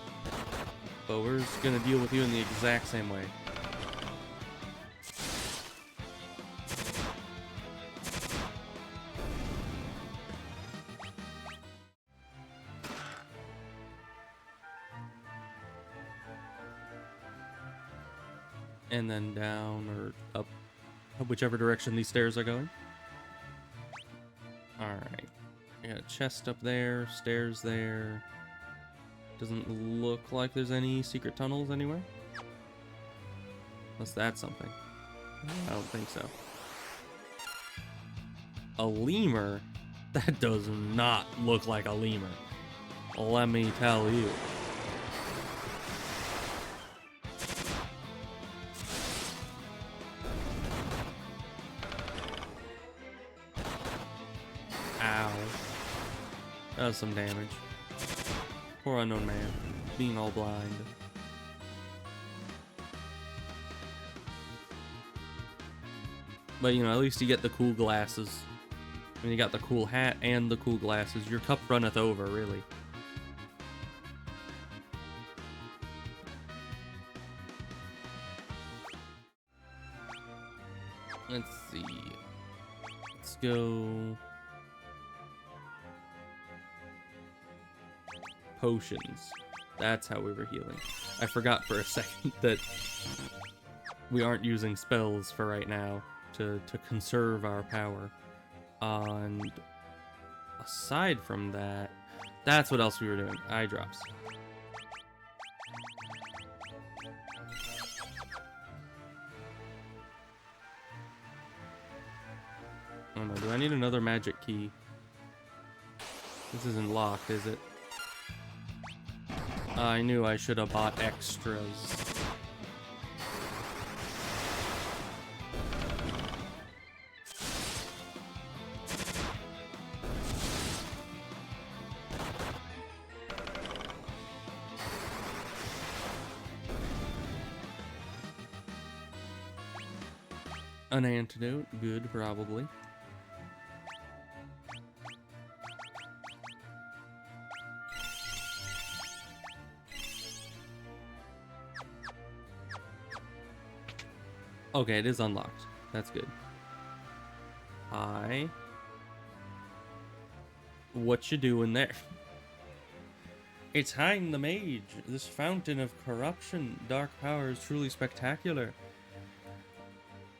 But we're just gonna deal with you in the exact same way. And then down or up, whichever direction these stairs are going. Alright. I got a chest up there, stairs there. Doesn't look like there's any secret tunnels anywhere. Unless that's something. I don't think so. A lemur? That does not look like a lemur. Let me tell you. Ow. That was some damage. Poor unknown man, being all blind. But you know, at least you get the cool glasses. I mean, you got the cool hat and the cool glasses. Your cup runneth over, really. Let's see. Let's go. Potions. That's how we were healing. I forgot for a second that we aren't using spells for right now to conserve our power. And aside from that, that's what else we were doing. Eye drops. Oh no, do I need another magic key? This isn't locked, is it? I knew I should have bought extras. An antidote, good, probably. Okay, it is unlocked. That's good. Hi. What you doing there? It's Hein the Mage. This fountain of corruption, dark power is truly spectacular.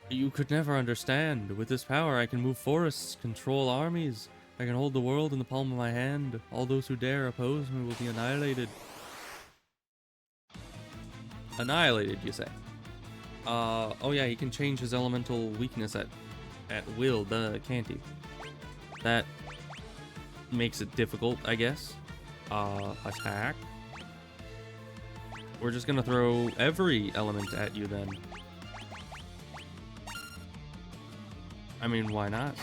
You could never understand. With this power, I can move forests, control armies. I can hold the world in the palm of my hand. All those who dare oppose me will be annihilated. Annihilated, you say? Oh yeah, he can change his elemental weakness at will, can't he? That makes it difficult, I guess. Attack. We're just gonna throw every element at you then. I mean, why not?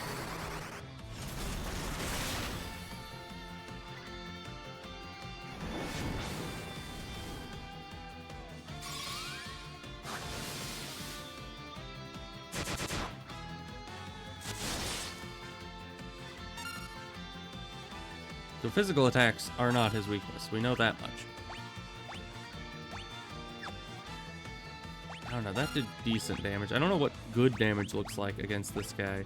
So physical attacks are not his weakness. We know that much. I don't know, that did decent damage. I don't know what good damage looks like against this guy.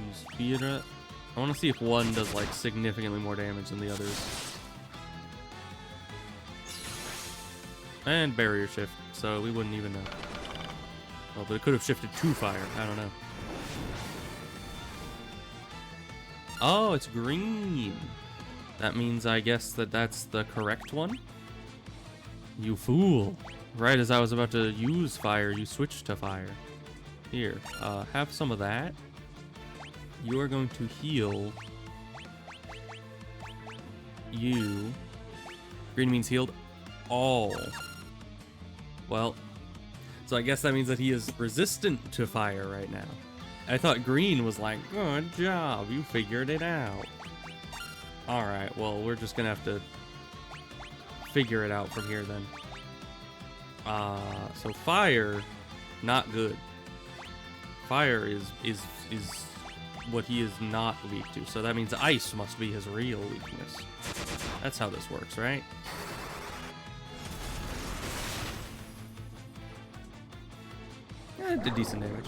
use Vira. I want to see if one does like significantly more damage than the others. And barrier shift, so we wouldn't even know. Well, but it could have shifted to fire. I don't know. Oh, it's green. That means I guess that's the correct one. You fool. Right as I was about to use fire, you switched to fire. Here, have some of that. You are going to heal you. Green means healed all. Well, so I guess that means that he is resistant to fire right now. I thought green was like, good job, you figured it out. Alright, well, we're just gonna have to figure it out from here then. So fire, not good. Fire is what he is not weak to. So that means ice must be his real weakness. That's how this works, right? Yeah, it did decent damage.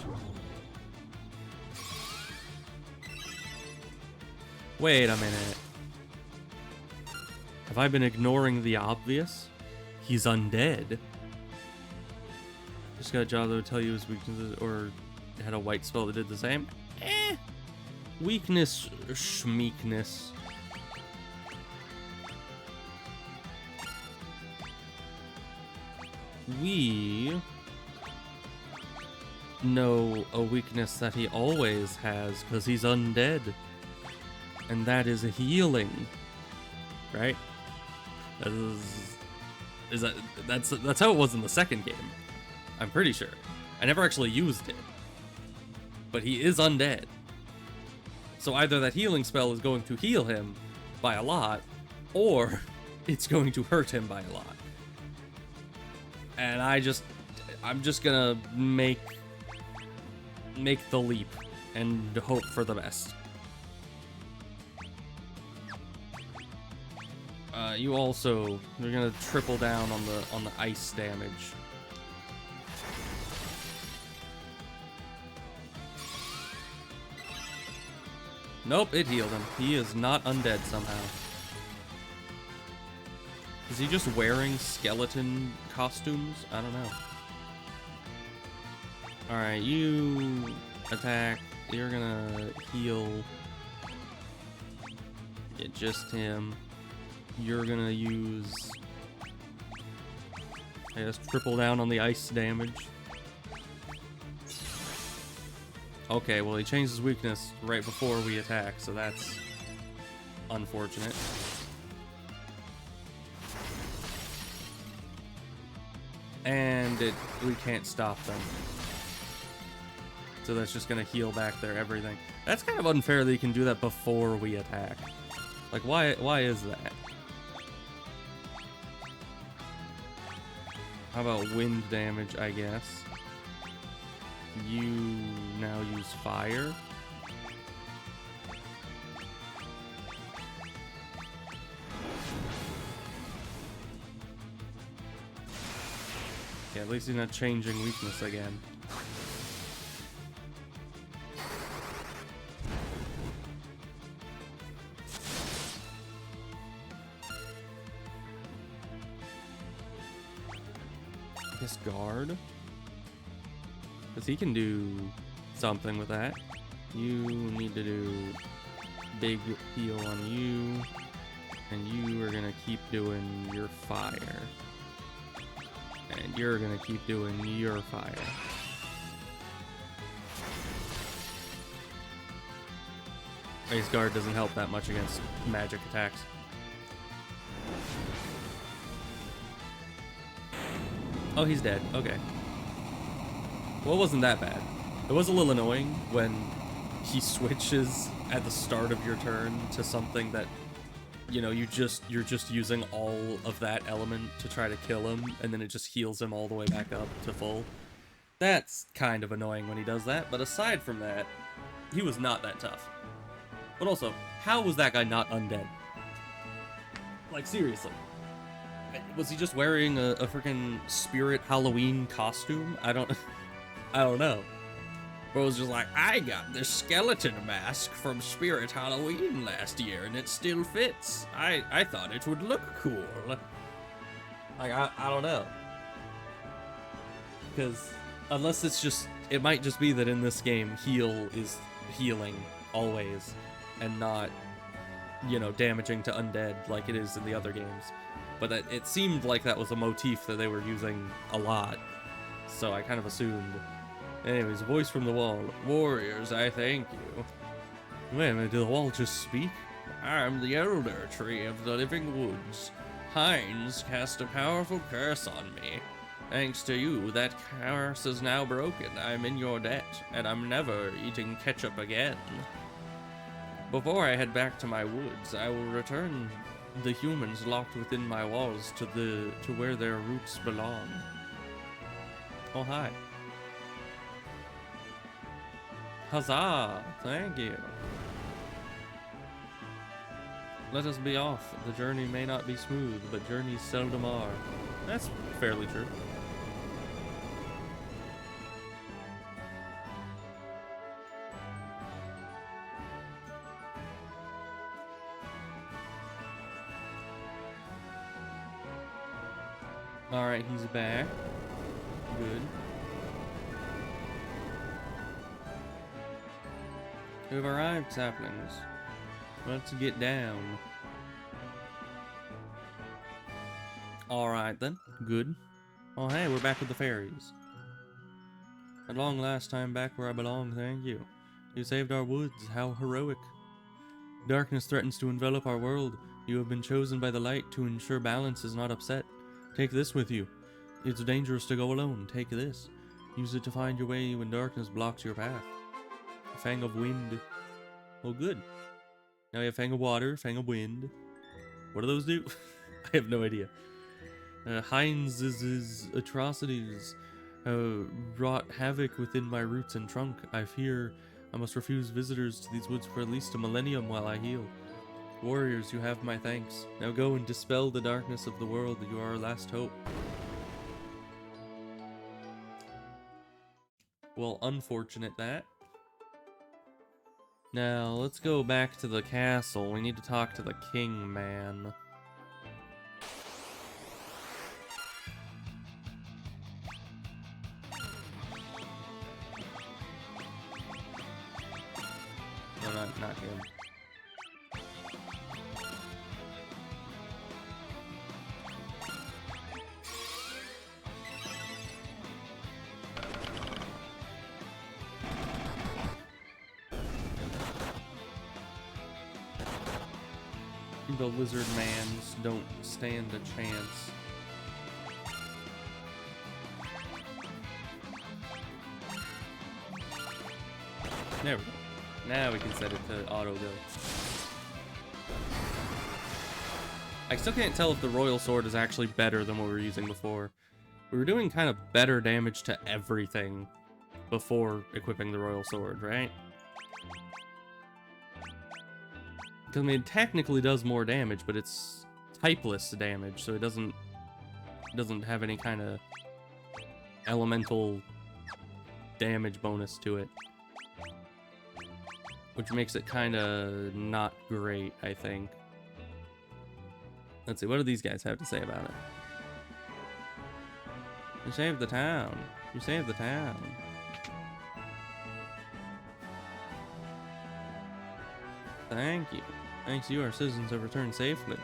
Wait a minute. Have I been ignoring the obvious? He's undead. Just got a job that would tell you his weaknesses, or had a white spell that did the same. Weakness, schmeekness. We know a weakness that he always has because he's undead, and that is a healing, right? That's how it was in the second game. I'm pretty sure. I never actually used it, but he is undead. So either that healing spell is going to heal him by a lot, or it's going to hurt him by a lot. And I'm just gonna make the leap and hope for the best. You're gonna triple down on the ice damage. Nope, it healed him. He is not undead somehow. Is he just wearing skeleton costumes? I don't know. Alright, you attack. You're gonna heal. Yeah, just him. You're gonna use, I guess, triple down on the ice damage. Okay, well, he changed his weakness right before we attack, so that's unfortunate. And we can't stop them. So that's just gonna heal back their everything. That's kind of unfair that you can do that before we attack. Like, why is that? How about wind damage, I guess? You now use fire. Yeah, at least he's not changing weakness again. His guard? Because he can do something with that. You need to do big heal on you. And you are gonna keep doing your fire. And you're gonna keep doing your fire. Ice guard doesn't help that much against magic attacks. Oh, he's dead. Okay. Well, it wasn't that bad. It was a little annoying when he switches at the start of your turn to something that, you know, you're just using all of that element to try to kill him, and then it just heals him all the way back up to full. That's kind of annoying when he does that, but aside from that, he was not that tough. But also, how was that guy not undead? Like, seriously. Was he just wearing a freaking spirit Halloween costume? I don't know. Bro's just like, I got this skeleton mask from Spirit Halloween last year, and it still fits. I thought it would look cool. Like, I don't know. Because, unless it's just, it might just be that in this game, heal is healing, always, and not, you know, damaging to undead like it is in the other games. But it seemed like that was a motif that they were using a lot, so I kind of assumed. Anyways, a voice from the wall. Warriors, I thank you. Wait a minute, did the wall just speak? I'm the elder tree of the living woods. Hines cast a powerful curse on me. Thanks to you, that curse is now broken. I'm in your debt, and I'm never eating ketchup again. Before I head back to my woods, I will return the humans locked within my walls to where their roots belong. Oh, hi. Huzzah! Thank you. Let us be off. The journey may not be smooth, but journeys seldom are. That's fairly true. Alright, he's back. Good. We've arrived, saplings. Let's get down. Alright then. Good. Oh hey, we're back with the fairies. At long last, I'm back where I belong, thank you. You saved our woods, how heroic. Darkness threatens to envelop our world. You have been chosen by the light to ensure balance is not upset. Take this with you. It's dangerous to go alone. Take this. Use it to find your way when darkness blocks your path. Fang of wind. Oh, good. Now we have Fang of water, Fang of wind. What do those do? I have no idea. Heinz's atrocities wrought havoc within my roots and trunk. I fear I must refuse visitors to these woods for at least a millennium while I heal. Warriors, you have my thanks. Now go and dispel the darkness of the world. You are our last hope. Well, unfortunate that. Now, let's go back to the castle. We need to talk to the king, man. No, not him. The lizard mans don't stand a chance. There we go. Now we can set it to auto go. I still can't tell if the royal sword is actually better than what we were using before. We were doing kind of better damage to everything before equipping the royal sword, right? Because, I mean, it technically does more damage, but it's typeless damage, so it doesn't have any kind of elemental damage bonus to it. Which makes it kind of not great, I think. Let's see, what do these guys have to say about it? You saved the town. You saved the town. Thank you. Thanks to you, our citizens have returned safely.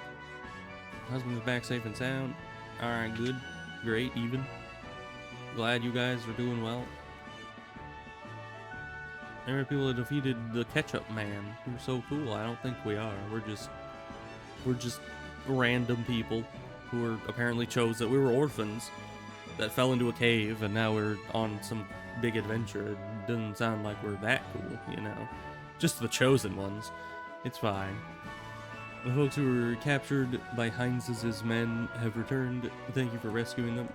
Husband is back safe and sound. Alright, good. Great, even. Glad you guys are doing well. There are people that defeated the Ketchup Man. We're so cool. I don't think we are. We're just random people who were apparently chose that we were orphans that fell into a cave and now we're on some big adventure. It doesn't sound like we're that cool, you know. Just the chosen ones. It's fine. The folks who were captured by Heinz's men have returned. Thank you for rescuing them.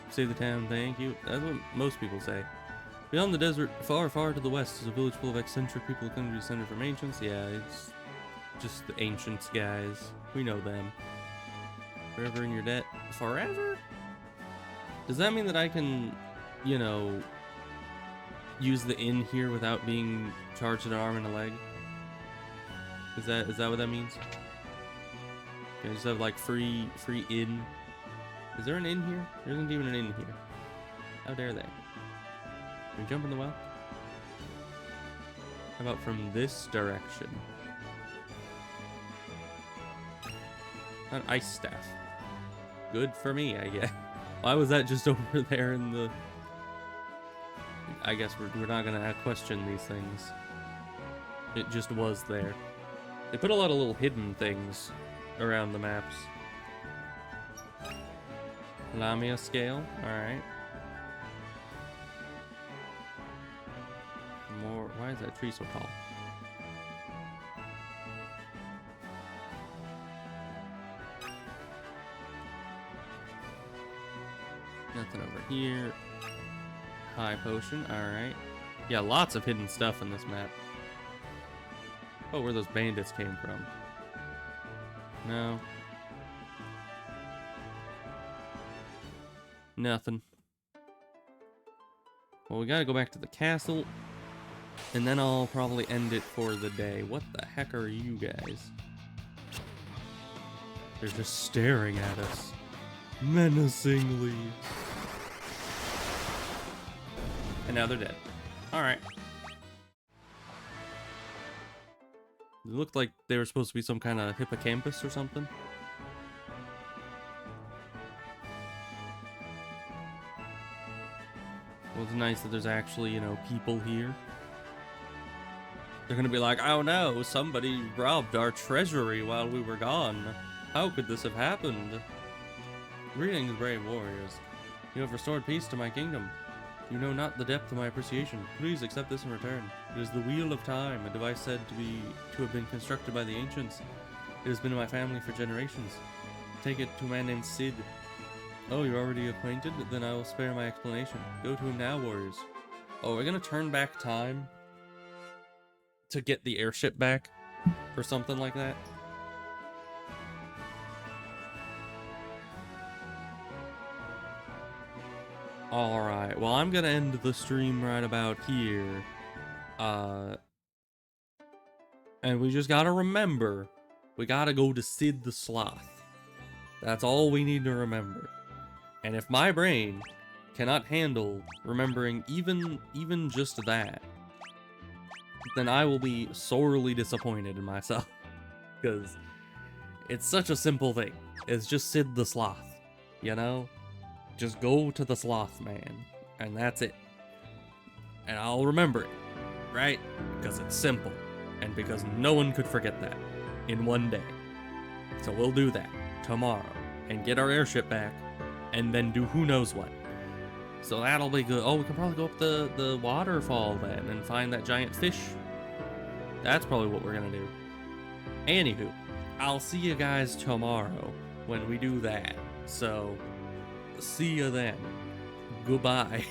Save the town, thank you. That's what most people say. Beyond the desert, far, far to the west, is a village full of eccentric people who come to be descended from ancients. Yeah, it's just the ancients, guys. We know them. Forever in your debt. Forever? Does that mean that I can, you know, use the inn here without being charged an arm and a leg? Is that what that means? Can I just have like free inn? Is there an inn here? There isn't even an inn here. How dare they? Can we jump in the well? How about from this direction? An ice staff. Good for me, I guess. Why was that just over there in the... I guess we're not gonna question these things. It just was there. They put a lot of little hidden things around the maps. Lamia scale, alright. More... Why is that tree so tall? Nothing over here. High potion, alright. Yeah, lots of hidden stuff in this map. Oh, where those bandits came from. No. Nothing. Well, we gotta go back to the castle. And then I'll probably end it for the day. What the heck are you guys? They're just staring at us. Menacingly. And now they're dead. Alright. It looked like they were supposed to be some kind of hippocampus or something. Well, it's nice that there's actually, you know, people here. They're gonna be like, oh no, somebody robbed our treasury while we were gone. How could this have happened? Greetings, brave warriors. You have restored peace to my kingdom. You know not the depth of my appreciation. Please accept this in return. It is the Wheel of Time, a device said to have been constructed by the ancients. It has been in my family for generations. Take it to a man named Sid. Oh, you're already acquainted? Then I will spare my explanation. Go to him now, warriors. Oh, we're gonna turn back time to get the airship back, or something like that. Alright, well, I'm gonna end the stream right about here. And we just gotta remember, we gotta go to Sid the Sloth. That's all we need to remember. And if my brain cannot handle remembering even just that, then I will be sorely disappointed in myself. Because it's such a simple thing. It's just Sid the Sloth, you know? Just go to the sloth man, and that's it. And I'll remember it, right? Because it's simple, and because no one could forget that in one day. So we'll do that tomorrow, and get our airship back, and then do who knows what. So that'll be good. Oh, we can probably go up the waterfall then, and find that giant fish. That's probably what we're gonna do. Anywho, I'll see you guys tomorrow when we do that. So... see you then. Goodbye.